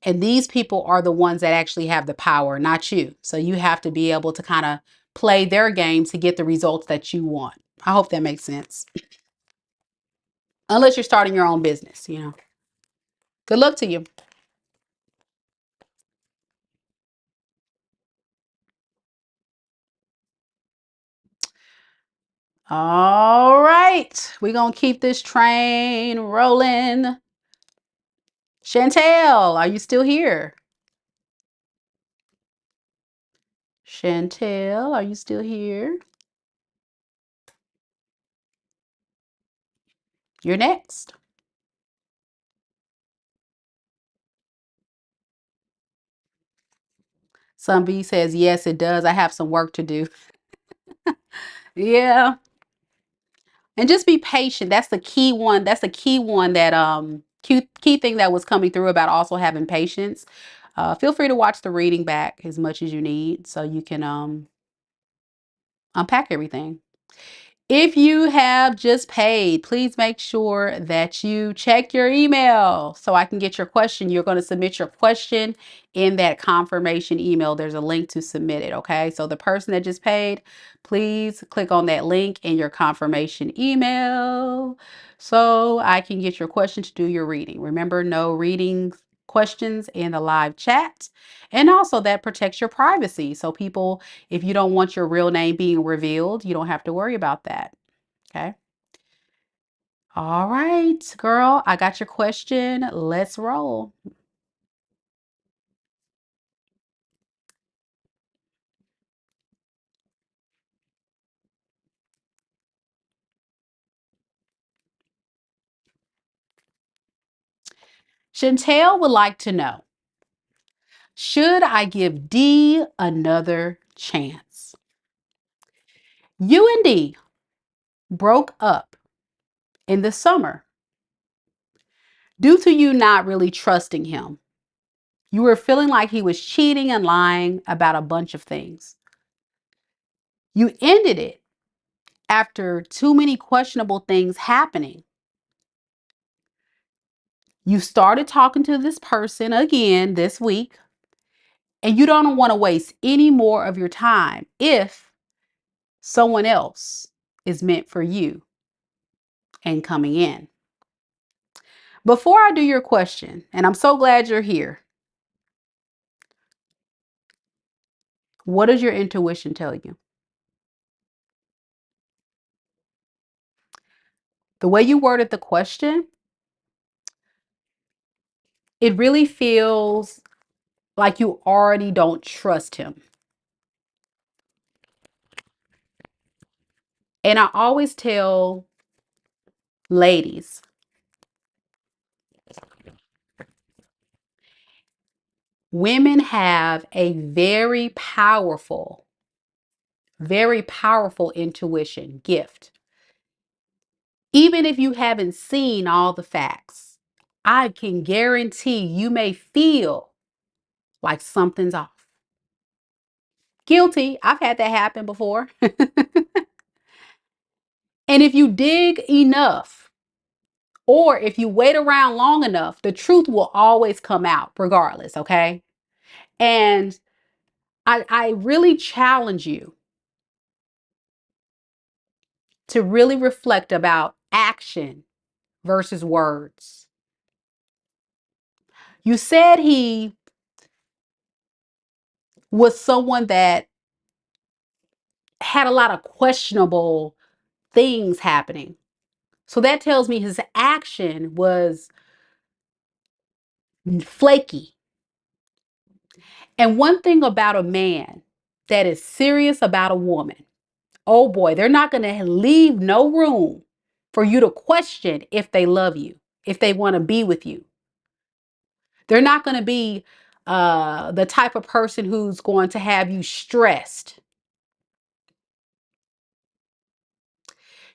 And these people are the ones that actually have the power, not you. So you have to be able to kind of play their game to get the results that you want. I hope that makes sense. Unless you're starting your own business. Good luck to you. All right. We're going to keep this train rolling. Shantel, are you still here? Shantel, are you still here? You're next. Sunbee says, yes, it does. I have some work to do. Yeah. And just be patient. That's the key one. That's the key one, that key thing that was coming through about also having patience. Feel free to watch the reading back as much as you need so you can unpack everything. If you have just paid, please make sure that you check your email so I can get your question. You're going to submit your question in that confirmation email. There's a link to submit it. Okay. So the person that just paid, please click on that link in your confirmation email so I can get your question to do your reading. Remember, no reading questions in the live chat. And also that protects your privacy. So people, if you don't want your real name being revealed, you don't have to worry about that. Okay. All right, girl, I got your question. Let's roll. Shantel would like to know, should I give D another chance? You and D broke up in the summer due to you not really trusting him. You were feeling like he was cheating and lying about a bunch of things. You ended it after too many questionable things happening. You started talking to this person again this week, and you don't want to waste any more of your time if someone else is meant for you and coming in. Before I do your question, and I'm so glad you're here, what does your intuition tell you? The way you worded the question, it really feels like you already don't trust him. And I always tell ladies, women have a very powerful intuition gift. Even if you haven't seen all the facts, I can guarantee you may feel like something's off. Guilty. I've had that happen before. And if you dig enough, or if you wait around long enough, the truth will always come out regardless, okay? And I really challenge you to really reflect about action versus words. You said he was someone that had a lot of questionable things happening. So that tells me his action was flaky. And one thing about a man that is serious about a woman, oh boy, they're not going to leave no room for you to question if they love you, if they want to be with you. They're not going to be the type of person who's going to have you stressed.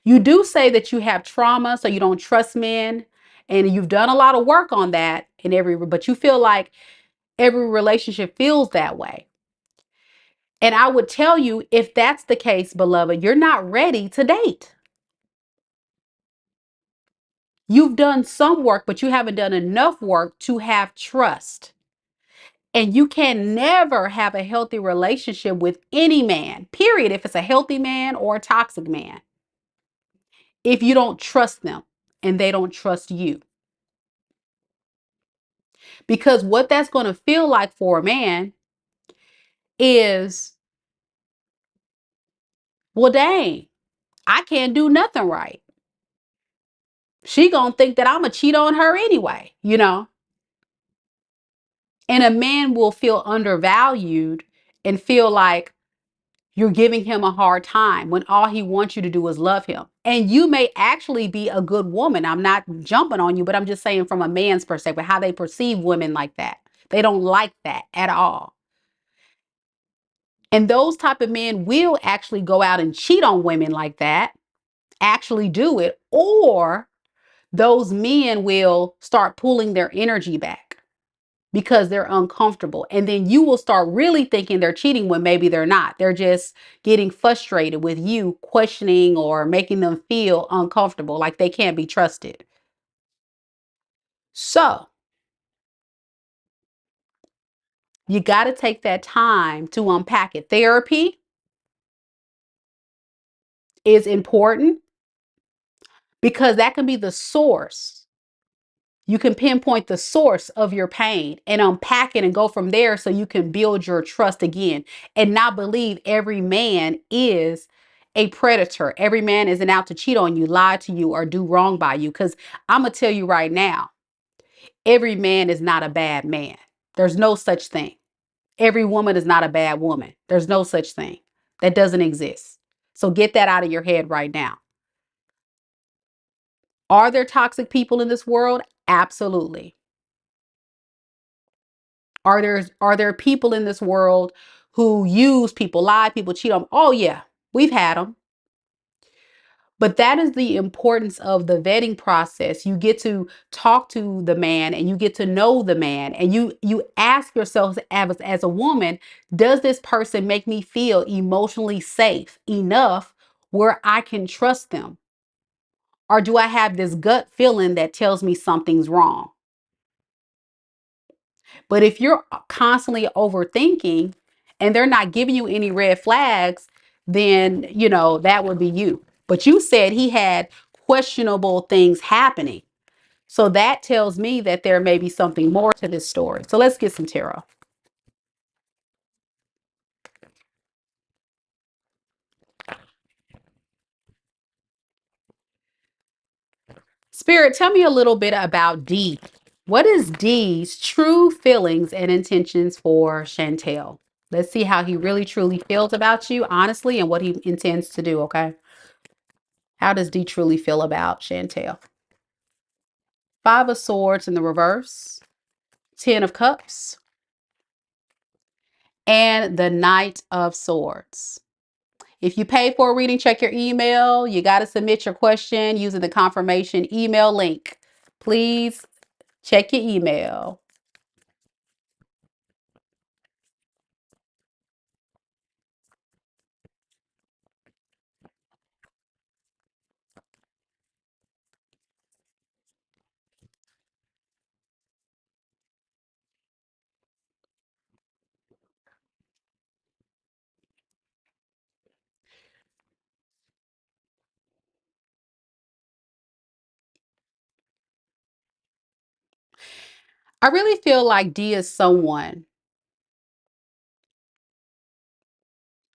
You do say that you have trauma, so you don't trust men, and you've done a lot of work on that but you feel like every relationship feels that way. And I would tell you, if that's the case, beloved, you're not ready to date. You've done some work, but you haven't done enough work to have trust. And you can never have a healthy relationship with any man, period, if it's a healthy man or a toxic man, if you don't trust them and they don't trust you. Because what that's going to feel like for a man is, well, dang, I can't do nothing right. She going to think that I'm going to cheat on her anyway, you know? And a man will feel undervalued and feel like you're giving him a hard time when all he wants you to do is love him. And you may actually be a good woman. I'm not jumping on you, but I'm just saying from a man's perspective, how they perceive women like that. They don't like that at all. And those type of men will actually go out and cheat on women like that, actually do it, or those men will start pulling their energy back because they're uncomfortable. And then you will start really thinking they're cheating when maybe they're not. They're just getting frustrated with you questioning or making them feel uncomfortable, like they can't be trusted. So you got to take that time to unpack it. Therapy is important because that can be the source You can pinpoint the source of your pain and unpack it and go from there so you can build your trust again and not believe every man is a predator. Every man isn't out to cheat on you, lie to you, or do wrong by you. Because I'm going to tell you right now, every man is not a bad man. There's no such thing. Every woman is not a bad woman. There's no such thing. That doesn't exist. So get that out of your head right now. Are there toxic people in this world? Absolutely. Are there people in this world who use people, lie, people cheat on? Oh yeah, we've had them. But that is the importance of the vetting process. You get to talk to the man and you get to know the man, and you ask yourself as a woman, does this person make me feel emotionally safe enough where I can trust them? Or do I have this gut feeling that tells me something's wrong? But if you're constantly overthinking and they're not giving you any red flags, then, that would be you. But you said he had questionable things happening. So that tells me that there may be something more to this story. So let's get some tarot. Spirit, tell me a little bit about D. What is D's true feelings and intentions for Shantel? Let's see how he really truly feels about you, honestly, and what he intends to do, okay? How does D truly feel about Shantel? Five of Swords in the reverse, 10 of Cups, and the Knight of Swords. If you pay for a reading, check your email. You got to submit your question using the confirmation email link. Please check your email. I really feel like D is someone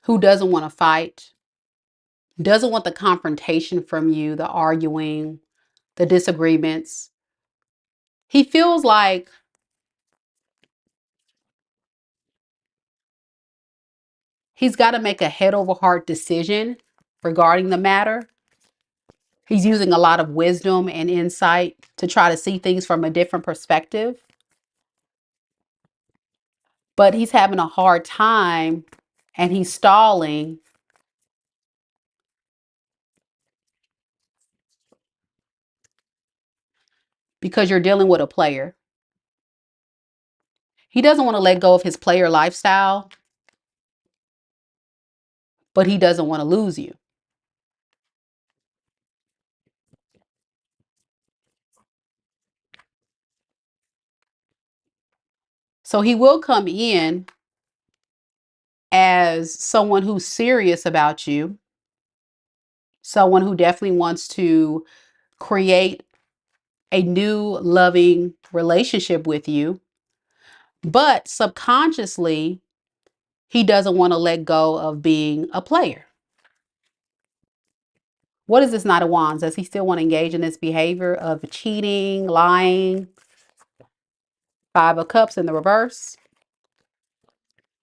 who doesn't want to fight, doesn't want the confrontation from you, the arguing, the disagreements. He feels like he's got to make a head over heart decision regarding the matter. He's using a lot of wisdom and insight to try to see things from a different perspective. But he's having a hard time and he's stalling because you're dealing with a player. He doesn't want to let go of his player lifestyle, but he doesn't want to lose you. So he will come in as someone who's serious about you, someone who definitely wants to create a new loving relationship with you. But subconsciously, he doesn't want to let go of being a player. What is this Knight of Wands? Does he still want to engage in this behavior of cheating, lying? Five of Cups in the reverse.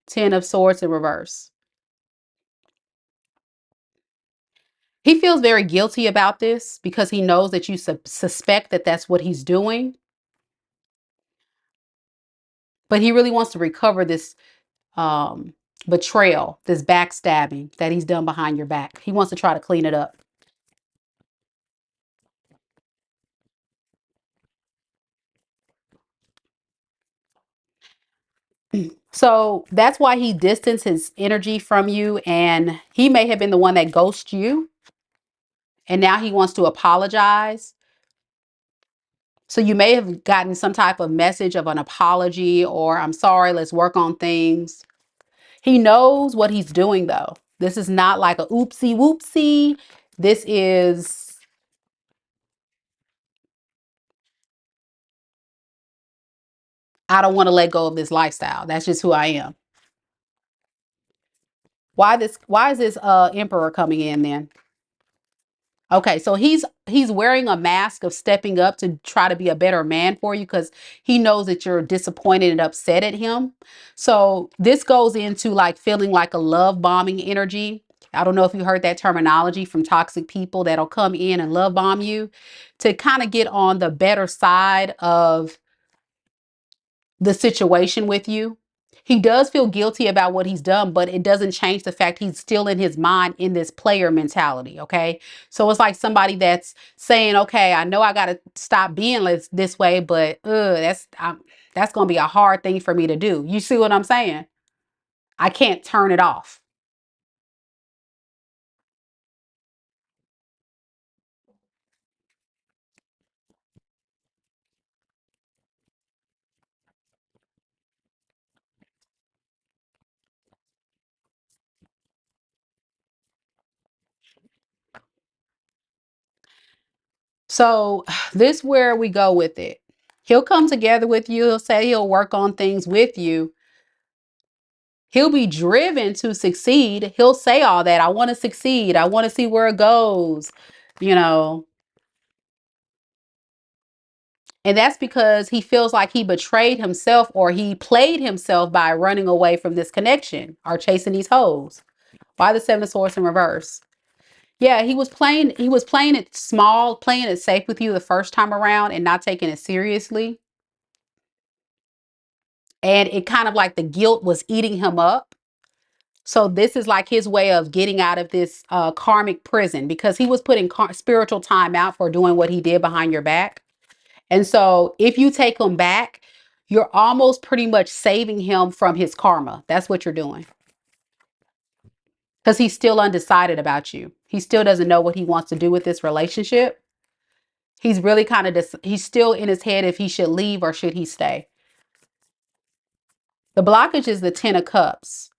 10 of Swords in reverse. He feels very guilty about this because he knows that you suspect that that's what he's doing. But he really wants to recover this betrayal, this backstabbing that he's done behind your back. He wants to try to clean it up. So that's why he distanced his energy from you, and he may have been the one that ghosted you, and now he wants to apologize. So you may have gotten some type of message of an apology or I'm sorry, let's work on things. He knows what he's doing though. This is not like a oopsie whoopsie. This is I don't want to let go of this lifestyle. That's just who I am. Why is this emperor coming in then? Okay, so he's wearing a mask of stepping up to try to be a better man for you because he knows that you're disappointed and upset at him. So this goes into like feeling like a love bombing energy. I don't know if you heard that terminology from toxic people that'll come in and love bomb you to kind of get on the better side of the situation with you. He does feel guilty about what he's done, but it doesn't change the fact he's still in his mind in this player mentality. Okay. So it's like somebody that's saying, okay, I know I got to stop being this way, but that's going to be a hard thing for me to do. You see what I'm saying? I can't turn it off. So this where we go with it. He'll come together with you. He'll say he'll work on things with you. He'll be driven to succeed. He'll say all that. I want to succeed. I want to see where it goes, you know. And that's because he feels like he betrayed himself or he played himself by running away from this connection or chasing these hoes. Why the Seven of Swords in reverse? Yeah, he was playing it small, playing it safe with you the first time around and not taking it seriously. And it kind of like the guilt was eating him up. So this is like his way of getting out of this karmic prison because he was putting spiritual time out for doing what he did behind your back. And so if you take him back, you're almost pretty much saving him from his karma. That's what you're doing. Because he's still undecided about you. He still doesn't know what he wants to do with this relationship. He's really kind of, he's still in his head if he should leave or should he stay. The blockage is the 10 of Cups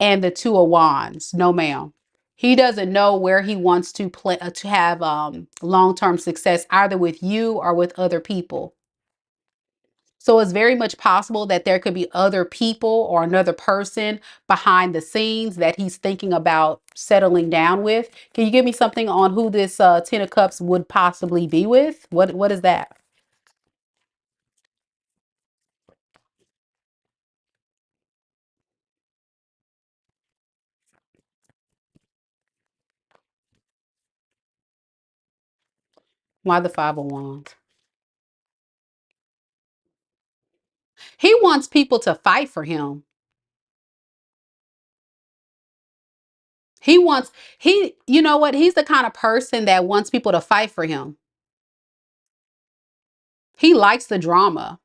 and the 2 of Wands. No, ma'am. He doesn't know where he wants to play to have long-term success, either with you or with other people. So it's very much possible that there could be other people or another person behind the scenes that he's thinking about settling down with. Can you give me something on who this 10 of Cups would possibly be with? What is that? Why the 5 of Wands? He wants people to fight for him. He wants, you know what? He's the kind of person that wants people to fight for him. He likes the drama.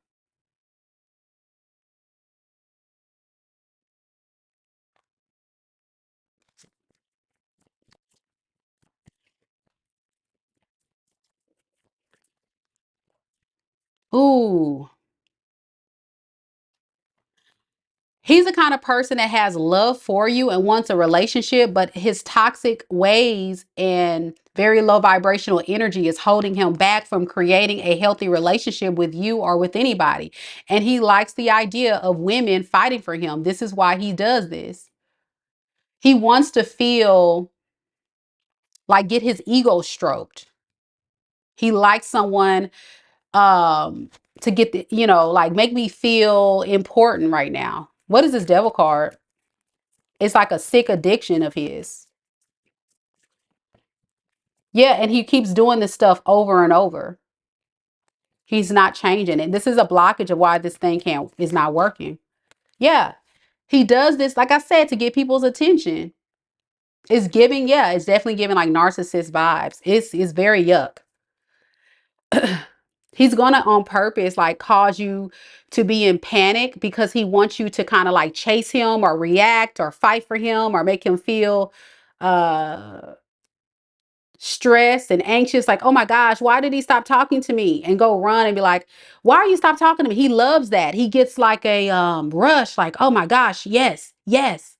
Ooh. He's the kind of person that has love for you and wants a relationship, but his toxic ways and very low vibrational energy is holding him back from creating a healthy relationship with you or with anybody. And he likes the idea of women fighting for him. This is why he does this. He wants to feel like get his ego stroked. He likes someone to get the, like make me feel important right now. What is this devil card? It's like a sick addiction of his. Yeah, and he keeps doing this stuff over and over. He's not changing it. This is a blockage of why this thing can't is not working. Yeah. He does this, like I said, to get people's attention. It's giving, yeah, it's definitely giving like narcissist vibes. It's very yuck. He's gonna on purpose like cause you to be in panic because he wants you to kind of like chase him or react or fight for him or make him feel uh stressed and anxious, like, oh my gosh, why did he stop talking to me? And go run and be like, why are you stop talking to me? He loves that. He gets like a rush, like, oh my gosh, yes, yes.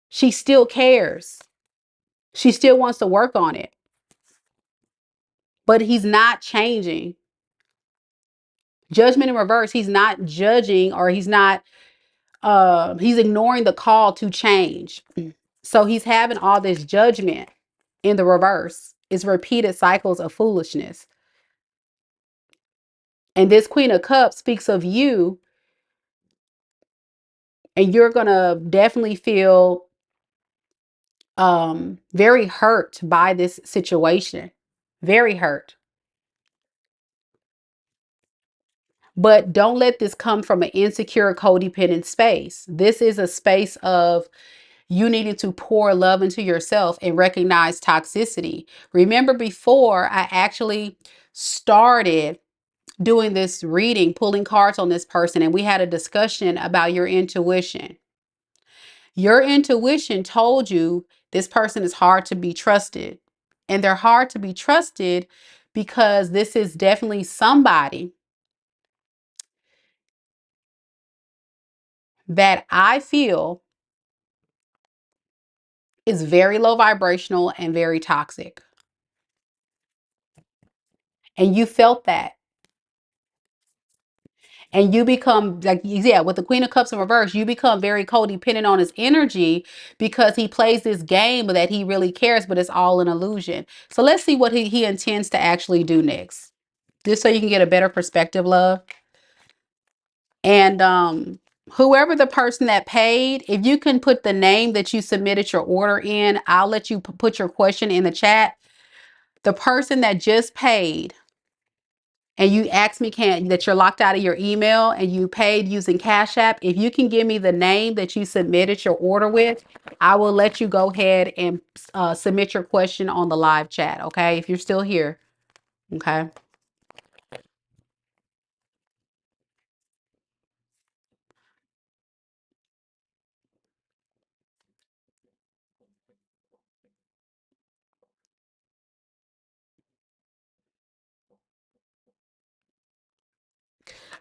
She still cares. She still wants to work on it. But he's not changing. Judgment in reverse, he's not judging, or he's not, he's ignoring the call to change. So he's having all this judgment in the reverse. It's repeated cycles of foolishness. And this Queen of Cups speaks of you, and you're going to definitely feel very hurt by this situation. Very hurt. But don't let this come from an insecure, codependent space. This is a space of you needing to pour love into yourself and recognize toxicity. Remember, before I actually started doing this reading, pulling cards on this person, and we had a discussion about your intuition. Your intuition told you this person is hard to be trusted. And they're hard to be trusted because this is definitely somebody that I feel is very low vibrational and very toxic. And you felt that. And you become like, yeah, with the Queen of Cups in reverse, you become very codependent on his energy because he plays this game that he really cares, but it's all an illusion. So let's see what he intends to actually do next. Just so you can get a better perspective, love. And whoever the person that paid, if you can put the name that you submitted your order in, I'll let you put your question in the chat. The person that just paid, and you asked me that you're locked out of your email and you paid using Cash App, if you can give me the name that you submitted your order with, I will let you go ahead and submit your question on the live chat, okay? If you're still here, okay?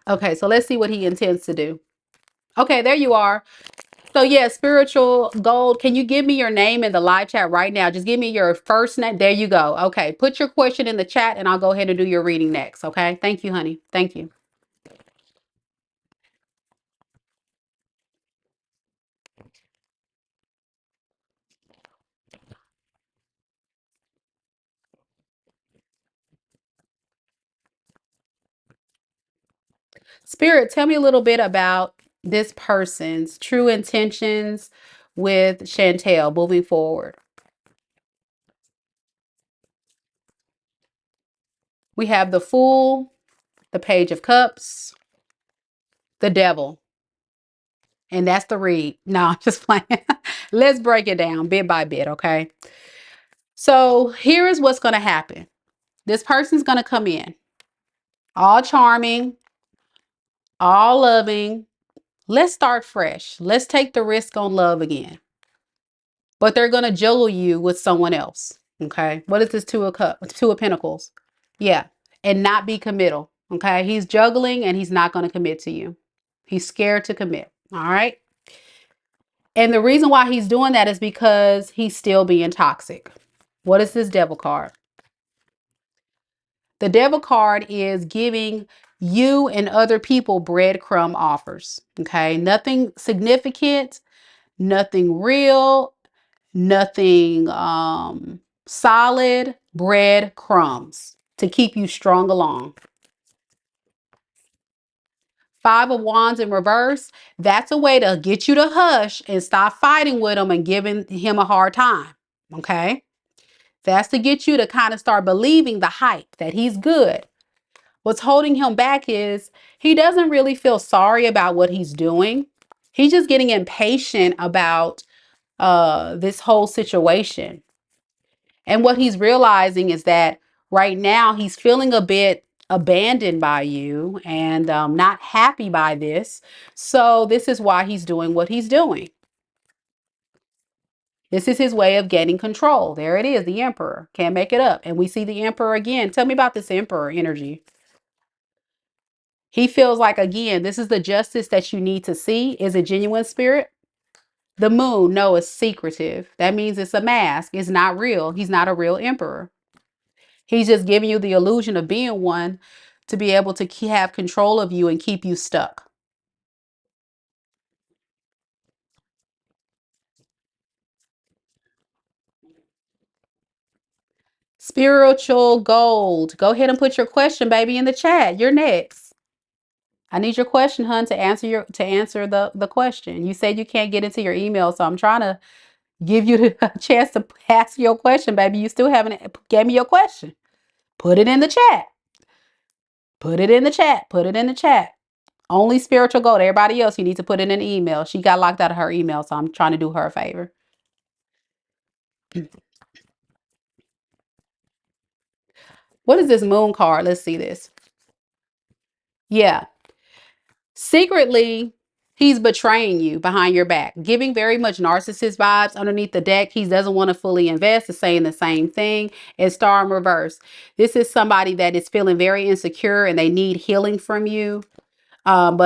Okay, so let's see what he intends to do. Okay, there you are. So yeah, spiritual gold. Can you give me your name in the live chat right now? Just give me your first name. There you go. Okay, put your question in the chat and I'll go ahead and do your reading next. Okay, thank you, honey. Thank you. Spirit, tell me a little bit about this person's true intentions with Shantel moving forward. We have the Fool, the Page of Cups, the Devil. And that's the read. No, I'm just playing. Let's break it down bit by bit, okay? So here is what's going to happen. This person's going to come in all charming, all loving. Let's start fresh. Let's take the risk on love again. But they're going to juggle you with someone else. Okay. What is this Two of Pentacles? Yeah. And not be committal. Okay. He's juggling and he's not going to commit to you. He's scared to commit. All right. And the reason why he's doing that is because he's still being toxic. What is this Devil card? The Devil card is giving you and other people breadcrumb offers. Okay. Nothing significant, nothing real, nothing solid, breadcrumbs to keep you strung along. Five of Wands in reverse, that's a way to get you to hush and stop fighting with him and giving him a hard time. Okay. That's to get you to kind of start believing the hype that he's good. What's holding him back is he doesn't really feel sorry about what he's doing. He's just getting impatient about this whole situation. And what he's realizing is that right now he's feeling a bit abandoned by you and not happy by this. So this is why he's doing what he's doing. This is his way of gaining control. There it is, the Emperor. Can't make it up. And we see the Emperor again. Tell me about this Emperor energy. He feels like, again, this is the justice that you need to see. Is it genuine, Spirit? The Moon, no, it's secretive. That means it's a mask. It's not real. He's not a real Emperor. He's just giving you the illusion of being one to be able to have control of you and keep you stuck. Spiritual gold. Go ahead and put your question, baby, in the chat. You're next. I need your question, hun, to answer the question. You said you can't get into your email, so I'm trying to give you the chance to ask your question, baby. You still haven't gave me your question. Put it in the chat. Put it in the chat. Put it in the chat. Only spiritual gold. Everybody else, you need to put it in an email. She got locked out of her email, so I'm trying to do her a favor. What is this moon card? Let's see this. Yeah. Secretly, he's betraying you behind your back, giving very much narcissist vibes underneath the deck. He doesn't want to fully invest, is saying the same thing. And star in reverse. This is somebody that is feeling very insecure and they need healing from you. And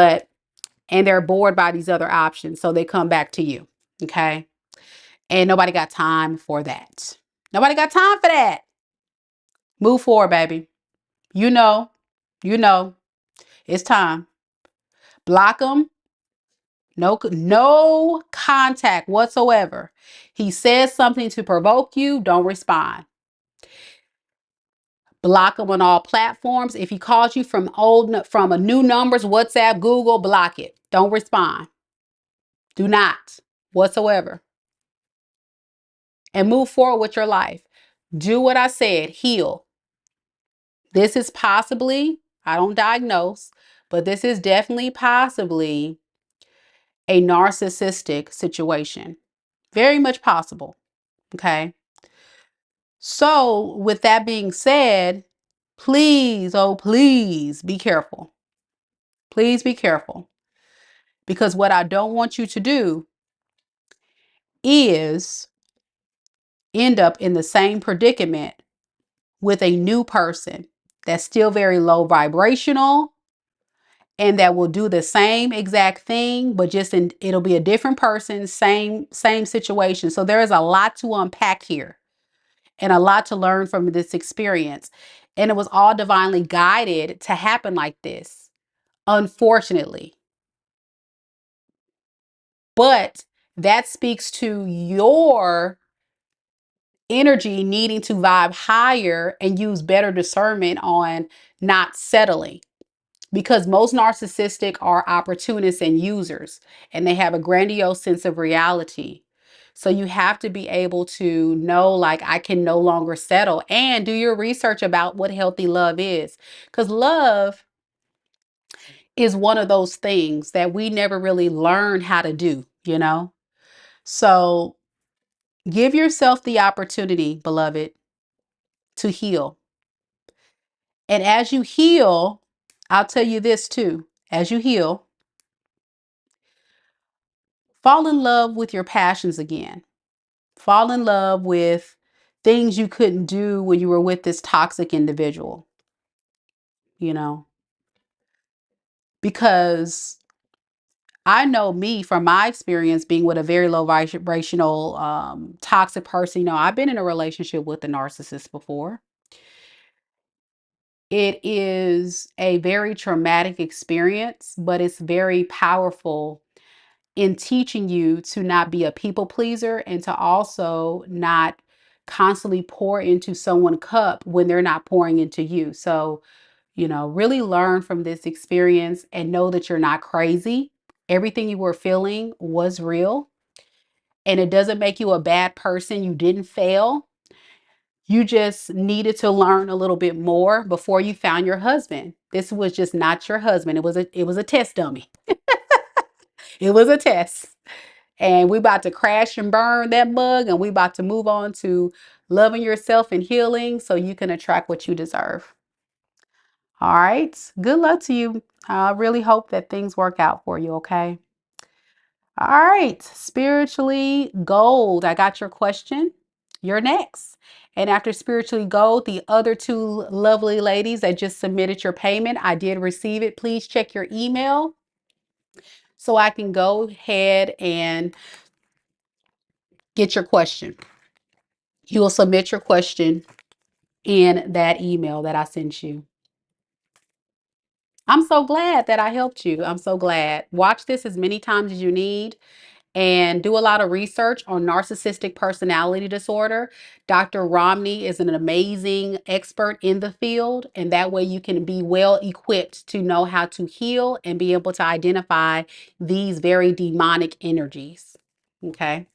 they're bored by these other options. So they come back to you. Okay. And nobody got time for that. Nobody got time for that. Move forward, baby. You know, you know, it's time. Block them. No contact whatsoever. He says something to provoke you, don't respond. Block him on all platforms. If he calls you from a new numbers, WhatsApp, Google, block it. Don't respond. Do not whatsoever. And move forward with your life. Do what I said, heal. This is possibly, I don't diagnose, but this is definitely possibly a narcissistic situation. Very much possible. Okay. So, with that being said, please, oh, please be careful. Please be careful. Because what I don't want you to do is end up in the same predicament with a new person that's still very low vibrational and that will do the same exact thing, but it'll be a different person, same situation. So there is a lot to unpack here and a lot to learn from this experience. And it was all divinely guided to happen like this, unfortunately. But that speaks to your energy needing to vibe higher and use better discernment on not settling. Because most narcissistic are opportunists and users, and they have a grandiose sense of reality. So you have to be able to know, like, I can no longer settle, and do your research about what healthy love is. Because love is one of those things that we never really learn how to do, you know? So give yourself the opportunity, beloved, to heal. And as you heal, I'll tell you this too, as you heal, fall in love with your passions again. Fall in love with things you couldn't do when you were with this toxic individual, you know, because I know me from my experience being with a very low vibrational, toxic person. You know, I've been in a relationship with a narcissist before. It is a very traumatic experience, but it's very powerful in teaching you to not be a people pleaser and to also not constantly pour into someone's cup when they're not pouring into you. So, you know, really learn from this experience and know that you're not crazy. Everything you were feeling was real, and it doesn't make you a bad person. You didn't fail. You just needed to learn a little bit more before you found your husband. This was just not your husband. It was a test dummy. It was a test. And we about to crash and burn that mug, and we about to move on to loving yourself and healing so you can attract what you deserve. All right. Good luck to you. I really hope that things work out for you, okay? All right. Spiritually gold. I got your question. You're next. And after spiritually gold, the other two lovely ladies that just submitted your payment, I did receive it. Please check your email so I can go ahead and get your question. You will submit your question in that email that I sent you. I'm so glad that I helped you. I'm so glad. Watch this as many times as you need and do a lot of research on narcissistic personality disorder. Dr. Romney is an amazing expert in the field, and that way you can be well equipped to know how to heal and be able to identify these very demonic energies. Okay.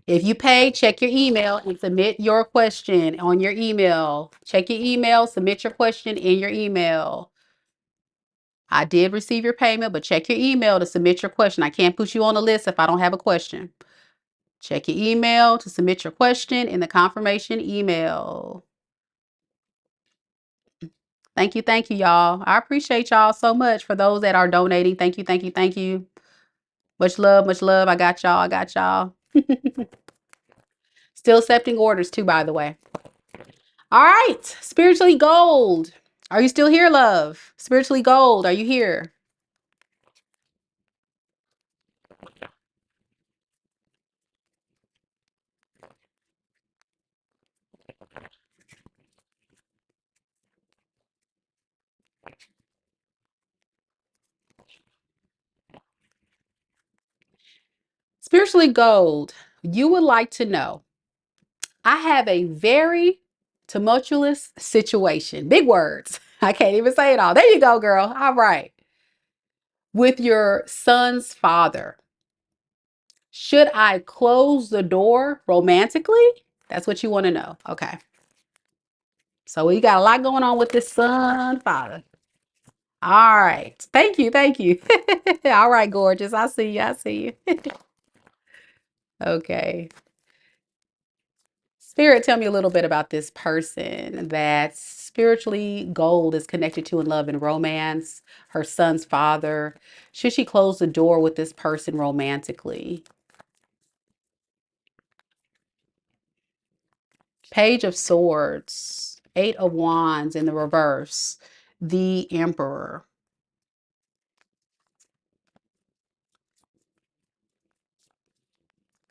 If you pay, check your email and submit your question on your email. Check your email, submit your question in your email. I did receive your payment, but check your email to submit your question. I can't put you on the list if I don't have a question. Check your email to submit your question in the confirmation email. Thank you, y'all. I appreciate y'all so much for those that are donating. Thank you, thank you, thank you. Much love, much love. I got y'all. I got y'all. Still accepting orders too, by the way. All right, spiritually gold. Are you still here, love? Spiritually gold, are you here? Spiritually gold, you would like to know, I have a very tumultuous situation. Big words. I can't even say it all. There you go, girl. All right. With your son's father. Should I close the door romantically? That's what you want to know. Okay. So we got a lot going on with this son father. All right. Thank you. Thank you. All right, gorgeous. I see you. I see you. Okay. Spirit, tell me a little bit about this person that spiritually gold is connected to in love and romance, her son's father. Should she close the door with this person romantically? Page of Swords, Eight of Wands in the reverse, the Emperor.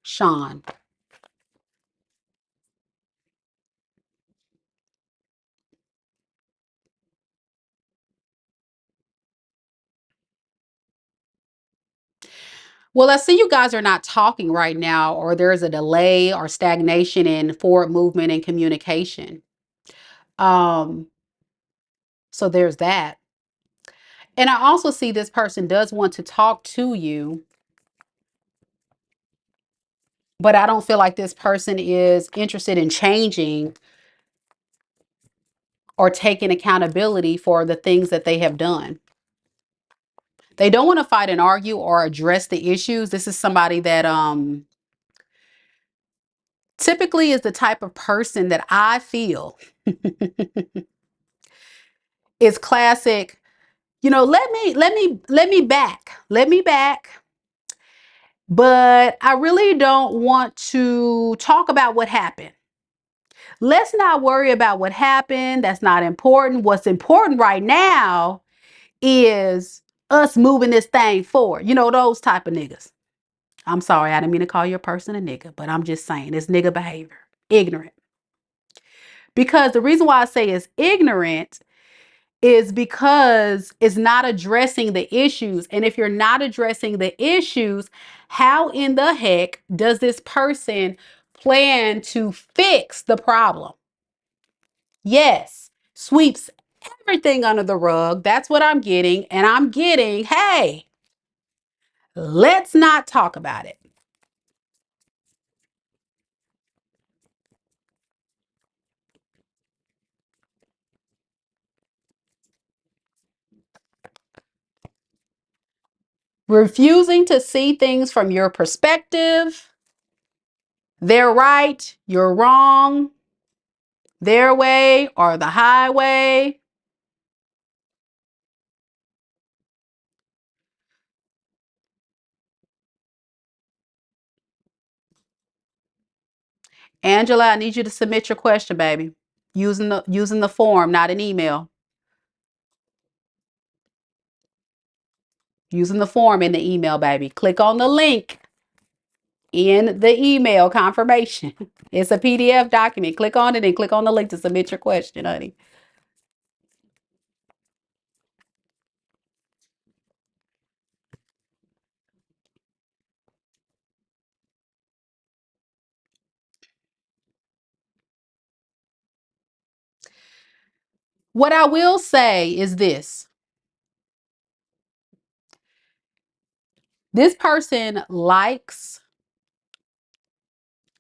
Sean. Well, I see you guys are not talking right now, or there's a delay or stagnation in forward movement and communication. Um, so there's that. And I also see this person does want to talk to you, but I don't feel like this person is interested in changing or taking accountability for the things that they have done. They don't want to fight and argue or address the issues. This is somebody that typically is the type of person that I feel is classic. You know, let me back. But I really don't want to talk about what happened. Let's not worry about what happened. That's not important. What's important right now is us moving this thing forward. You know, those type of niggas. I'm sorry, I didn't mean to call your person a nigga, but I'm just saying it's nigga behavior. Ignorant. Because the reason why I say it's ignorant is because it's not addressing the issues. And if you're not addressing the issues, how in the heck does this person plan to fix the problem? Yes, sweeps everything under the rug. That's what I'm getting. And I'm getting, hey, let's not talk about it. Refusing to see things from your perspective. They're right, you're wrong. Their way or the highway. Angela, I need you to submit your question, baby. Using the form, not an email. Using the form in the email, baby. Click on the link in the email confirmation. It's a PDF document. Click on it and click on the link to submit your question, honey. What I will say is this. This person likes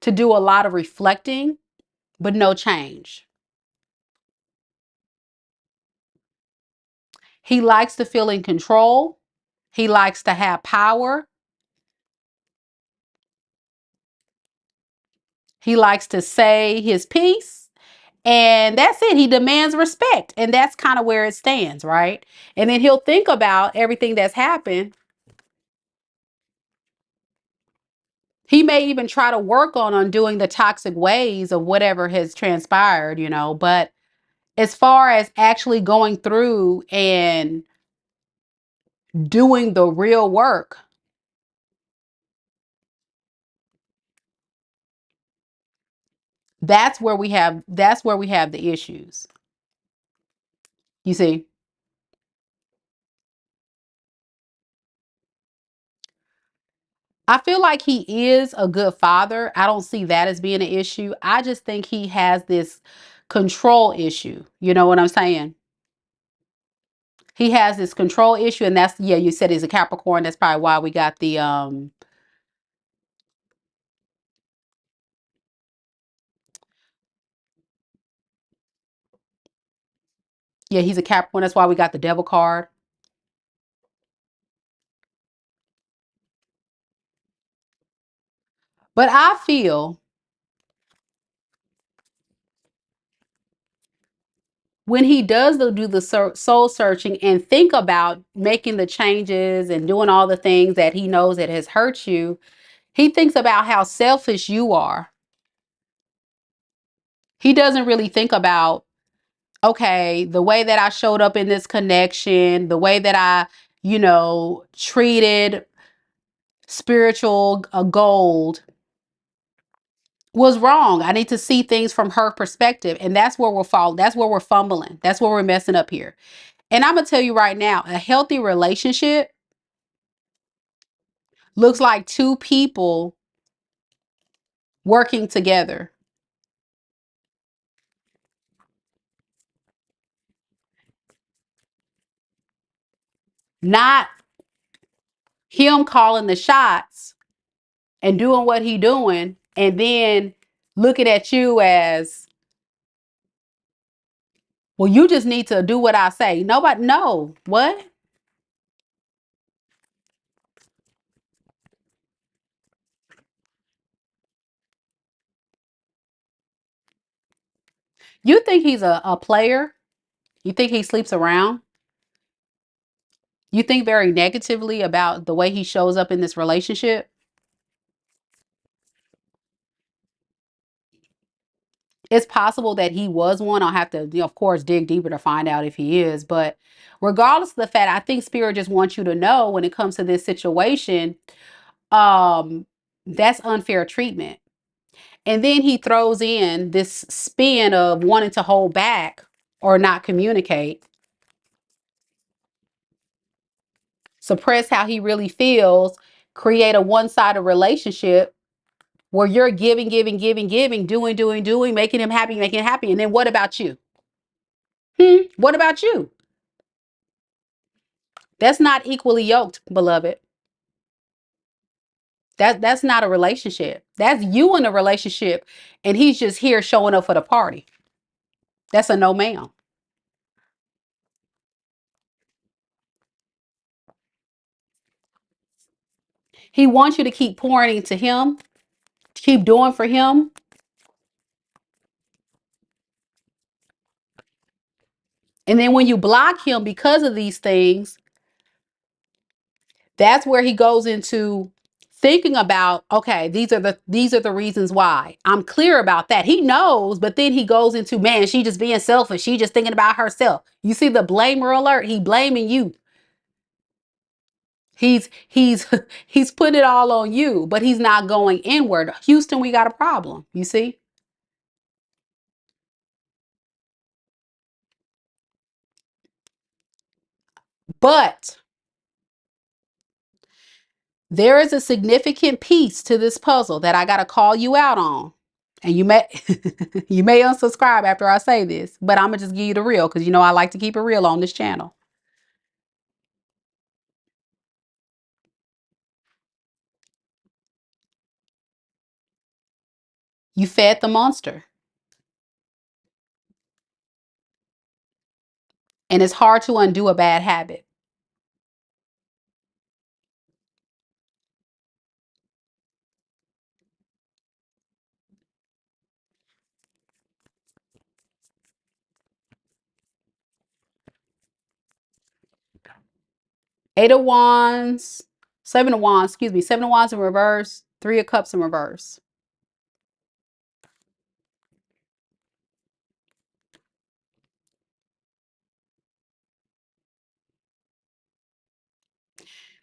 to do a lot of reflecting, but no change. He likes to feel in control. He likes to have power. He likes to say his piece. And that's it. He demands respect. And that's kind of where it stands, right? And then he'll think about everything that's happened. He may even try to work on undoing the toxic ways of whatever has transpired, you know. But as far as actually going through and doing the real work, that's where we have the issues. You see? I feel like he is a good father. I don't see that as being an issue. I just think he has this control issue. You know what I'm saying? He has this control issue, and that's, yeah, you said he's a Capricorn. That's probably why we got the yeah, he's a Capricorn. That's why we got the devil card. But I feel when he does do the soul searching and think about making the changes and doing all the things that he knows that has hurt you, he thinks about how selfish you are. He doesn't really think about, okay, the way that I showed up in this connection, the way that I, treated spiritual gold was wrong. I need to see things from her perspective. And that's where that's where we're fumbling. That's where we're messing up here. And I'm going to tell you right now, a healthy relationship looks like two people working together, not him calling the shots and doing what he doing and then looking at you as, well, you just need to do what I say. Nobody, no, what? You think he's a player? You think he sleeps around? You think very negatively about the way he shows up in this relationship? It's possible that he was one. I'll have to, of course, dig deeper to find out if he is. But regardless of the fact, I think Spirit just wants you to know when it comes to this situation, um, that's unfair treatment. And then he throws in this spin of wanting to hold back or not communicate, suppress how he really feels, create a one-sided relationship where you're giving, giving, giving, giving, doing, doing, doing, making him happy, making him happy. And then what about you? What about you? That's not equally yoked, beloved. That's not a relationship. That's you in a relationship, and he's just here showing up for the party. That's a no, ma'am. He wants you to keep pouring into him, keep doing for him. And then when you block him because of these things, that's where he goes into thinking about, okay, these are the reasons why. I'm clear about that. He knows, but then he goes into, man, she just being selfish. She just thinking about herself. You see the blamer alert? He blaming you. He's he's putting it all on you, but he's not going inward. Houston, we got a problem. You see? But there is a significant piece to this puzzle that I got to call you out on. And you may you may unsubscribe after I say this, but I'm gonna just give you the real because you know I like to keep it real on this channel. You fed the monster. And it's hard to undo a bad habit. 8 of Wands, 7 of Wands, excuse me, 7 of Wands in reverse, 3 of Cups in reverse.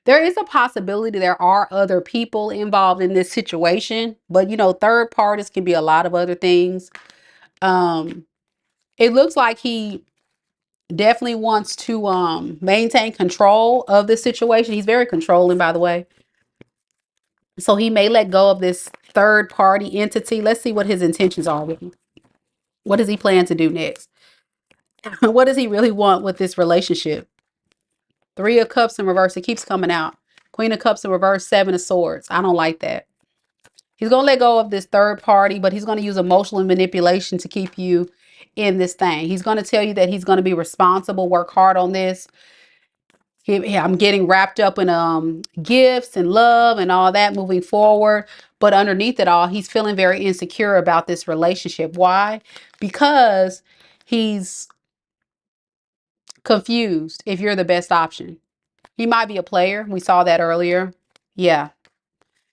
There is a possibility there are other people involved in this situation, but you know, third parties can be a lot of other things. Um, it looks like he definitely wants to maintain control of this situation. He's very controlling, by the way. So he may let go of this third party entity. Let's see what his intentions are with him. What does he plan to do next? What does he really want with this relationship? 3 of Cups in reverse. It keeps coming out. Queen of Cups in reverse, 7 of Swords. I don't like that. He's going to let go of this third party, but he's going to use emotional manipulation to keep you in this thing. He's going to tell you that he's going to be responsible, work hard on this. I'm getting wrapped up in gifts and love and all that moving forward. But underneath it all, he's feeling very insecure about this relationship. Why? Because he's confused if you're the best option. He might be a player. We saw that earlier. Yeah.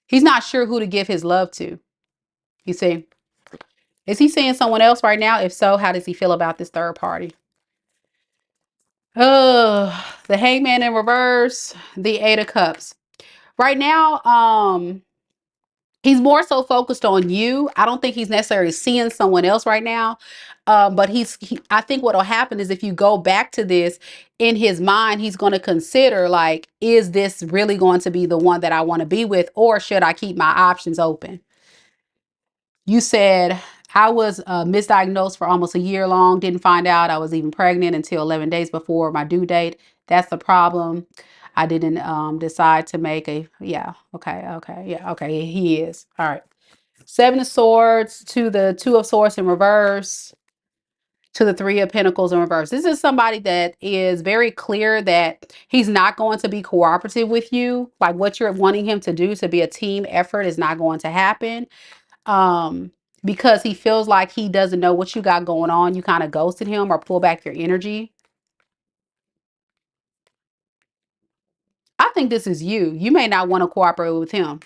He's not sure who to give his love to. You see? Is he seeing someone else right now? If so, how does he feel about this third party? Oh, the Hangman in reverse, the 8 of Cups. Right now, he's more so focused on you. I don't think he's necessarily seeing someone else right now. But I think what'll happen is if you go back to this in his mind, he's going to consider like, is this really going to be the one that I want to be with, or should I keep my options open? You said I was misdiagnosed for almost a year long. Didn't find out I was even pregnant until 11 days before my due date. That's the problem. I didn't decide to make a, yeah, okay, yeah, okay, he is. All right. 7 of Swords to the 2 of Swords in reverse to the 3 of Pentacles in reverse. This is somebody that is very clear that he's not going to be cooperative with you. Like what you're wanting him to do to be a team effort is not going to happen. Because he feels like he doesn't know what you got going on. You kind of ghosted him or pull back your energy. I think this is you. You may not want to cooperate with him,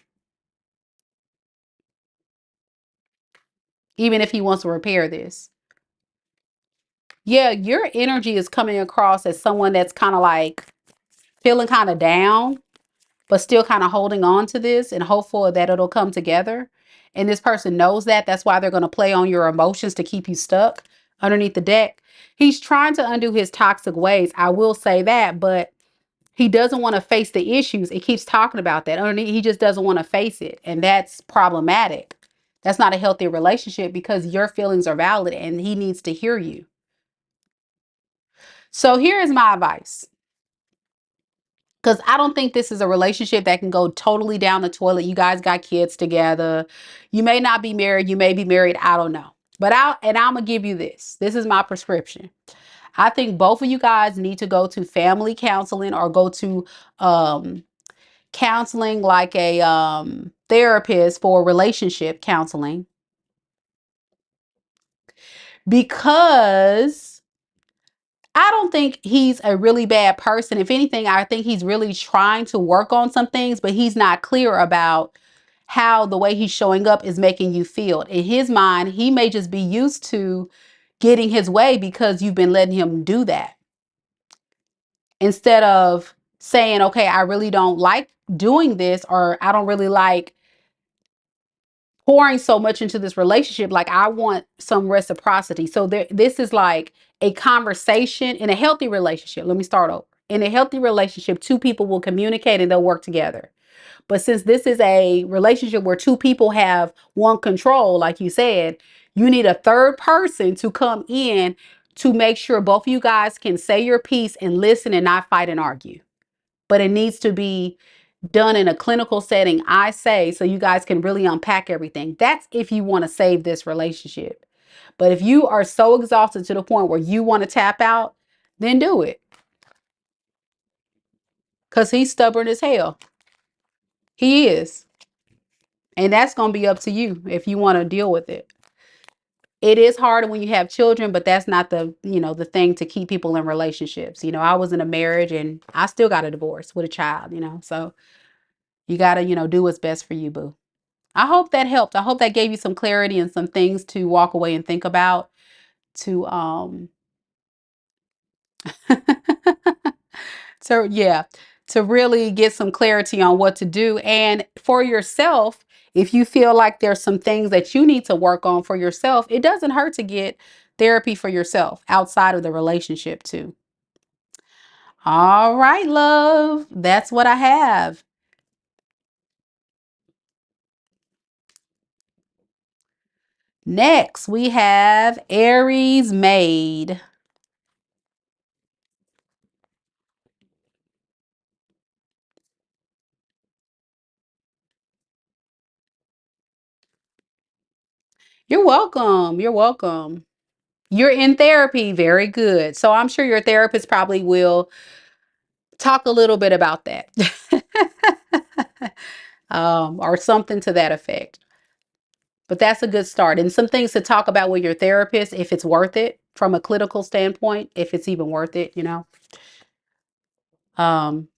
even if he wants to repair this. Yeah, your energy is coming across as someone that's kind of like feeling kind of down, but still kind of holding on to this and hopeful that it'll come together. And this person knows that. That's why they're going to play on your emotions to keep you stuck underneath the deck. He's trying to undo his toxic ways. I will say that, but he doesn't want to face the issues. It keeps talking about that. Underneath, he just doesn't want to face it. And that's problematic. That's not a healthy relationship because your feelings are valid and he needs to hear you. So here is my advice. Because I don't think this is a relationship that can go totally down the toilet. You guys got kids together. You may not be married. You may be married. I don't know. But I'm going to give you this. This is my prescription. I think both of you guys need to go to family counseling or go to counseling like a therapist for relationship counseling. Because I don't think he's a really bad person. If anything, I think he's really trying to work on some things, but he's not clear about how the way he's showing up is making you feel. In his mind, he may just be used to getting his way because you've been letting him do that. Instead of saying, okay, I really don't like doing this, or I don't really like pouring so much into this relationship. Like I want some reciprocity. So this is like a conversation in a healthy relationship. Let me start over. In a healthy relationship, two people will communicate and they'll work together. But since this is a relationship where two people have one control, like you said, you need a third person to come in to make sure both of you guys can say your piece and listen and not fight and argue. But it needs to be done in a clinical setting, I say, so you guys can really unpack everything. That's if you want to save this relationship. But if you are so exhausted to the point where you want to tap out, then do it. Because he's stubborn as hell. He is. And that's going to be up to you if you want to deal with it. It is harder when you have children, but that's not the thing to keep people in relationships. I was in a marriage and I still got a divorce with a child. So you got to, do what's best for you, boo. I hope that helped. I hope that gave you some clarity and some things to walk away and think about to so yeah, to really get some clarity on what to do. And for yourself, if you feel like there's some things that you need to work on for yourself, it doesn't hurt to get therapy for yourself outside of the relationship too. All right, love. That's what I have. Next, we have Aries Made. You're welcome. You're welcome. You're in therapy. Very good. So I'm sure your therapist probably will talk a little bit about that. Or something to that effect. But that's a good start. And some things to talk about with your therapist, if it's worth it from a clinical standpoint, if it's even worth it.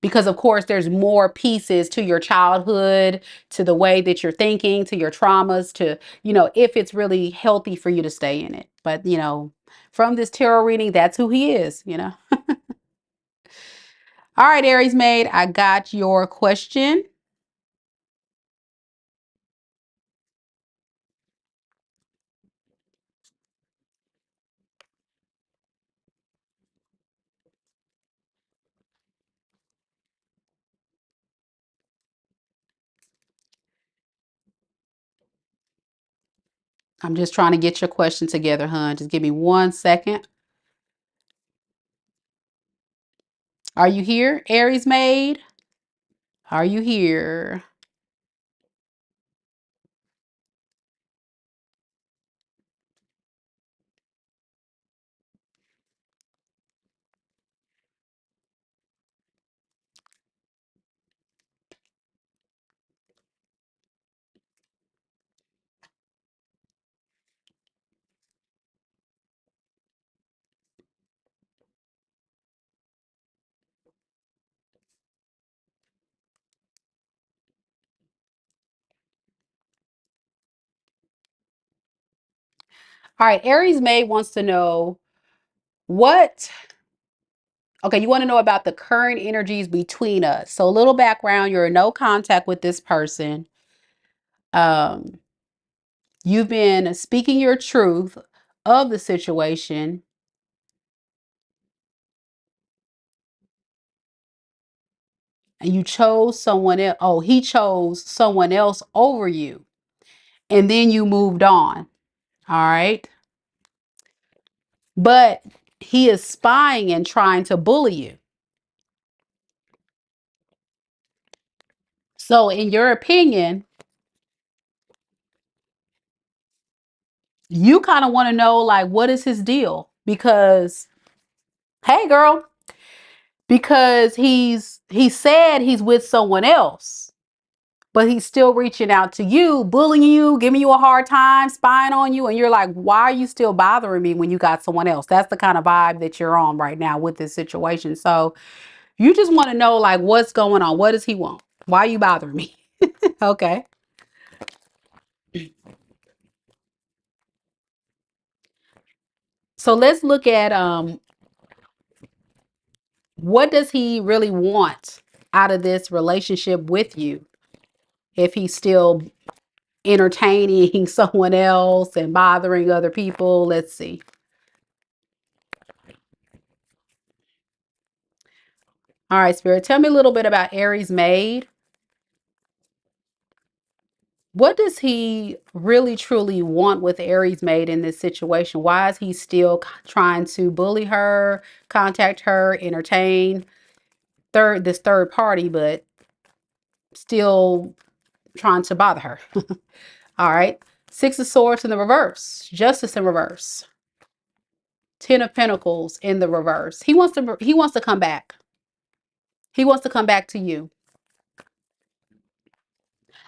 Because of course there's more pieces to your childhood, to the way that you're thinking, to your traumas, to, if it's really healthy for you to stay in it. But, from this tarot reading, that's who he is. All right, Aries Made, I got your question. I'm just trying to get your question together, hon. Just give me 1 second. Are you here, Aries Made? Are you here? All right, Aries Made wants to know what. Okay, you want to know about the current energies between us. So a little background, you're in no contact with this person. Um, you've been speaking your truth of the situation, and you chose someone else. Oh, he chose someone else over you. And then you moved on. All right. But he is spying and trying to bully you. So, in your opinion, you kind of want to know, like, what is his deal? Because, hey, girl, because he said he's with someone else, but he's still reaching out to you, bullying you, giving you a hard time, spying on you, and you're like, why are you still bothering me when you got someone else? That's the kind of vibe that you're on right now with this situation. So you just want to know, like, what's going on? What does he want? Why are you bothering me? Okay. So let's look at what does he really want out of this relationship with you? If he's still entertaining someone else and bothering other people, let's see. All right, Spirit, tell me a little bit about Aries Made. What does he really truly want with Aries Made in this situation? Why is he still trying to bully her, contact her, entertain this third party, but still trying to bother her? All right. Six of Swords in the reverse, Justice in reverse, Ten of Pentacles in the reverse. He wants to come back. He wants to come back to you.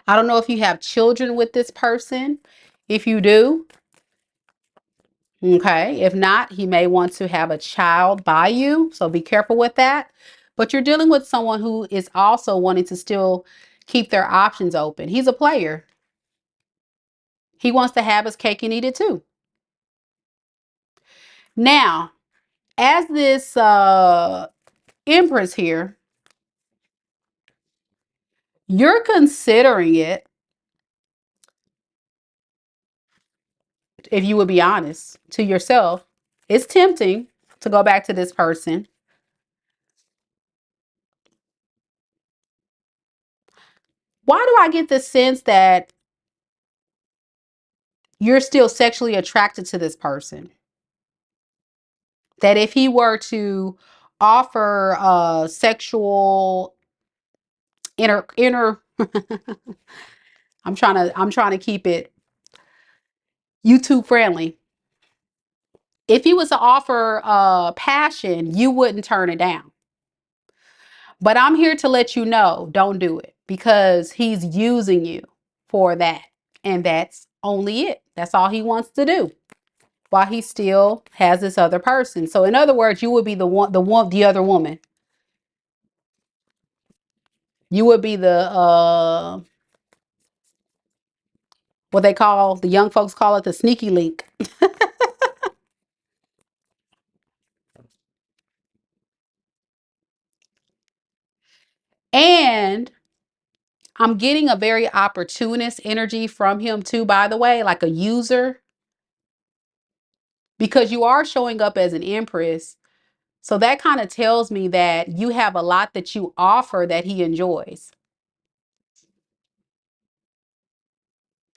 I don't know if you have children with this person. If you do, okay. If not, he may want to have a child by you. So be careful with that. But you're dealing with someone who is also wanting to still keep their options open. He's a player. He wants to have his cake and eat it too. Now, as this Empress here, you're considering it, if you would be honest to yourself. It's tempting to go back to this person. Why do I get the sense that you're still sexually attracted to this person? That if he were to offer sexual inner I'm trying to keep it YouTube friendly. If he was to offer passion, you wouldn't turn it down. But I'm here to let you know, don't do it, because he's using you for that. And that's only it. That's all he wants to do while he still has this other person. So in other words, you would be the other woman. You would be the what the young folks call it, the sneaky link. And I'm getting a very opportunist energy from him too, by the way, like a user, because you are showing up as an empress. So that kind of tells me that you have a lot that you offer that he enjoys.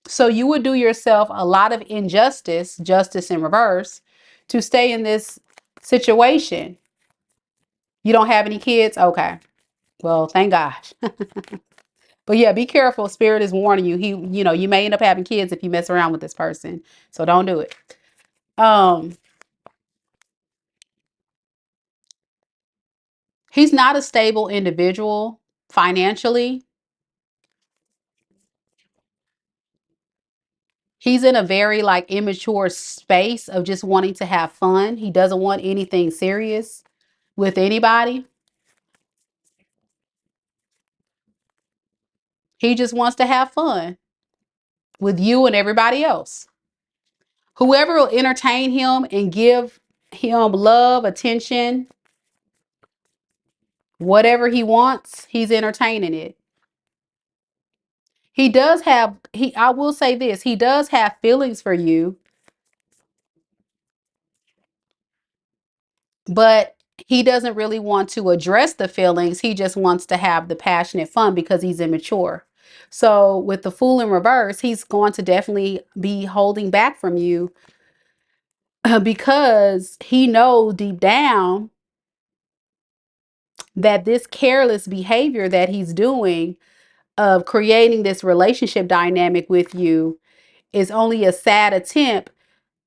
So you would do yourself a lot of injustice, justice in reverse, to stay in this situation. You don't have any kids? Okay. Well, thank God. But yeah, be careful. Spirit is warning you. You may end up having kids if you mess around with this person. So don't do it. He's not a stable individual financially. He's in a very like immature space of just wanting to have fun. He doesn't want anything serious with anybody. He just wants to have fun with you and everybody else. Whoever will entertain him and give him love, attention, whatever he wants, he's entertaining it. I will say this, he does have feelings for you, but he doesn't really want to address the feelings. He just wants to have the passionate fun because he's immature. So with the Fool in reverse, he's going to definitely be holding back from you because he knows deep down that this careless behavior that he's doing of creating this relationship dynamic with you is only a sad attempt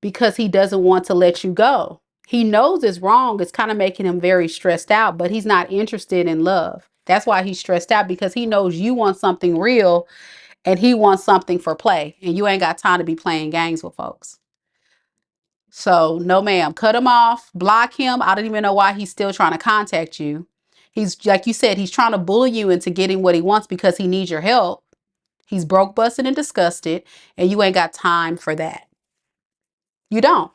because he doesn't want to let you go. He knows it's wrong. It's kind of making him very stressed out, but he's not interested in love. That's why he's stressed out, because he knows you want something real and he wants something for play. And you ain't got time to be playing games with folks. So no, ma'am, cut him off, block him. I don't even know why he's still trying to contact you. He's, like you said, he's trying to bully you into getting what he wants because he needs your help. He's broke, busted, and disgusted, and you ain't got time for that. You don't.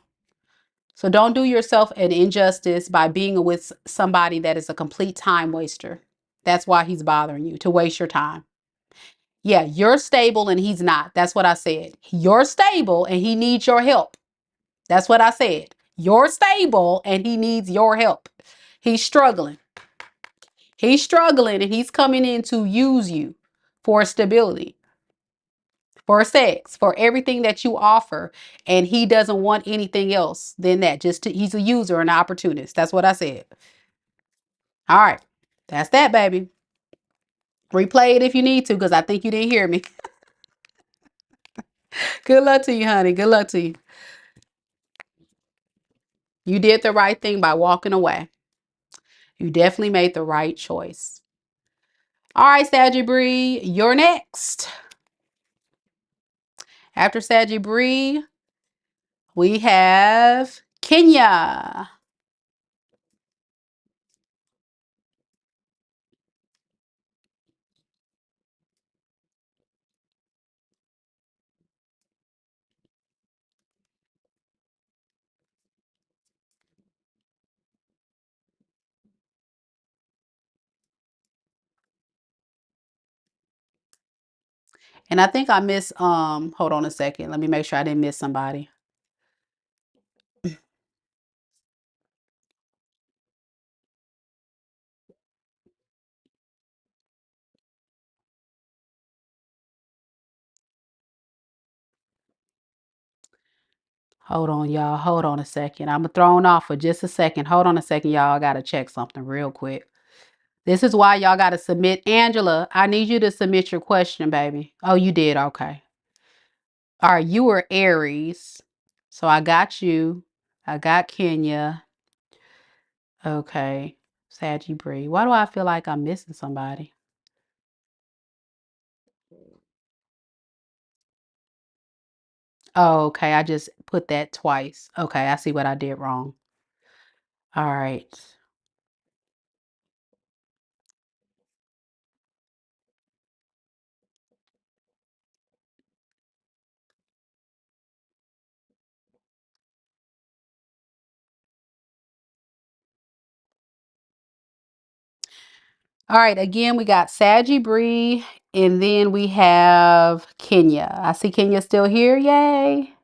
So don't do yourself an injustice by being with somebody that is a complete time waster. That's why he's bothering you, to waste your time. Yeah, you're stable and he's not. That's what I said. You're stable and he needs your help. That's what I said. You're stable and he needs your help. He's struggling. He's struggling and he's coming in to use you for stability, for sex, for everything that you offer. And he doesn't want anything else than that. He's a user and an opportunist. That's what I said. All right. That's that, baby. Replay it if you need to, because I think you didn't hear me. Good luck to you, honey. Good luck to you. You did the right thing by walking away. You definitely made the right choice. All right, Saggie Bri, you're next. After Saggie Bri, we have Kenya. And I think I missed, hold on a second. Let me make sure I didn't miss somebody. Hold on, y'all. Hold on a second. I'm thrown off for just a second. Hold on a second, y'all. I got to check something real quick. This is why y'all got to submit. Angela, I need you to submit your question, baby. Oh, you did? Okay. All right. You were Aries. So I got you. I got Kenya. Okay. Saggie Bri. Why do I feel like I'm missing somebody? Oh, okay. I just put that twice. Okay. I see what I did wrong. All right. All right, again, we got Saggie Bri, and then we have Kenya. I see Kenya still here. Yay.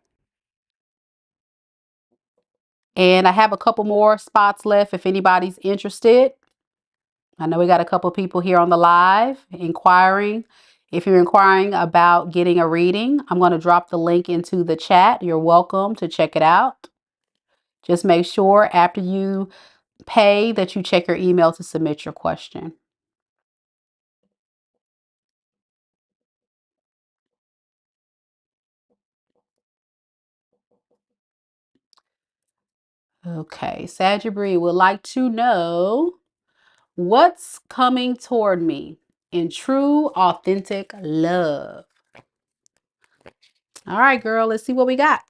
And I have a couple more spots left if anybody's interested. I know we got a couple people here on the live inquiring. If you're inquiring about getting a reading, I'm going to drop the link into the chat. You're welcome to check it out. Just make sure after you pay that you check your email to submit your question. Okay, Saggie Bri would like to know what's coming toward me in true, authentic love. All right, girl, let's see what we got.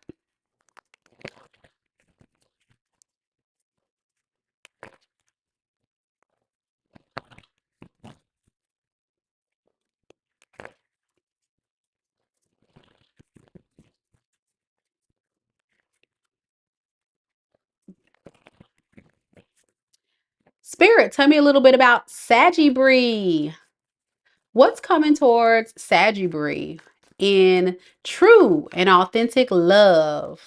Spirit, tell me a little bit about Saggie Bri. What's coming towards Saggie Bri in true and authentic love?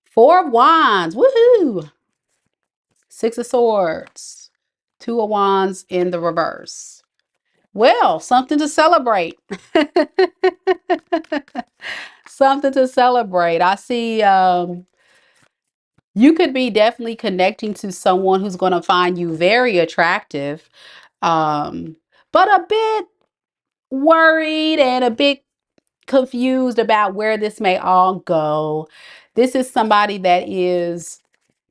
Four of Wands. Woohoo! Six of Swords. Two of Wands in the reverse. Well, something to celebrate. Something to celebrate. I see you could be definitely connecting to someone who's going to find you very attractive, but a bit worried and a bit confused about where this may all go. This is somebody that is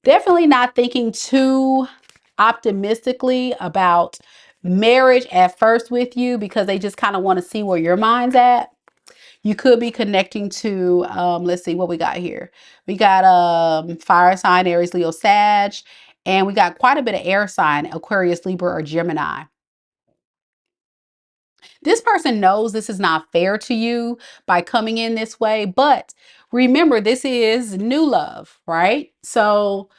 definitely not thinking too optimistically about marriage at first with you because they just kind of want to see where your mind's at. You could be connecting to, let's see what we got here. We got fire sign, Aries, Leo, Sag, and we got quite a bit of air sign, Aquarius, Libra, or Gemini. This person knows this is not fair to you by coming in this way, but remember, this is new love, right? So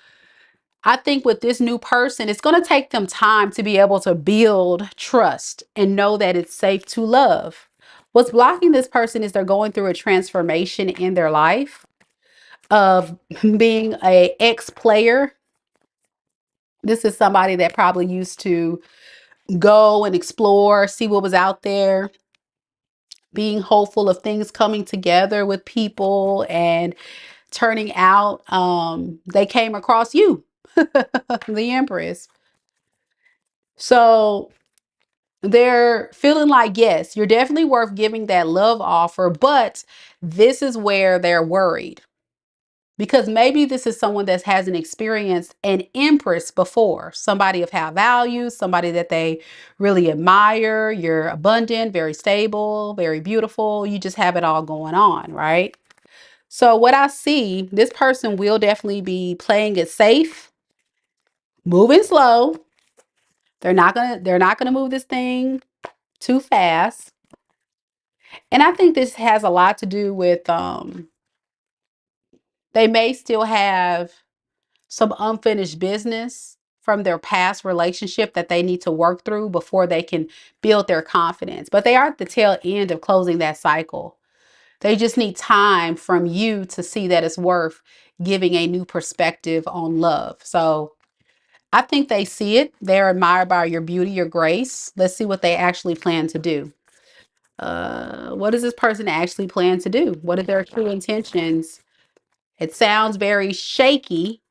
I think with this new person, it's going to take them time to be able to build trust and know that it's safe to love. What's blocking this person is they're going through a transformation in their life of being a ex-player This is somebody that probably used to go and explore, see what was out there, being hopeful of things coming together with people and turning out. They came across you, the Empress. So they're feeling like, yes, you're definitely worth giving that love offer, but this is where they're worried. Because maybe this is someone that hasn't experienced an empress before, somebody of high value, somebody that they really admire. You're abundant, very stable, very beautiful. You just have it all going on, right? So what I see, this person will definitely be playing it safe, moving slow. They're not gonna move this thing too fast. And I think this has a lot to do with they may still have some unfinished business from their past relationship that they need to work through before they can build their confidence. But they are at the tail end of closing that cycle. They just need time from you to see that it's worth giving a new perspective on love. So I think they see it. They're admired by your beauty, your grace. Let's see what they actually plan to do. What does this person actually plan to do? What are their true intentions? It sounds very shaky.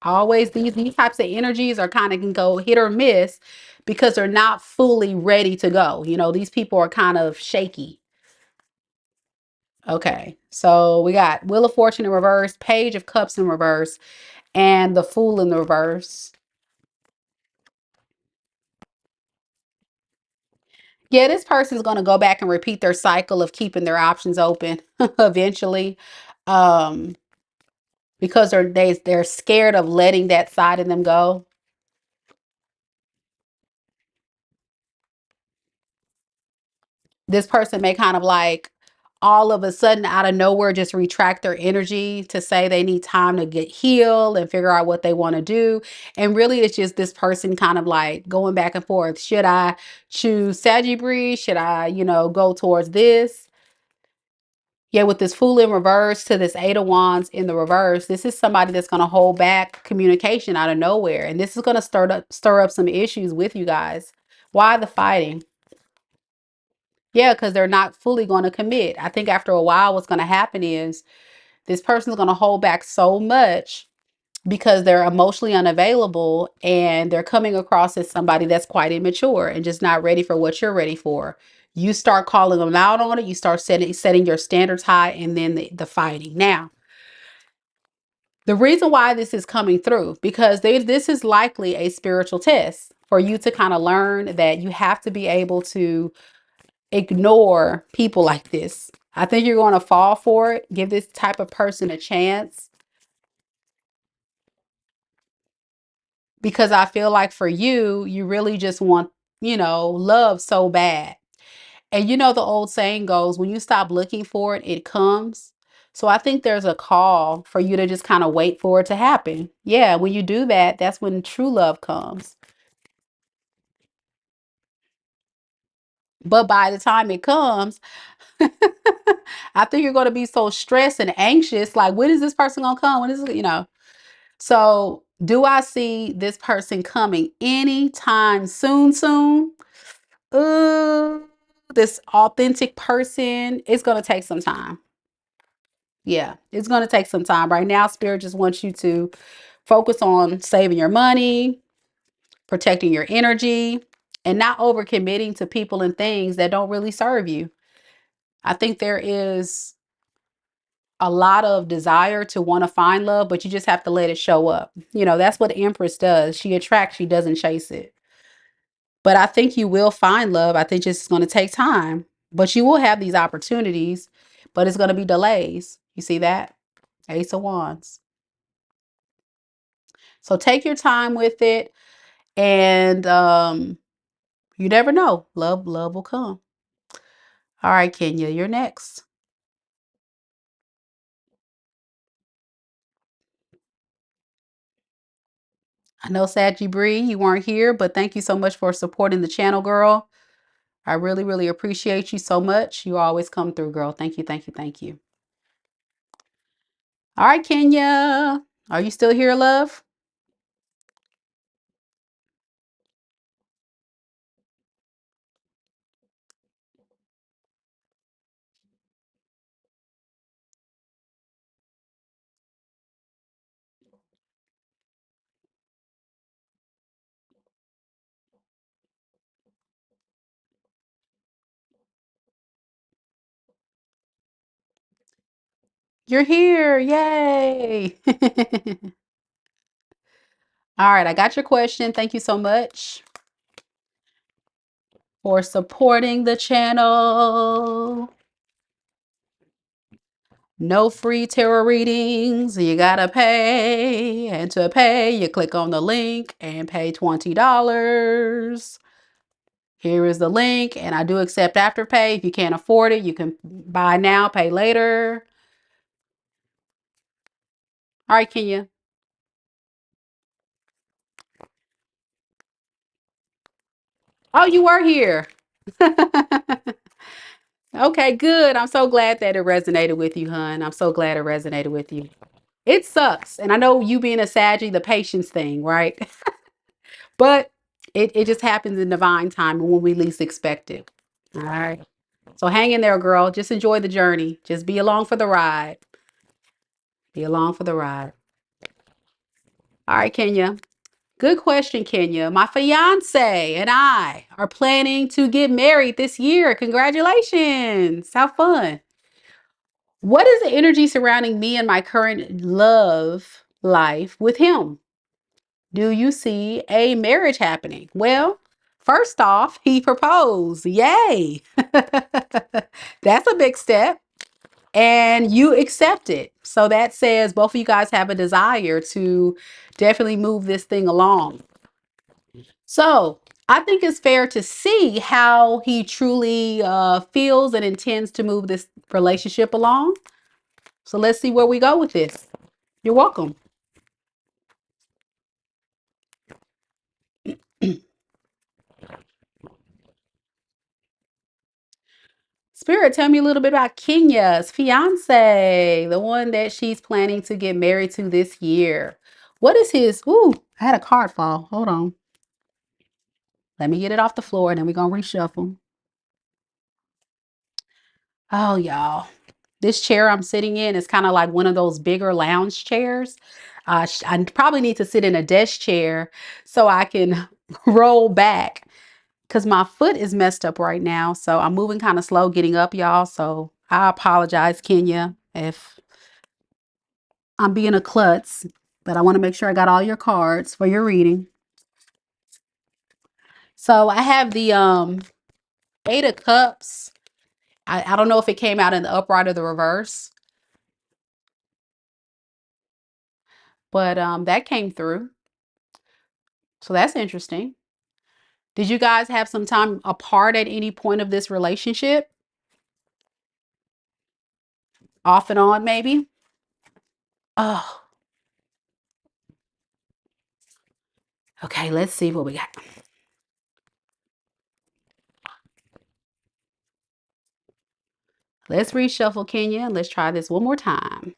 Always these types of energies are kind of can go hit or miss because they're not fully ready to go. You know, these people are kind of shaky. Okay, so we got Wheel of Fortune in reverse, Page of Cups in reverse, and the Fool in the reverse. Yeah, this person's going to go back and repeat their cycle of keeping their options open eventually. Um, because they're scared of letting that side of them go. This person may kind of like all of a sudden out of nowhere just retract their energy to say they need time to get healed and figure out what they want to do. And really it's just this person kind of like going back and forth. Should I choose Saggie Bri? Should I, go towards this? Yeah, with this Fool in reverse to this Eight of Wands in the reverse, this is somebody that's going to hold back communication out of nowhere. And this is going to stir up some issues with you guys. Why the fighting? Yeah, because they're not fully going to commit. I think after a while, what's going to happen is this person's going to hold back so much because they're emotionally unavailable and they're coming across as somebody that's quite immature and just not ready for what you're ready for. You start calling them out on it. You start setting your standards high, and then the fighting. Now, the reason why this is coming through, because this is likely a spiritual test for you to kind of learn that you have to be able to ignore people like this. I think you're going to fall for it. Give this type of person a chance, because I feel like for you, you really just want, love so bad. And the old saying goes, when you stop looking for it, it comes. So I think there's a call for you to just kind of wait for it to happen. Yeah, when you do that, that's when true love comes. But by the time it comes, I think you're going to be so stressed and anxious. Like, when is this person going to come? When is it? So do I see this person coming anytime soon? Uh, this authentic person, it's going to take some time. Yeah, it's going to take some time. Right now, Spirit just wants you to focus on saving your money, protecting your energy, and not overcommitting to people and things that don't really serve you. I think there is a lot of desire to want to find love, but you just have to let it show up. That's what Empress does. She attracts, she doesn't chase it. But I think you will find love. I think it's going to take time, but you will have these opportunities, but it's going to be delays. You see that? Ace of Wands. So take your time with it, and you never know. Love will come. All right, Kenya, you're next. I know Saggie Bri, you weren't here, but thank you so much for supporting the channel, girl. I really, really appreciate you so much. You always come through, girl. Thank you, thank you, thank you. All right, Kenya. Are you still here, love? You're here. Yay. All right, I got your question. Thank you so much for supporting the channel. No free tarot readings. You gotta pay. And to pay, you click on the link and pay $20. Here is the link, and I do accept Afterpay. If you can't afford it, you can buy now, pay later. All right, Kenya. Oh, you were here. Okay, good. I'm so glad that it resonated with you, hun. I'm so glad it resonated with you. It sucks. And I know you being a Saggy, the patience thing, right? But it just happens in divine time when we least expect it. All right. So hang in there, girl. Just enjoy the journey. Just be along for the ride. Be along for the ride. All right, Kenya. Good question, Kenya. My fiance and I are planning to get married this year. Congratulations. How fun. What is the energy surrounding me and my current love life with him? Do you see a marriage happening? Well, first off, he proposed. Yay. That's a big step. And you accept it. So that says both of you guys have a desire to definitely move this thing along. So I think it's fair to see how he truly feels and intends to move this relationship along. So let's see where we go with this. You're welcome. Spirit, tell me a little bit about Kenya's fiance, the one that she's planning to get married to this year. What is his? Ooh, I had a card fall. Hold on. Let me get it off the floor and then we're going to reshuffle. Oh, y'all. This chair I'm sitting in is kind of like one of those bigger lounge chairs. I probably need to sit in a desk chair so I can roll back because my foot is messed up right now. So I'm moving kind of slow getting up, y'all. So I apologize, Kenya, if I'm being a klutz, but I want to make sure I got all your cards for your reading. So I have the Eight of Cups. I don't know if it came out in the upright or the reverse, but that came through. So that's interesting. Did you guys have some time apart at any point of this relationship? Off and on, maybe? Oh, okay. Let's see what we got. Let's reshuffle, Kenya, and let's try this one more time.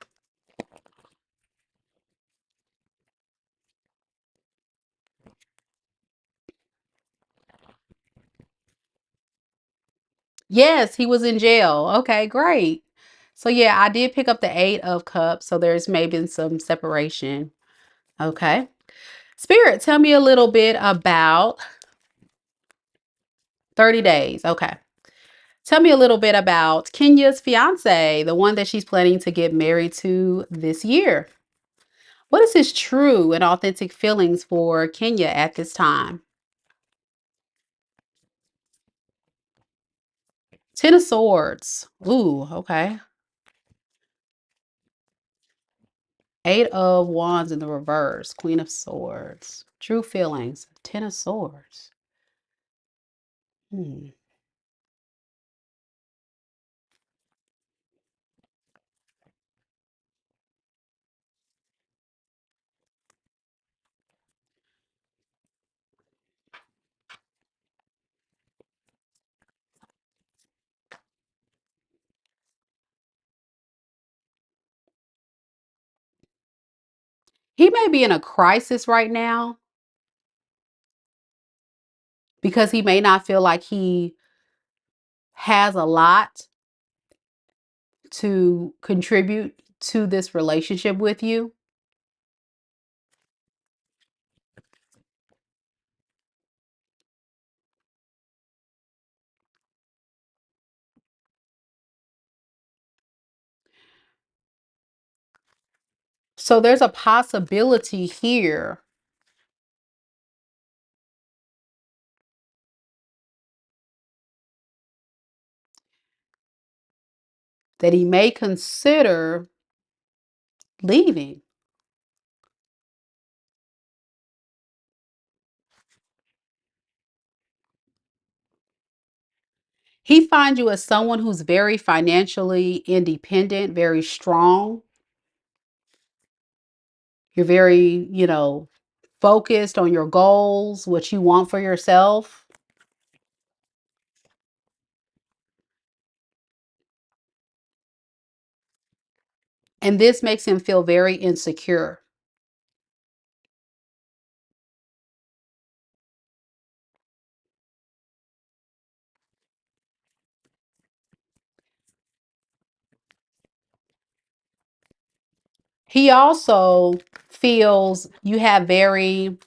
Yes, he was in jail. Okay, great. So yeah, I did pick up the Eight of Cups. So there's maybe some separation. Okay. Spirit, tell me a little bit about 30 days. Okay. Tell me a little bit about Kenya's fiance, the one that she's planning to get married to this year. What is his true and authentic feelings for Kenya at this time? Ten of Swords. Ooh, okay. Eight of Wands in the reverse. Queen of Swords. True feelings. Ten of Swords. Hmm. He may be in a crisis right now because he may not feel like he has a lot to contribute to this relationship with you. So there's a possibility here that he may consider leaving. He finds you as someone who's very financially independent, very strong. You're very, focused on your goals, what you want for yourself. And this makes him feel very insecure. He also feels you have very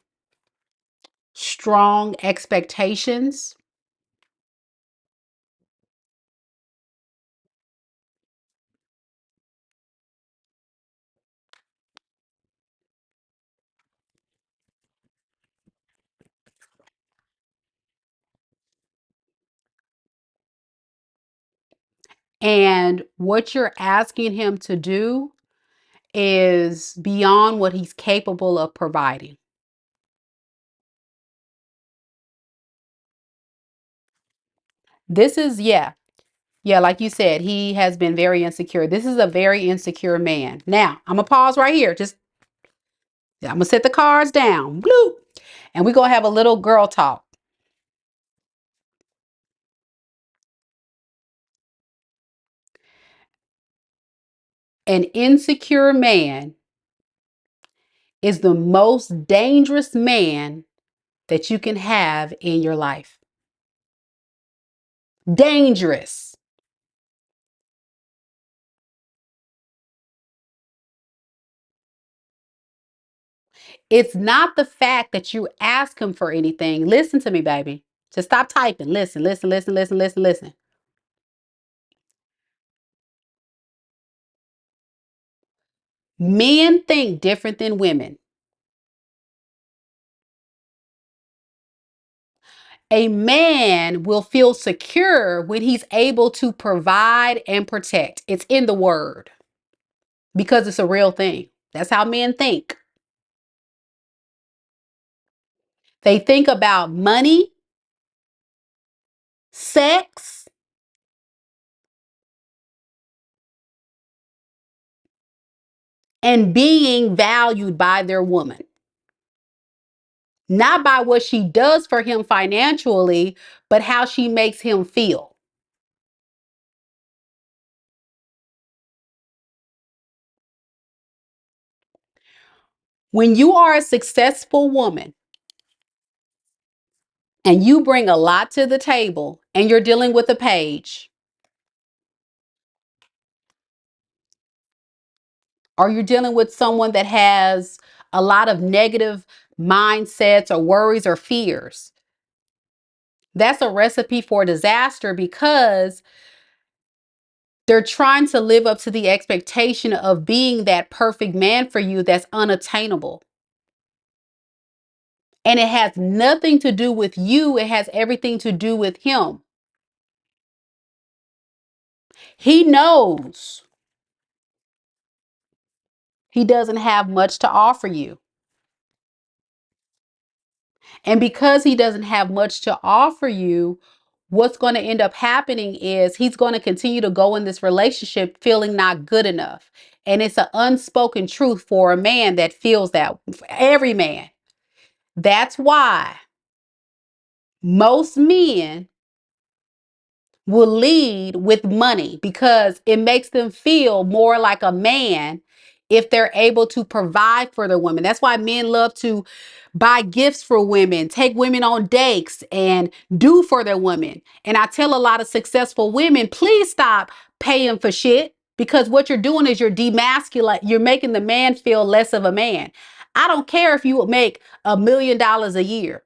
strong expectations. And what you're asking him to do is beyond what he's capable of providing. This is, yeah, like you said, he has been very insecure. This is a very insecure man. Now, I'm going to pause right here. I'm going to set the cards down. Bloop. And we're going to have a little girl talk. An insecure man is the most dangerous man that you can have in your life. Dangerous. It's not the fact that you ask him for anything. Listen to me, baby. Just stop typing. Listen, listen, listen, listen, listen, listen. Men think different than women. A man will feel secure when he's able to provide and protect. It's in the word because it's a real thing. That's how men think. They think about money, sex, and being valued by their woman. Not by what she does for him financially, but how she makes him feel. When you are a successful woman and you bring a lot to the table and you're dealing with a page, or you're dealing with someone that has a lot of negative mindsets or worries or fears, that's a recipe for disaster because they're trying to live up to the expectation of being that perfect man for you that's unattainable. And it has nothing to do with you. It has everything to do with him. He knows he doesn't have much to offer you. And because he doesn't have much to offer you, what's going to end up happening is he's going to continue to go in this relationship feeling not good enough. And it's an unspoken truth for a man that feels that, for every man. That's why most men will lead with money because it makes them feel more like a man if they're able to provide for their women. That's why men love to buy gifts for women, take women on dates, and do for their women. And I tell a lot of successful women, please stop paying for shit because what you're doing is you're demasculate. You're making the man feel less of a man. I don't care if you make $1 million a year.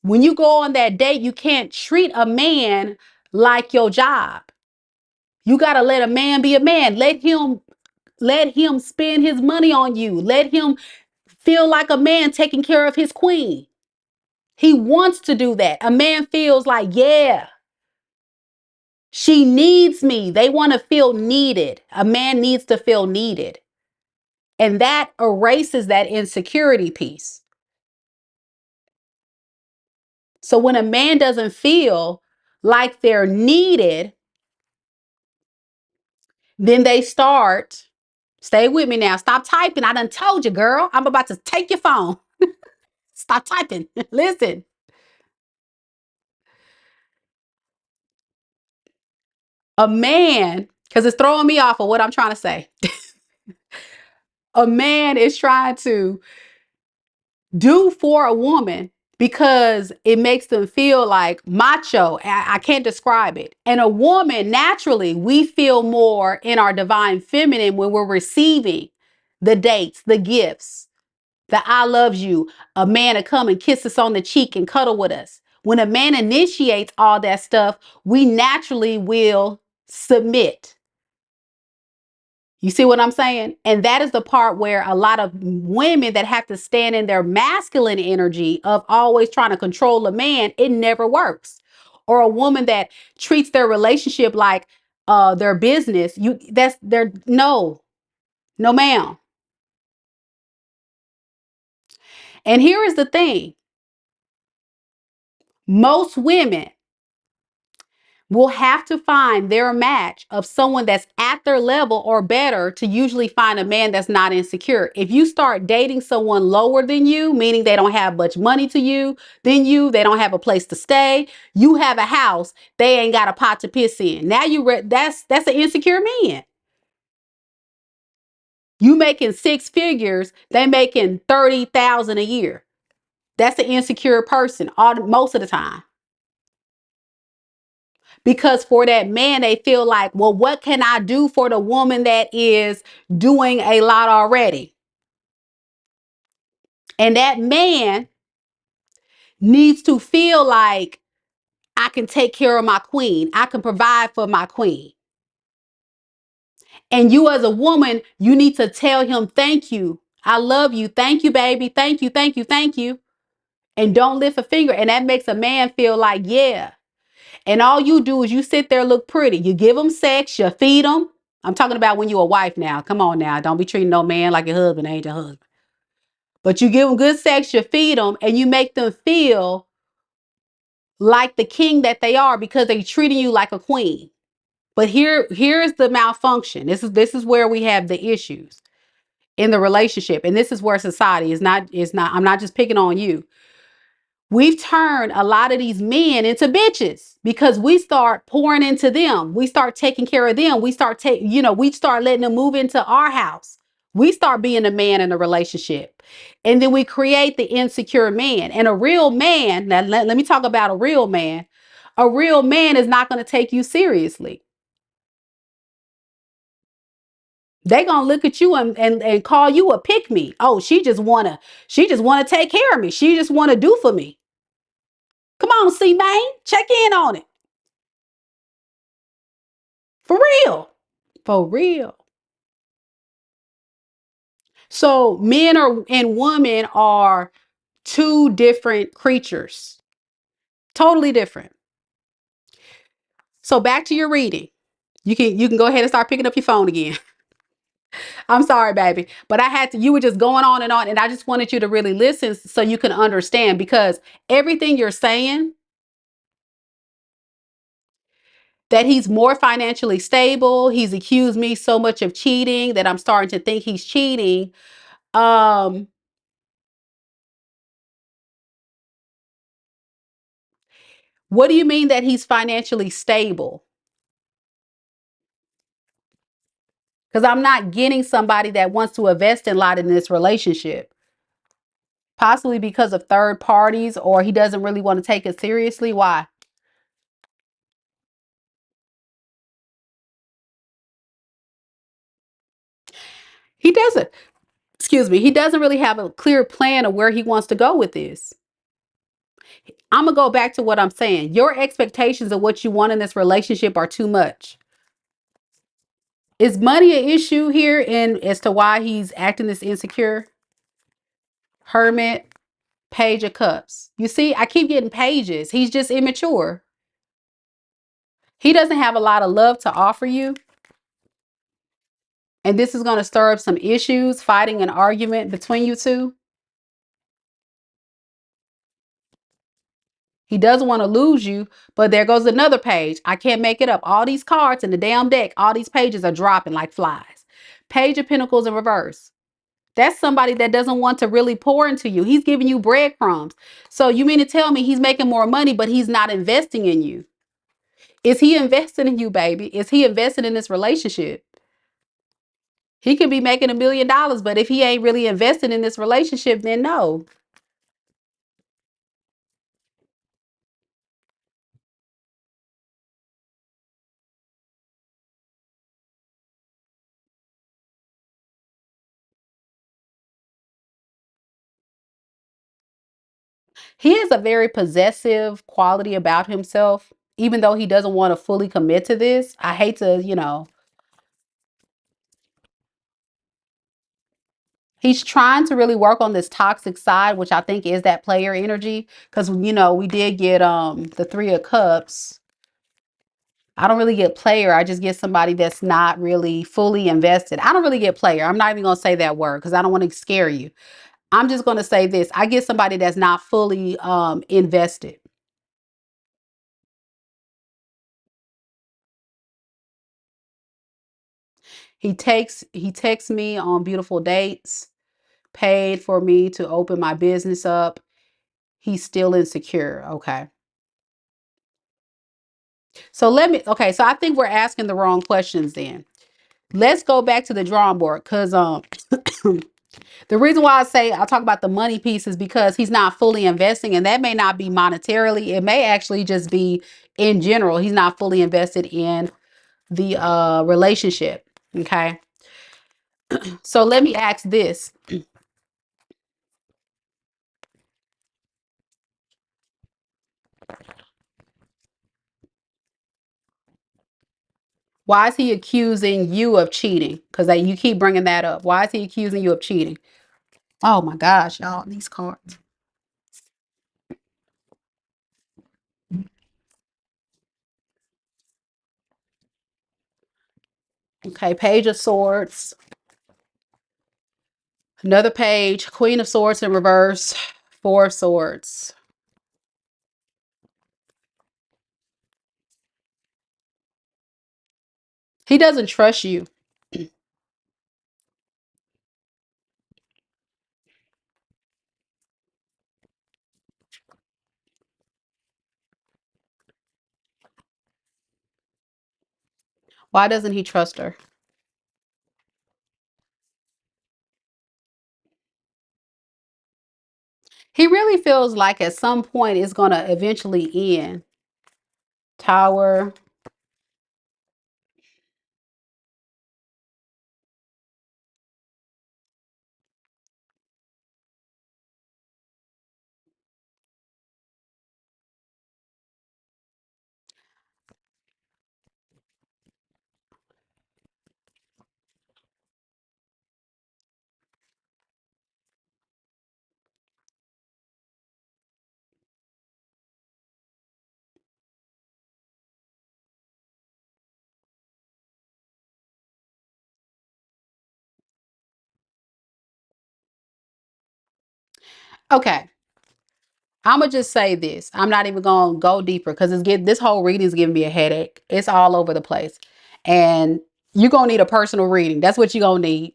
When you go on that date, you can't treat a man like your job. You got to let a man be a man. Let him Let him spend his money on you. Let him feel like a man taking care of his queen. He wants to do that. A man feels like, yeah, she needs me. They want to feel needed. A man needs to feel needed. And that erases that insecurity piece. So when a man doesn't feel like they're needed, then they start, stay with me now. Stop typing. I done told you, girl. I'm about to take your phone. Stop typing. Listen. A man, because it's throwing me off of what I'm trying to say. A man is trying to do for a woman because it makes them feel like macho. I can't describe it. And a woman, naturally, we feel more in our divine feminine when we're receiving the dates, the gifts, the I love you, a man to come and kiss us on the cheek and cuddle with us. When a man initiates all that stuff, we naturally will submit. You see what I'm saying? And that is the part where a lot of women that have to stand in their masculine energy of always trying to control a man, it never works. Or a woman that treats their relationship like their business. That's their no ma'am. And here is the thing. Most women will have to find their match of someone that's at their level or better to usually find a man that's not insecure. If you start dating someone lower than you, meaning they don't have much money to you, than you, they don't have a place to stay, you have a house, they ain't got a pot to piss in. Now that's an insecure man. You making six figures, they making 30,000 a year. That's an insecure person most of the time. Because for that man, they feel like, well, what can I do for the woman that is doing a lot already? And that man needs to feel like I can take care of my queen. I can provide for my queen. And you as a woman, you need to tell him, thank you. I love you. Thank you, baby. Thank you, thank you, thank you. And don't lift a finger. And that makes a man feel like, yeah. And all you do is you sit there, look pretty. You give them sex, you feed them. I'm talking about when you're a wife now. Come on now. Don't be treating no man like your husband ain't your husband. But you give them good sex, you feed them, and you make them feel like the king that they are because they're treating you like a queen. But here's the malfunction. This is where we have the issues in the relationship. And this is where society is not, I'm not just picking on you. We've turned a lot of these men into bitches because we start pouring into them. We start taking care of them. We start letting them move into our house. We start being a man in a relationship. And then we create the insecure man. And a real man, now let me talk about a real man. A real man is not going to take you seriously. They gonna look at you and call you a pick me. Oh, she just wanna take care of me. She just wanna do for me. Come on, see, man, check in on it. For real. For real. So and women are two different creatures. Totally different. So back to your reading. You can go ahead and start picking up your phone again. I'm sorry, baby. But you were just going on, and I just wanted you to really listen so you can understand because everything you're saying, that he's more financially stable, he's accused me so much of cheating that I'm starting to think he's cheating. Um, what do you mean that he's financially stable? Because I'm not getting somebody that wants to invest in a lot in this relationship. Possibly because of third parties or he doesn't really want to take it seriously. Why? He doesn't, excuse me, he doesn't really have a clear plan of where he wants to go with this. I'm going to go back to what I'm saying. Your expectations of what you want in this relationship are too much. Is money an issue here in as to why he's acting this insecure? Hermit, Page of Cups. You see, I keep getting pages. He's just immature. He doesn't have a lot of love to offer you. And this is going to stir up some issues, fighting an argument between you two. He doesn't want to lose you, but there goes another page. I can't make it up. All these cards in the damn deck, all these pages are dropping like flies. Page of Pentacles in reverse. That's somebody that doesn't want to really pour into you. He's giving you breadcrumbs. So you mean to tell me he's making more money, but he's not investing in you? Is he investing in you, baby? Is he investing in this relationship? He could be making $1 million, but if he ain't really invested in this relationship, then no. He has a very possessive quality about himself, even though he doesn't want to fully commit to this. I hate to. He's trying to really work on this toxic side, which I think is that player energy. Because, we did get the Three of Cups. I don't really get player. I just get somebody that's not really fully invested. I don't really get player. I'm not even going to say that word because I don't want to scare you. I'm just going to say this. I get somebody that's not fully invested. He texts me on beautiful dates, paid for me to open my business up. He's still insecure. Okay. So I think we're asking the wrong questions then. Let's go back to the drawing board because the reason why I talk about the money piece is because he's not fully investing, and that may not be monetarily. It may actually just be in general. He's not fully invested in the relationship. Okay. So let me ask this. Why is he accusing you of cheating? Because you keep bringing that up. Why is he accusing you of cheating? Oh my gosh, y'all, these cards. Okay, Page of Swords. Another page, Queen of Swords in reverse, Four of Swords. He doesn't trust you. Why doesn't he trust her? He really feels like at some point it's going to eventually end. Tower. Okay. I'm gonna just say this. I'm not even gonna go deeper because this whole reading is giving me a headache. It's all over the place, and you're gonna need a personal reading. That's what you're gonna need.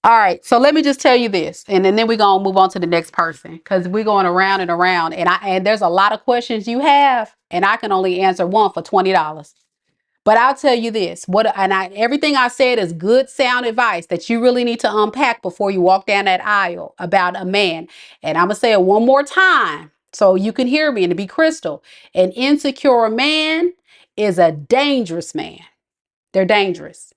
All right, so let me just tell you this, and then we're gonna move on to the next person because we're going around and around, and there's a lot of questions you have, and I can only answer one for $20. But I'll tell you this: everything I said is good sound advice that you really need to unpack before you walk down that aisle about a man. And I'm gonna say it one more time so you can hear me and to be crystal. An insecure man is a dangerous man. They're dangerous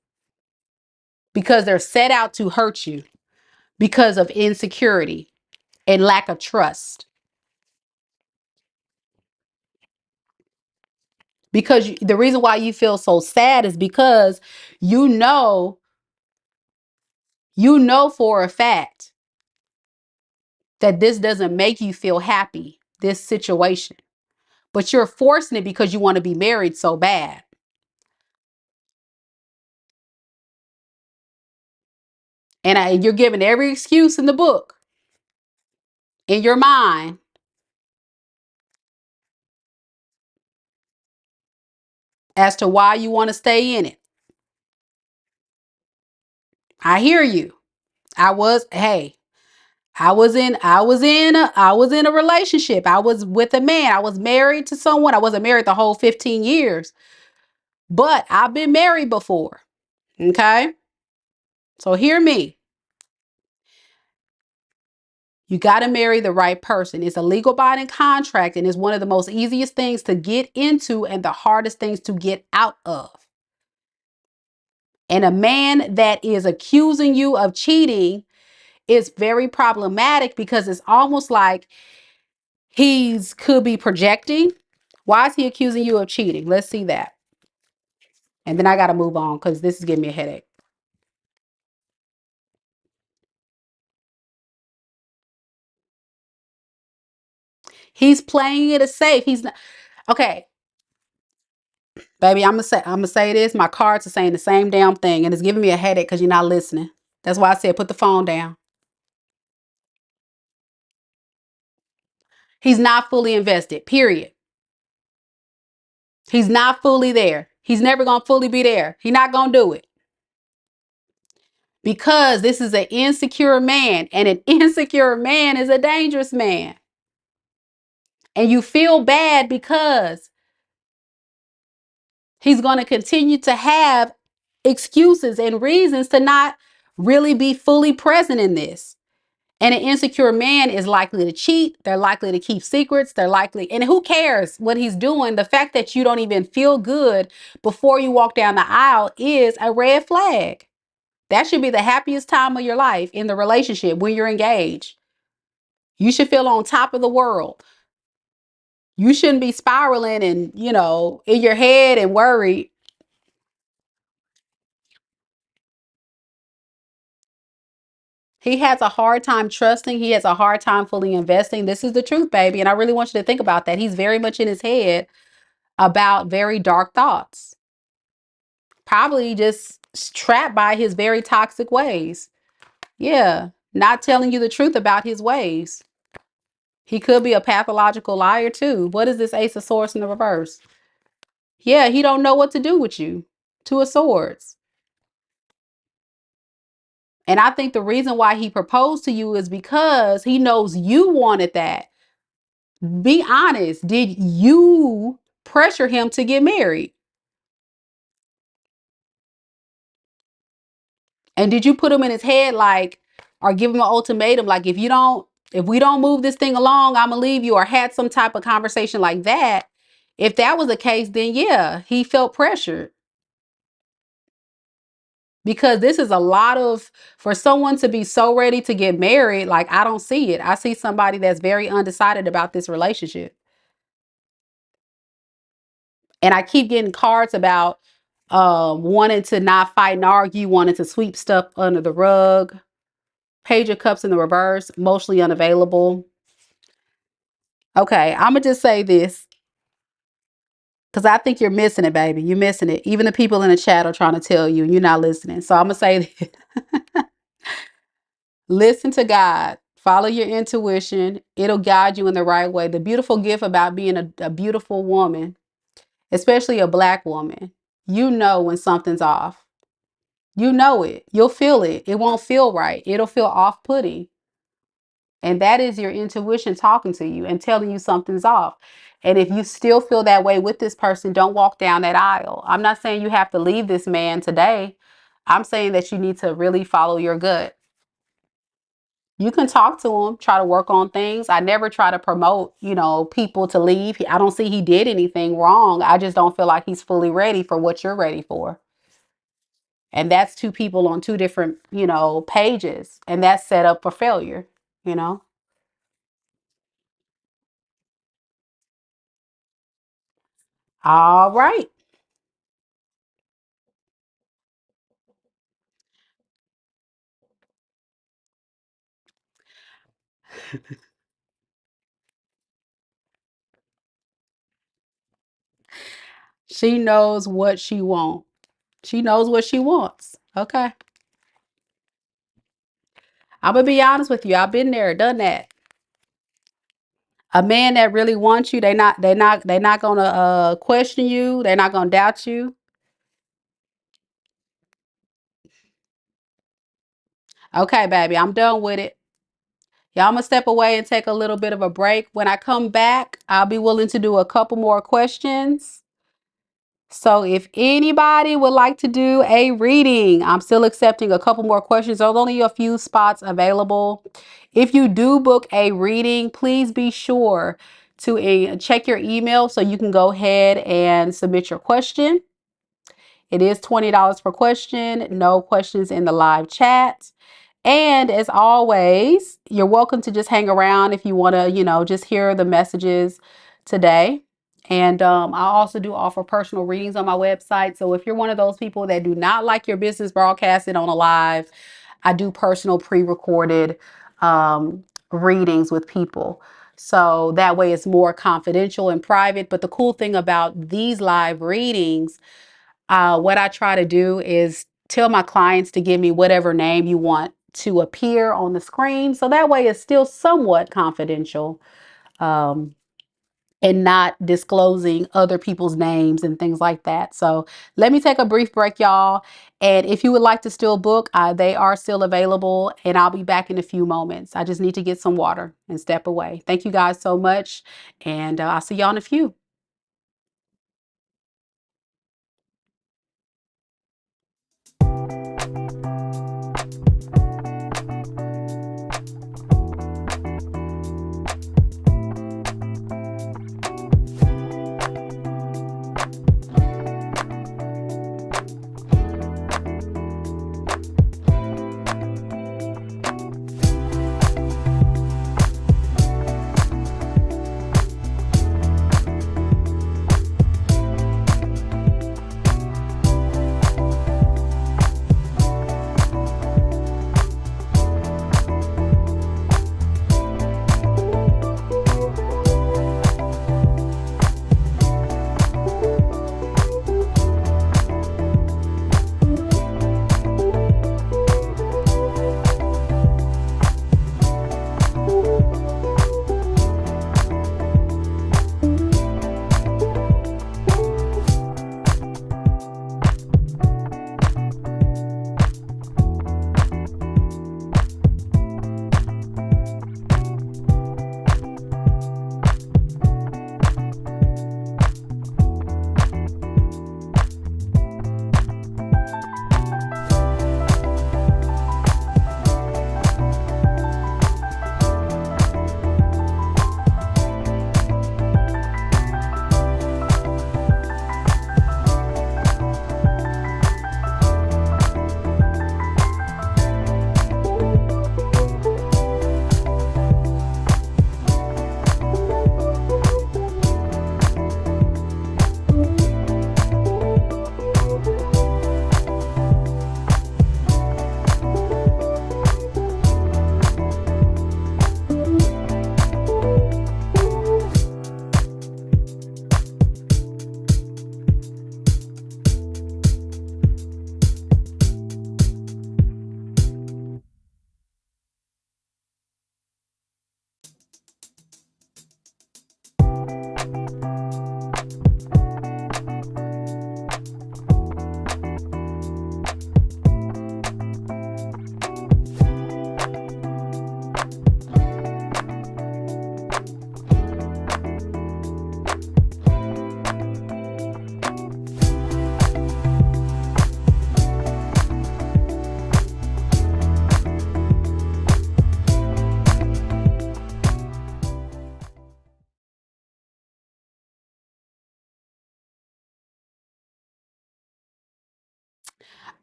because they're set out to hurt you because of insecurity and lack of trust. Because the reason why you feel so sad is because you know for a fact that this doesn't make you feel happy, this situation. But you're forcing it because you want to be married so bad. And you're giving every excuse in the book, in your mind, as to why you want to stay in it. I hear you. Hey, I was in a relationship. I was with a man. I was married to someone. I wasn't married the whole 15 years, but I've been married before. Okay? So hear me. You got to marry the right person. It's a legal binding contract and it's one of the most easiest things to get into and the hardest things to get out of. And a man that is accusing you of cheating is very problematic because it's almost like he's could be projecting. Why is he accusing you of cheating? Let's see that. And then I got to move on because this is giving me a headache. He's playing it safe. He's not okay, baby. I'm gonna say this. My cards are saying the same damn thing, and it's giving me a headache because you're not listening. That's why I said put the phone down. He's not fully invested. Period. He's not fully there. He's never gonna fully be there. He's not gonna do it. Because this is an insecure man, and an insecure man is a dangerous man. And you feel bad because he's going to continue to have excuses and reasons to not really be fully present in this. And an insecure man is likely to cheat. They're likely to keep secrets. They're likely, and who cares what he's doing? The fact that you don't even feel good before you walk down the aisle is a red flag. That should be the happiest time of your life in the relationship when you're engaged. You should feel on top of the world. You shouldn't be spiraling and, in your head and worried. He has a hard time trusting. He has a hard time fully investing. This is the truth, baby. And I really want you to think about that. He's very much in his head about very dark thoughts. Probably just trapped by his very toxic ways. Yeah. Not telling you the truth about his ways. He could be a pathological liar too. What is this Ace of Swords in the reverse? Yeah, he don't know what to do with you. Two of Swords. And I think the reason why he proposed to you is because he knows you wanted that. Be honest. Did you pressure him to get married? And did you put him in his head or give him an ultimatum like if we don't move this thing along, I'm gonna leave you, or had some type of conversation like that? If that was the case, then yeah, he felt pressured. Because this is a lot for someone to be so ready to get married, like I don't see it. I see somebody that's very undecided about this relationship. And I keep getting cards about wanting to not fight and argue, wanting to sweep stuff under the rug. Page of Cups in the reverse, mostly unavailable. Okay, I'm going to just say this because I think you're missing it, baby. You're missing it. Even the people in the chat are trying to tell you and you're not listening. So I'm going to say this. Listen to God. Follow your intuition. It'll guide you in the right way. The beautiful gift about being a beautiful woman, especially a Black woman, you know when something's off. You know it. You'll feel it. It won't feel right. It'll feel off-putting. And that is your intuition talking to you and telling you something's off. And if you still feel that way with this person, don't walk down that aisle. I'm not saying you have to leave this man today. I'm saying that you need to really follow your gut. You can talk to him, try to work on things. I never try to promote, people to leave. I don't see he did anything wrong. I just don't feel like he's fully ready for what you're ready for. And that's two people on two different, pages. And that's set up for failure, you know? All right. She knows what she wants. She knows what she wants. Okay. I'm gonna be honest with you. I've been there, done that. A man that really wants you, they're not gonna question you. They're not gonna doubt you. Okay, baby, I'm done with it. Yeah, I'm gonna step away and take a little bit of a break. When I come back, I'll be willing to do a couple more questions. So if anybody would like to do a reading, I'm still accepting a couple more questions. There's only a few spots available. If you do book a reading, please be sure to check your email so you can go ahead and submit your question. It is $20 per question, no questions in the live chat. And as always, you're welcome to just hang around if you want to, just hear the messages today. And I also do offer personal readings on my website. So if you're one of those people that do not like your business broadcasted on a live, I do personal pre-recorded readings with people. So that way it's more confidential and private. But the cool thing about these live readings, what I try to do is tell my clients to give me whatever name you want to appear on the screen. So that way it's still somewhat confidential, um, and not disclosing other people's names and things like that. So let me take a brief break, y'all. And if you would like to still book, they are still available, and I'll be back in a few moments. I just need to get some water and step away. Thank you guys so much. And I'll see y'all in a few.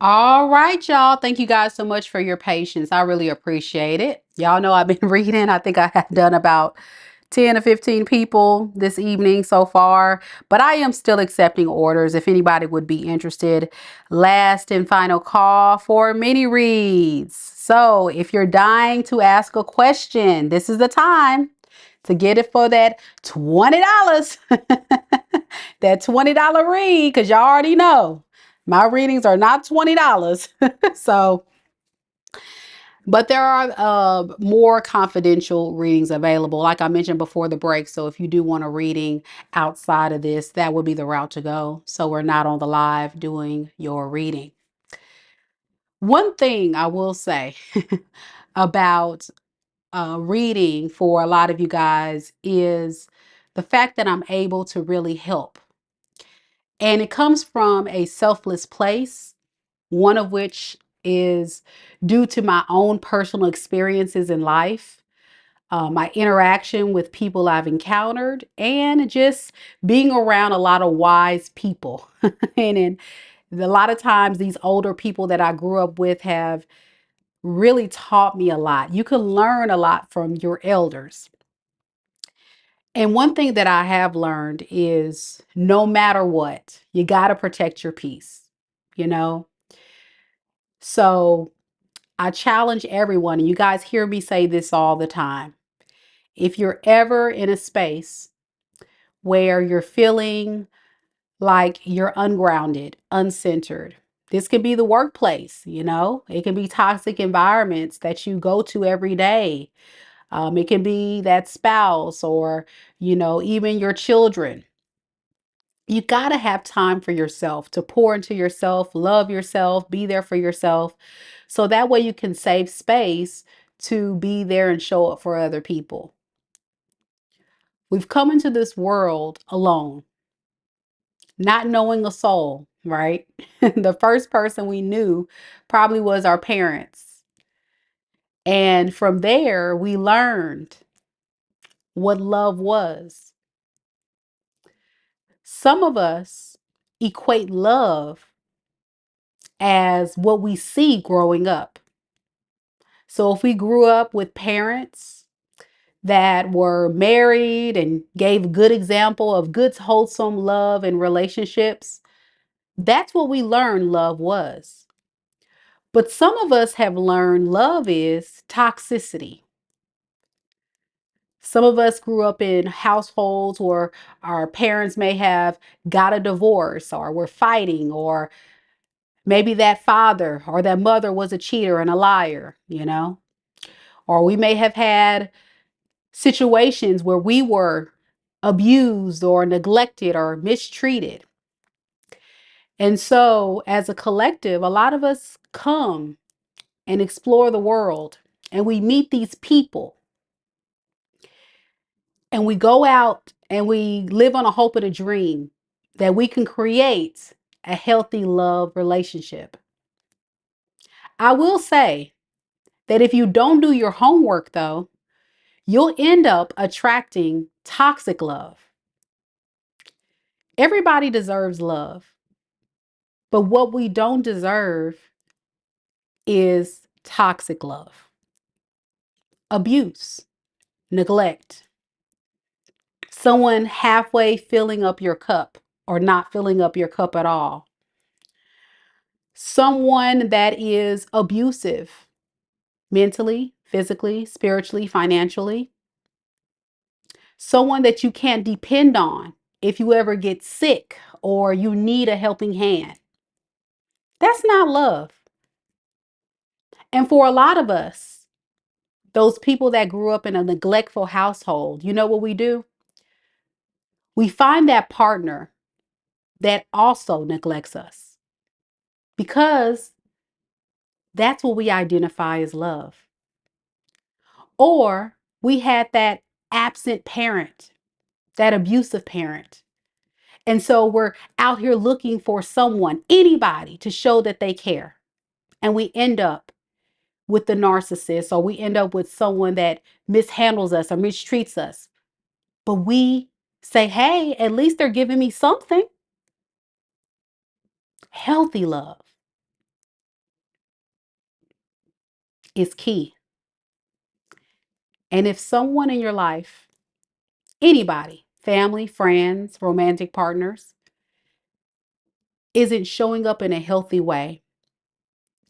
All right, y'all. Thank you guys so much for your patience. I really appreciate it. Y'all know I've been reading. I think I have done about 10 to 15 people this evening so far, but I am still accepting orders if anybody would be interested. Last and final call for mini reads. So if you're dying to ask a question, this is the time to get it for that $20. That $20 read, because y'all already know my readings are not $20. So but there are more confidential readings available, like I mentioned before the break. So if you do want a reading outside of this, that would be the route to go. So we're not on the live doing your reading. One thing I will say about reading for a lot of you guys is the fact that I'm able to really help. And it comes from a selfless place, one of which is due to my own personal experiences in life, my interaction with people I've encountered, and just being around a lot of wise people. And a lot of times, these older people that I grew up with have really taught me a lot. You can learn a lot from your elders. And one thing that I have learned is no matter what, you got to protect your peace, you know? So I challenge everyone, and you guys hear me say this all the time. If you're ever in a space where you're feeling like you're ungrounded, uncentered, this could be the workplace, you know, it can be toxic environments that you go to every day. It can be that spouse or, you know, even your children. You got to have time for yourself, to pour into yourself, love yourself, be there for yourself. So that way you can save space to be there and show up for other people. We've come into this world alone, not knowing a soul, right? The first person we knew probably was our parents. And from there, we learned what love was. Some of us equate love as what we see growing up. So if we grew up with parents that were married and gave a good example of good, wholesome love and relationships, that's what we learned love was. But some of us have learned love is toxicity. Some of us grew up in households where our parents may have got a divorce or were fighting, or maybe that father or that mother was a cheater and a liar, you know? Or we may have had situations where we were abused or neglected or mistreated. And so, as a collective, a lot of us come and explore the world and we meet these people and we go out and we live on a hope and a dream that we can create a healthy love relationship. I will say that if you don't do your homework, though, you'll end up attracting toxic love. Everybody deserves love, but what we don't deserve is toxic love, abuse, neglect, someone halfway filling up your cup or not filling up your cup at all, someone that is abusive mentally, physically, spiritually, financially, someone that you can't depend on if you ever get sick or you need a helping hand. That's not love. And for a lot of us, those people that grew up in a neglectful household, you know what we do? We find that partner that also neglects us because that's what we identify as love. Or we had that absent parent, that abusive parent. And so we're out here looking for someone, anybody, to show that they care. And we end up with the narcissist, or we end up with someone that mishandles us or mistreats us. But we say, hey, at least they're giving me something. Healthy love is key. And if someone in your life anybody, family, friends, romantic partners, isn't showing up in a healthy way,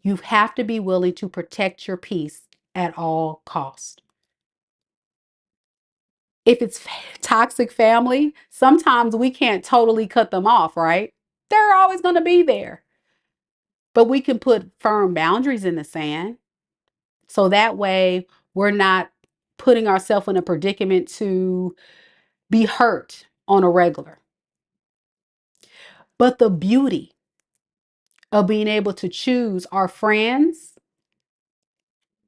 you have to be willing to protect your peace at all costs. If it's toxic family, sometimes we can't totally cut them off, right? They're always going to be there. But we can put firm boundaries in the sand. So that way we're not putting ourselves in a predicament to be hurt on a regular. But the beauty of being able to choose our friends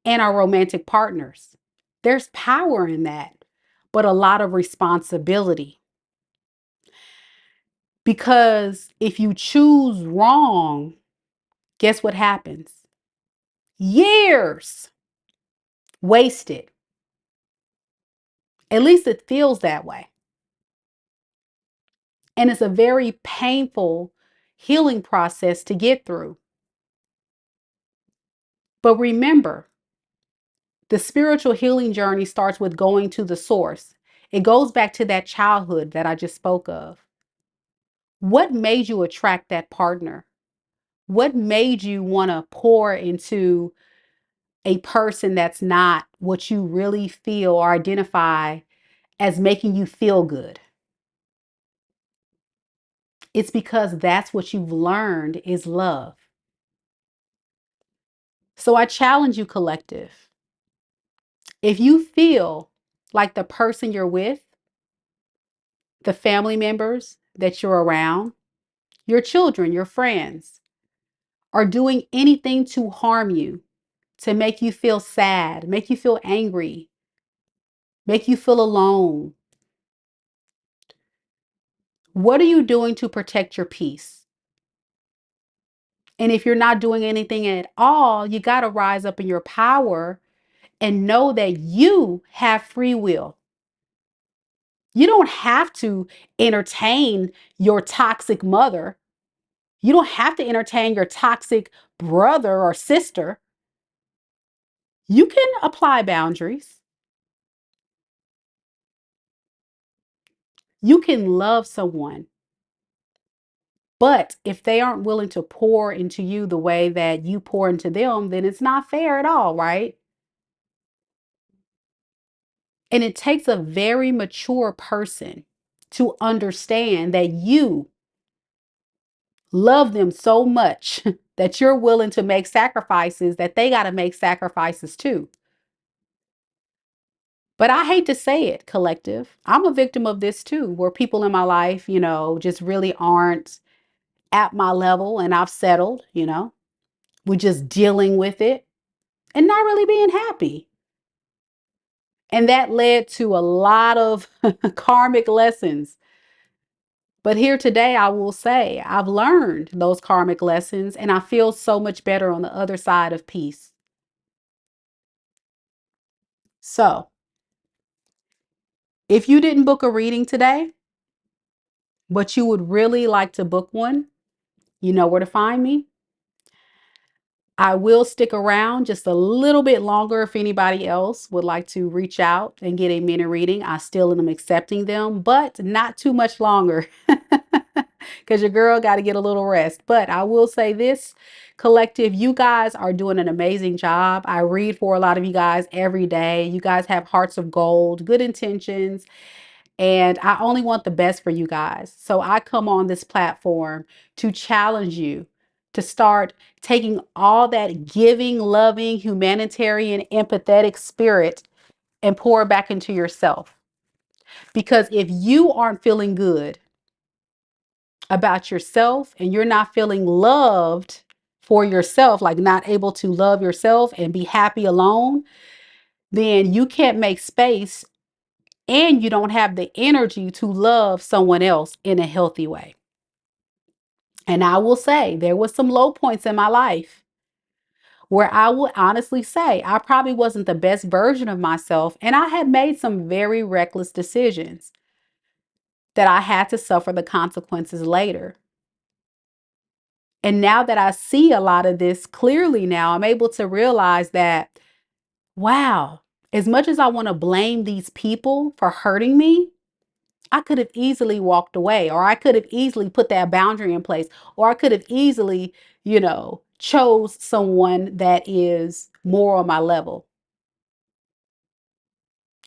and our romantic partners, there's power in that, but a lot of responsibility. Because if you choose wrong, guess what happens? Years wasted. At least it feels that way. And it's a very painful healing process to get through. But remember, the spiritual healing journey starts with going to the source. It goes back to that childhood that I just spoke of. What made you attract that partner? What made you want to pour into a person that's not what you really feel or identify as making you feel good? It's because that's what you've learned is love. So I challenge you, collective. If you feel like the person you're with, the family members that you're around, your children, your friends, are doing anything to harm you, to make you feel sad, make you feel angry, make you feel alone, what are you doing to protect your peace? And if you're not doing anything at all, you got to rise up in your power and know that you have free will. You don't have to entertain your toxic mother. You don't have to entertain your toxic brother or sister. You can apply boundaries. You can love someone. But if they aren't willing to pour into you the way that you pour into them, then it's not fair at all, right? And it takes a very mature person to understand that you love them so much that you're willing to make sacrifices that they got to make sacrifices too. But I hate to say it, collective. I'm a victim of this too, where people in my life, just really aren't at my level and I've settled, we're just dealing with it and not really being happy. And that led to a lot of karmic lessons. But here today, I will say I've learned those karmic lessons and I feel so much better on the other side of peace. So, if you didn't book a reading today, but you would really like to book one, you know where to find me. I will stick around just a little bit longer if anybody else would like to reach out and get a mini reading. I still am accepting them, but not too much longer because your girl got to get a little rest. But I will say this, collective, you guys are doing an amazing job. I read for a lot of you guys every day. You guys have hearts of gold, good intentions. And I only want the best for you guys. So I come on this platform to challenge you to start taking all that giving, loving, humanitarian, empathetic spirit and pour it back into yourself. Because if you aren't feeling good about yourself and you're not feeling loved for yourself, like not able to love yourself and be happy alone, then you can't make space and you don't have the energy to love someone else in a healthy way. And I will say there was some low points in my life where I will honestly say I probably wasn't the best version of myself and I had made some very reckless decisions that I had to suffer the consequences later. And now that I see a lot of this clearly now, I'm able to realize that, wow, as much as I want to blame these people for hurting me, I could have easily walked away, or I could have easily put that boundary in place, or I could have easily, chose someone that is more on my level.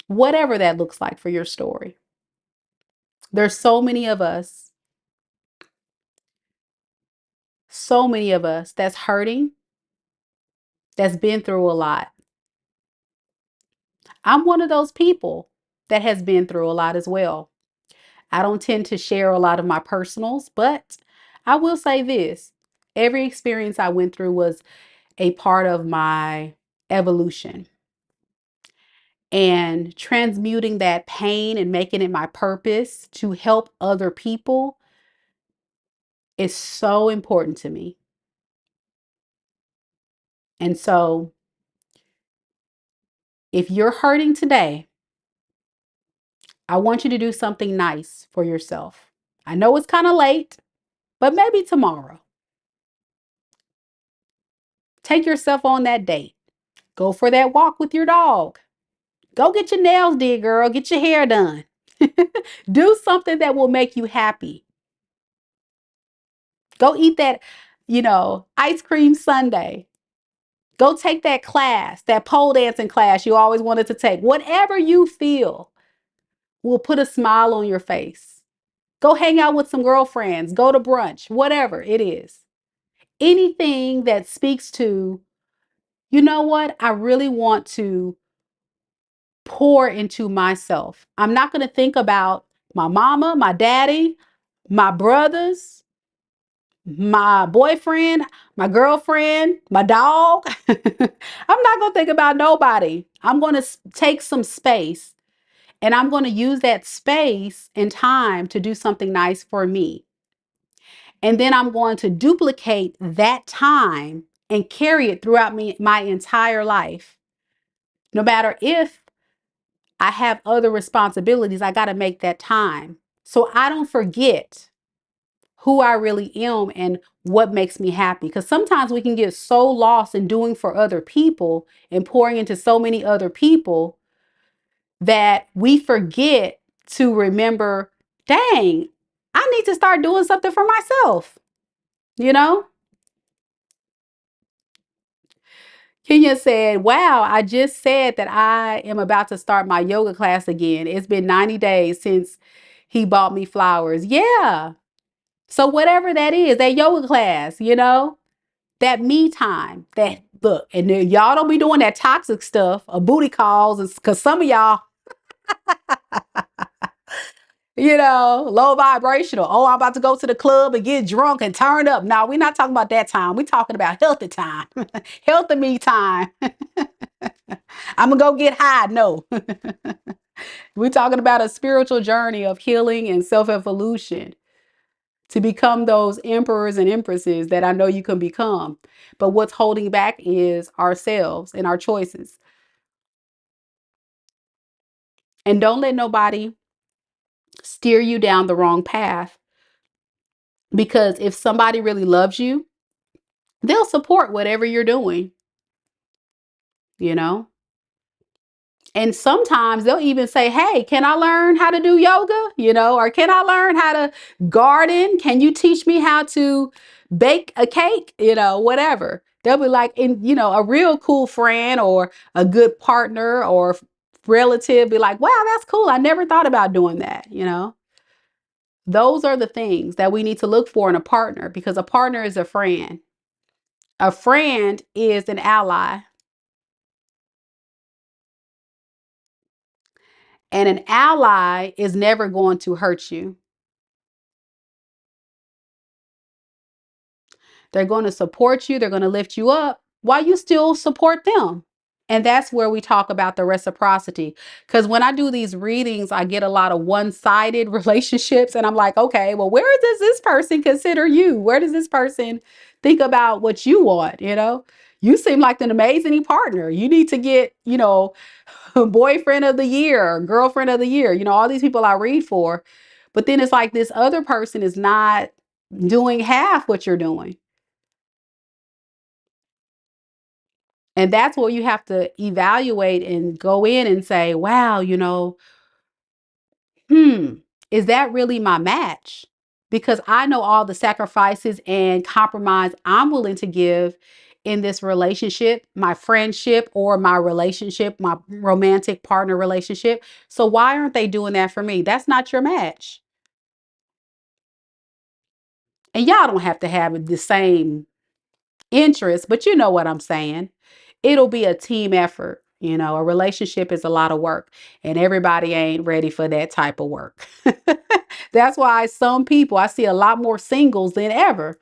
Whatever that looks like for your story. There's so many of us that's hurting, that's been through a lot. I'm one of those people that has been through a lot as well. I don't tend to share a lot of my personals, but I will say this. Every experience I went through was a part of my evolution. And transmuting that pain and making it my purpose to help other people is so important to me. And so, if you're hurting today, I want you to do something nice for yourself. I know it's kind of late, but maybe tomorrow. Take yourself on that date. Go for that walk with your dog. Go get your nails did, girl. Get your hair done. Do something that will make you happy. Go eat that, ice cream sundae. Go take that class, that pole dancing class you always wanted to take. Whatever you feel will put a smile on your face. Go hang out with some girlfriends. Go to brunch, whatever it is. Anything that speaks to, you know what? I really want to pour into myself. I'm not going to think about my mama, my daddy, my brothers, my boyfriend, my girlfriend, my dog. I'm not going to think about nobody. I'm going to take some space and I'm going to use that space and time to do something nice for me. And then I'm going to duplicate that time and carry it throughout my entire life. No matter if I have other responsibilities, I got to make that time. So I don't forget who I really am and what makes me happy. Because sometimes we can get so lost in doing for other people and pouring into so many other people that we forget to remember, dang, I need to start doing something for myself, you know? Kenya said, wow, I just said that I am about to start my yoga class again. It's been 90 days since he bought me flowers. Yeah. So whatever that is, that yoga class, that me time, that look, and then y'all don't be doing that toxic stuff or booty calls because some of y'all, low vibrational. Oh, I'm about to go to the club and get drunk and turn up. No, we're not talking about that time. We're talking about healthy time, healthy me time. I'm gonna go get high. No, we're talking about a spiritual journey of healing and self-evolution to become those emperors and empresses that I know you can become. But what's holding back is ourselves and our choices. And don't let nobody steer you down the wrong path, because if somebody really loves you, they'll support whatever you're doing, you know? And sometimes they'll even say, hey, can I learn how to do yoga? Or can I learn how to garden? Can you teach me how to bake a cake? Whatever. They'll be like, a real cool friend or a good partner or relative be like, wow, that's cool. I never thought about doing that. Those are the things that we need to look for in a partner, because a partner is a friend. A friend is an ally. And an ally is never going to hurt you. They're going to support you. They're going to lift you up while you still support them. And that's where we talk about the reciprocity. Because when I do these readings, I get a lot of one-sided relationships. And I'm like, okay, well, where does this person consider you? Where does this person think about what you want? You seem like an amazing partner. You need to get, boyfriend of the year, girlfriend of the year, all these people I read for. But then it's like this other person is not doing half what you're doing. And that's what you have to evaluate and go in and say, wow, hmm, is that really my match? Because I know all the sacrifices and compromise I'm willing to give in this relationship, my friendship or my relationship, my romantic partner relationship. So why aren't they doing that for me? That's not your match. And y'all don't have to have the same interest, but you know what I'm saying. It'll be a team effort. You know, a relationship is a lot of work, and everybody ain't ready for that type of work. That's why some people, I see a lot more singles than ever,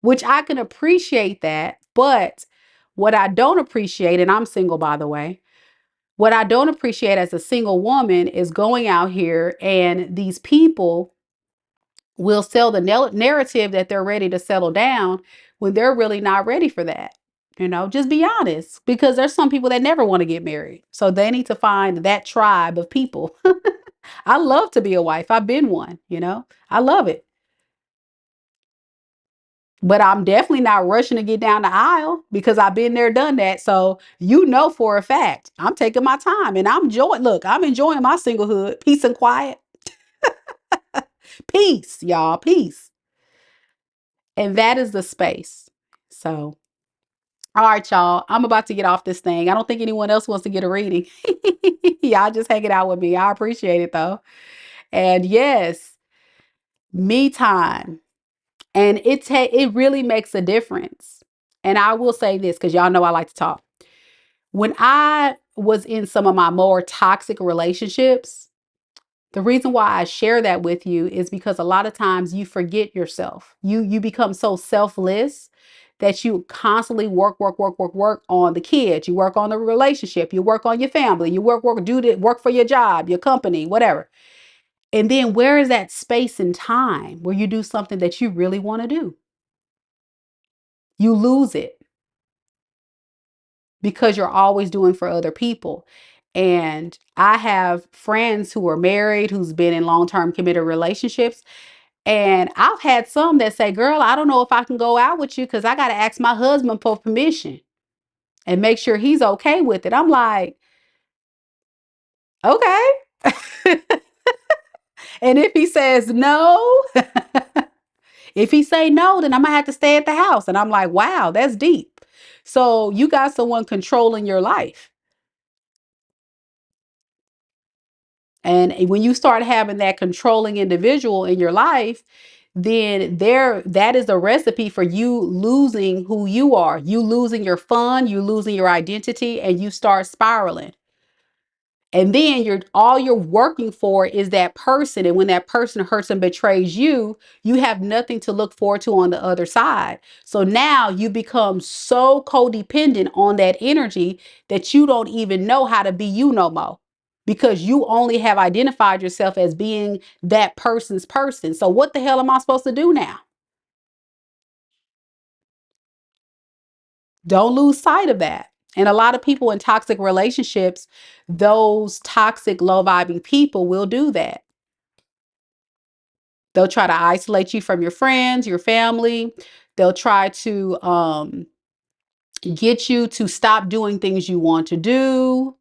which I can appreciate that. But what I don't appreciate, and I'm single, by the way, what I don't appreciate as a single woman is going out here and these people will sell the narrative that they're ready to settle down when they're really not ready for that. You know, just be honest, because there's some people that never want to get married. So they need to find that tribe of people. I love to be a wife. I've been one, you know, I love it. But I'm definitely not rushing to get down the aisle because I've been there, done that. So, you know, for a fact, I'm taking my time and I'm enjoying, look, I'm enjoying my singlehood, peace and quiet, peace, y'all, peace. And that is the space. So, all right, y'all, I'm about to get off this thing. I don't think anyone else wants to get a reading. Y'all just hanging out with me. I appreciate it though. And yes, me time. And it really makes a difference. And I will say this because y'all know I like to talk. When I was in some of my more toxic relationships, the reason why I share that with you is because a lot of times you forget yourself. You become so selfless that you constantly work on the kids. You work on the relationship. You work on your family. You work for your job, your company, whatever. And then where is that space and time where you do something that you really want to do? You lose it because you're always doing for other people. And I have friends who are married, who's been in long-term committed relationships. And I've had some that say, girl, I don't know if I can go out with you because I got to ask my husband for permission and make sure he's okay with it. I'm like, okay. And if he says no, if he say no, then I'm gonna have to stay at the house. And I'm like, wow, that's deep. So you got someone controlling your life. And when you start having that controlling individual in your life, then that is a recipe for you losing who you are. You losing your fun, you losing your identity, and you start spiraling. And then all you're working for is that person. And when that person hurts and betrays you, you have nothing to look forward to on the other side. So now you become so codependent on that energy that you don't even know how to be you no more. Because you only have identified yourself as being that person's person. So what the hell am I supposed to do now? Don't lose sight of that. And a lot of people in toxic relationships, those toxic, low vibing people will do that. They'll try to isolate you from your friends, your family. They'll try to get you to stop doing things you want to do.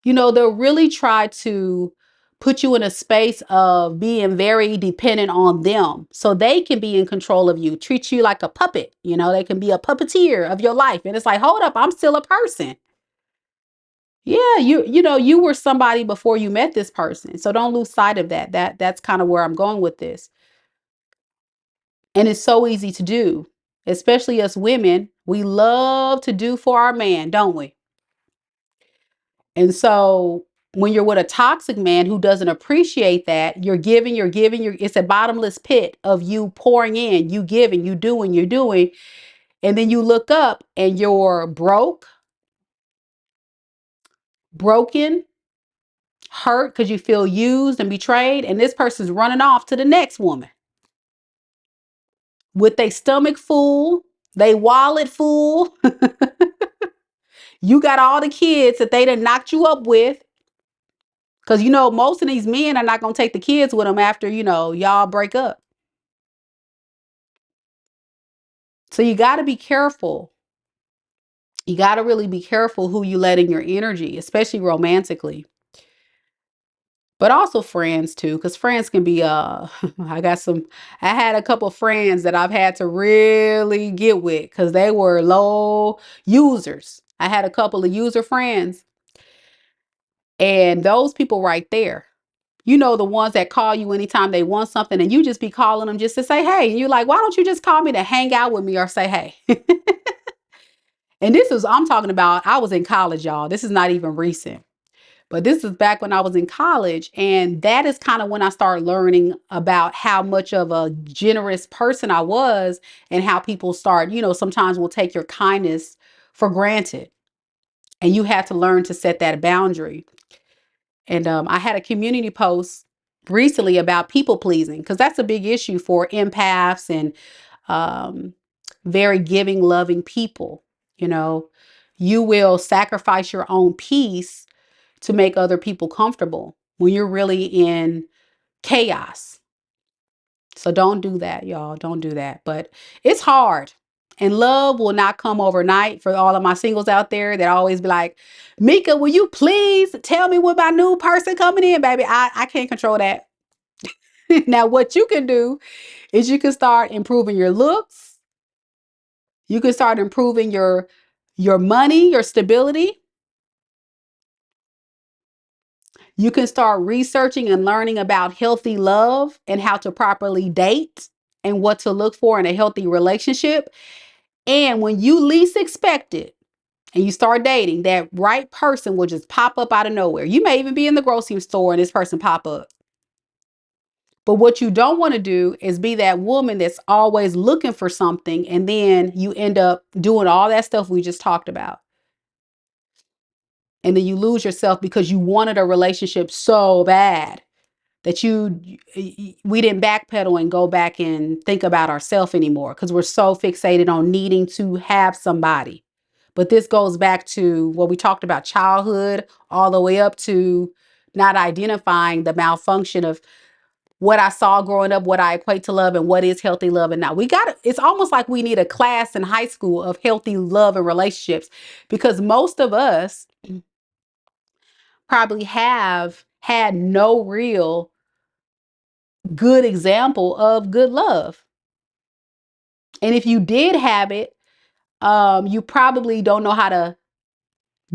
You know, they'll really try to put you in a space of being very dependent on them so they can be in control of you, treat you like a puppet. You know, they can be a puppeteer of your life. And it's like, hold up, I'm still a person. Yeah, you were somebody before you met this person. So don't lose sight of that. That's kind of where I'm going with this. And it's so easy to do, especially us women. We love to do for our man, don't we? And so when you're with a toxic man who doesn't appreciate that, it's a bottomless pit of you pouring in, you giving, you doing, you're doing. And then you look up and you're broken, hurt because you feel used and betrayed. And this person's running off to the next woman with their stomach full, they wallet full. You got all the kids that they done knocked you up with. Because, you know, most of these men are not going to take the kids with them after, you know, y'all break up. So you got to be careful. You got to really be careful who you let in your energy, especially romantically. but also friends too, because friends can be I had a couple friends that I've had to really get with because they were low users. I had a couple of user friends, and those people right there, you know, the ones that call you anytime they want something, and you just be calling them just to say hey, and you're like, why don't you just call me to hang out with me or say hey? And I'm talking about, I was in college, y'all. This is not even recent. But this is back when I was in college. And that is kind of when I started learning about how much of a generous person I was, and how people start, you know, sometimes will take your kindness for granted. And you have to learn to set that boundary. And I had a community post recently about people pleasing, because that's a big issue for empaths and um, very giving, loving people. You know, you will sacrifice your own peace to make other people comfortable when you're really in chaos. So don't do that, y'all. Don't do that. But it's hard. And love will not come overnight. For all of my singles out there that always be like, Meka, will you please tell me what my new person coming in, baby? I can't control that. Now, what you can do is you can start improving your looks. You can start improving your money, your stability. You can start researching and learning about healthy love and how to properly date and what to look for in a healthy relationship. And when you least expect it and you start dating, that right person will just pop up out of nowhere. You may even be in the grocery store and this person pop up. But what you don't want to do is be that woman that's always looking for something, and then you end up doing all that stuff we just talked about. And then you lose yourself because you wanted a relationship so bad that we didn't backpedal and go back and think about ourselves anymore, because we're so fixated on needing to have somebody. But this goes back to what we talked about, childhood, all the way up to not identifying the malfunction of what I saw growing up, what I equate to love, and what is healthy love. And now it's almost like we need a class in high school of healthy love and relationships, because most of us probably have had no real good example of good love. And if you did have it, you probably don't know how to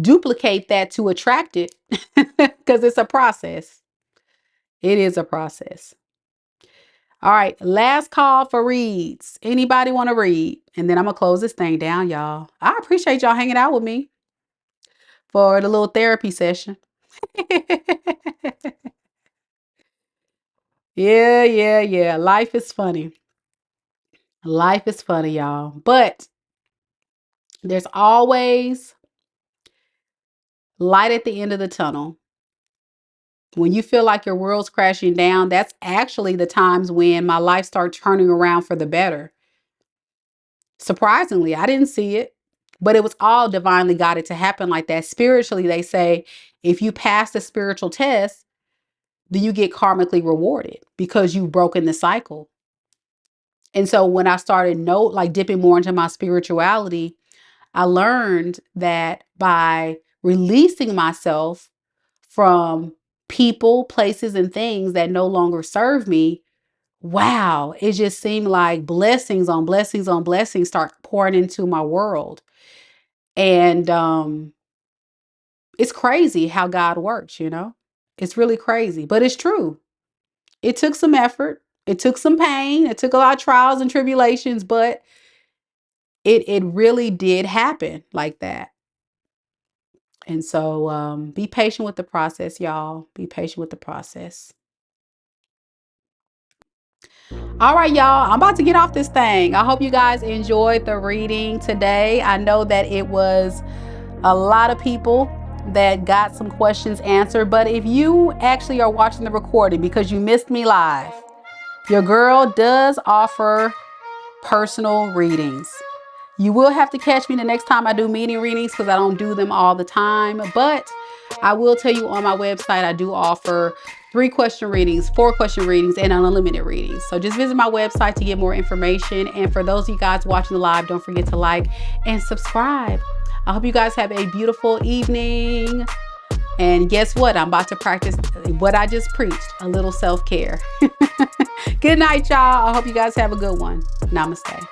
duplicate that to attract it, because it's a process. It is a process. All right, last call for reads. Anybody want to read? And then I'm going to close this thing down, y'all. I appreciate y'all hanging out with me for the little therapy session. Yeah. Life is funny. Life is funny, y'all. But there's always light at the end of the tunnel. When you feel like your world's crashing down, that's actually the times when my life starts turning around for the better. Surprisingly, I didn't see it, but it was all divinely guided to happen like that. Spiritually, they say if you pass the spiritual test, then you get karmically rewarded because you've broken the cycle. And so when I started dipping more into my spirituality, I learned that by releasing myself from people, places, and things that no longer serve me, wow, it just seemed like blessings on blessings on blessings start pouring into my world. And it's crazy how God works, you know? It's really crazy, but it's true. It took some effort. It took some pain. It took a lot of trials and tribulations, but it really did happen like that. And so be patient with the process, y'all. Be patient with the process. All right, y'all, I'm about to get off this thing. I hope you guys enjoyed the reading today. I know that it was a lot of people that got some questions answered, but if you actually are watching the recording because you missed me live, your girl does offer personal readings. You will have to catch me the next time I do meeting readings because I don't do them all the time. But I will tell you on my website, I do offer 3-question readings, 4-question readings, and unlimited readings. So just visit my website to get more information. And for those of you guys watching the live, don't forget to like and subscribe. I hope you guys have a beautiful evening. And guess what? I'm about to practice what I just preached, a little self-care. Good night, y'all. I hope you guys have a good one. Namaste.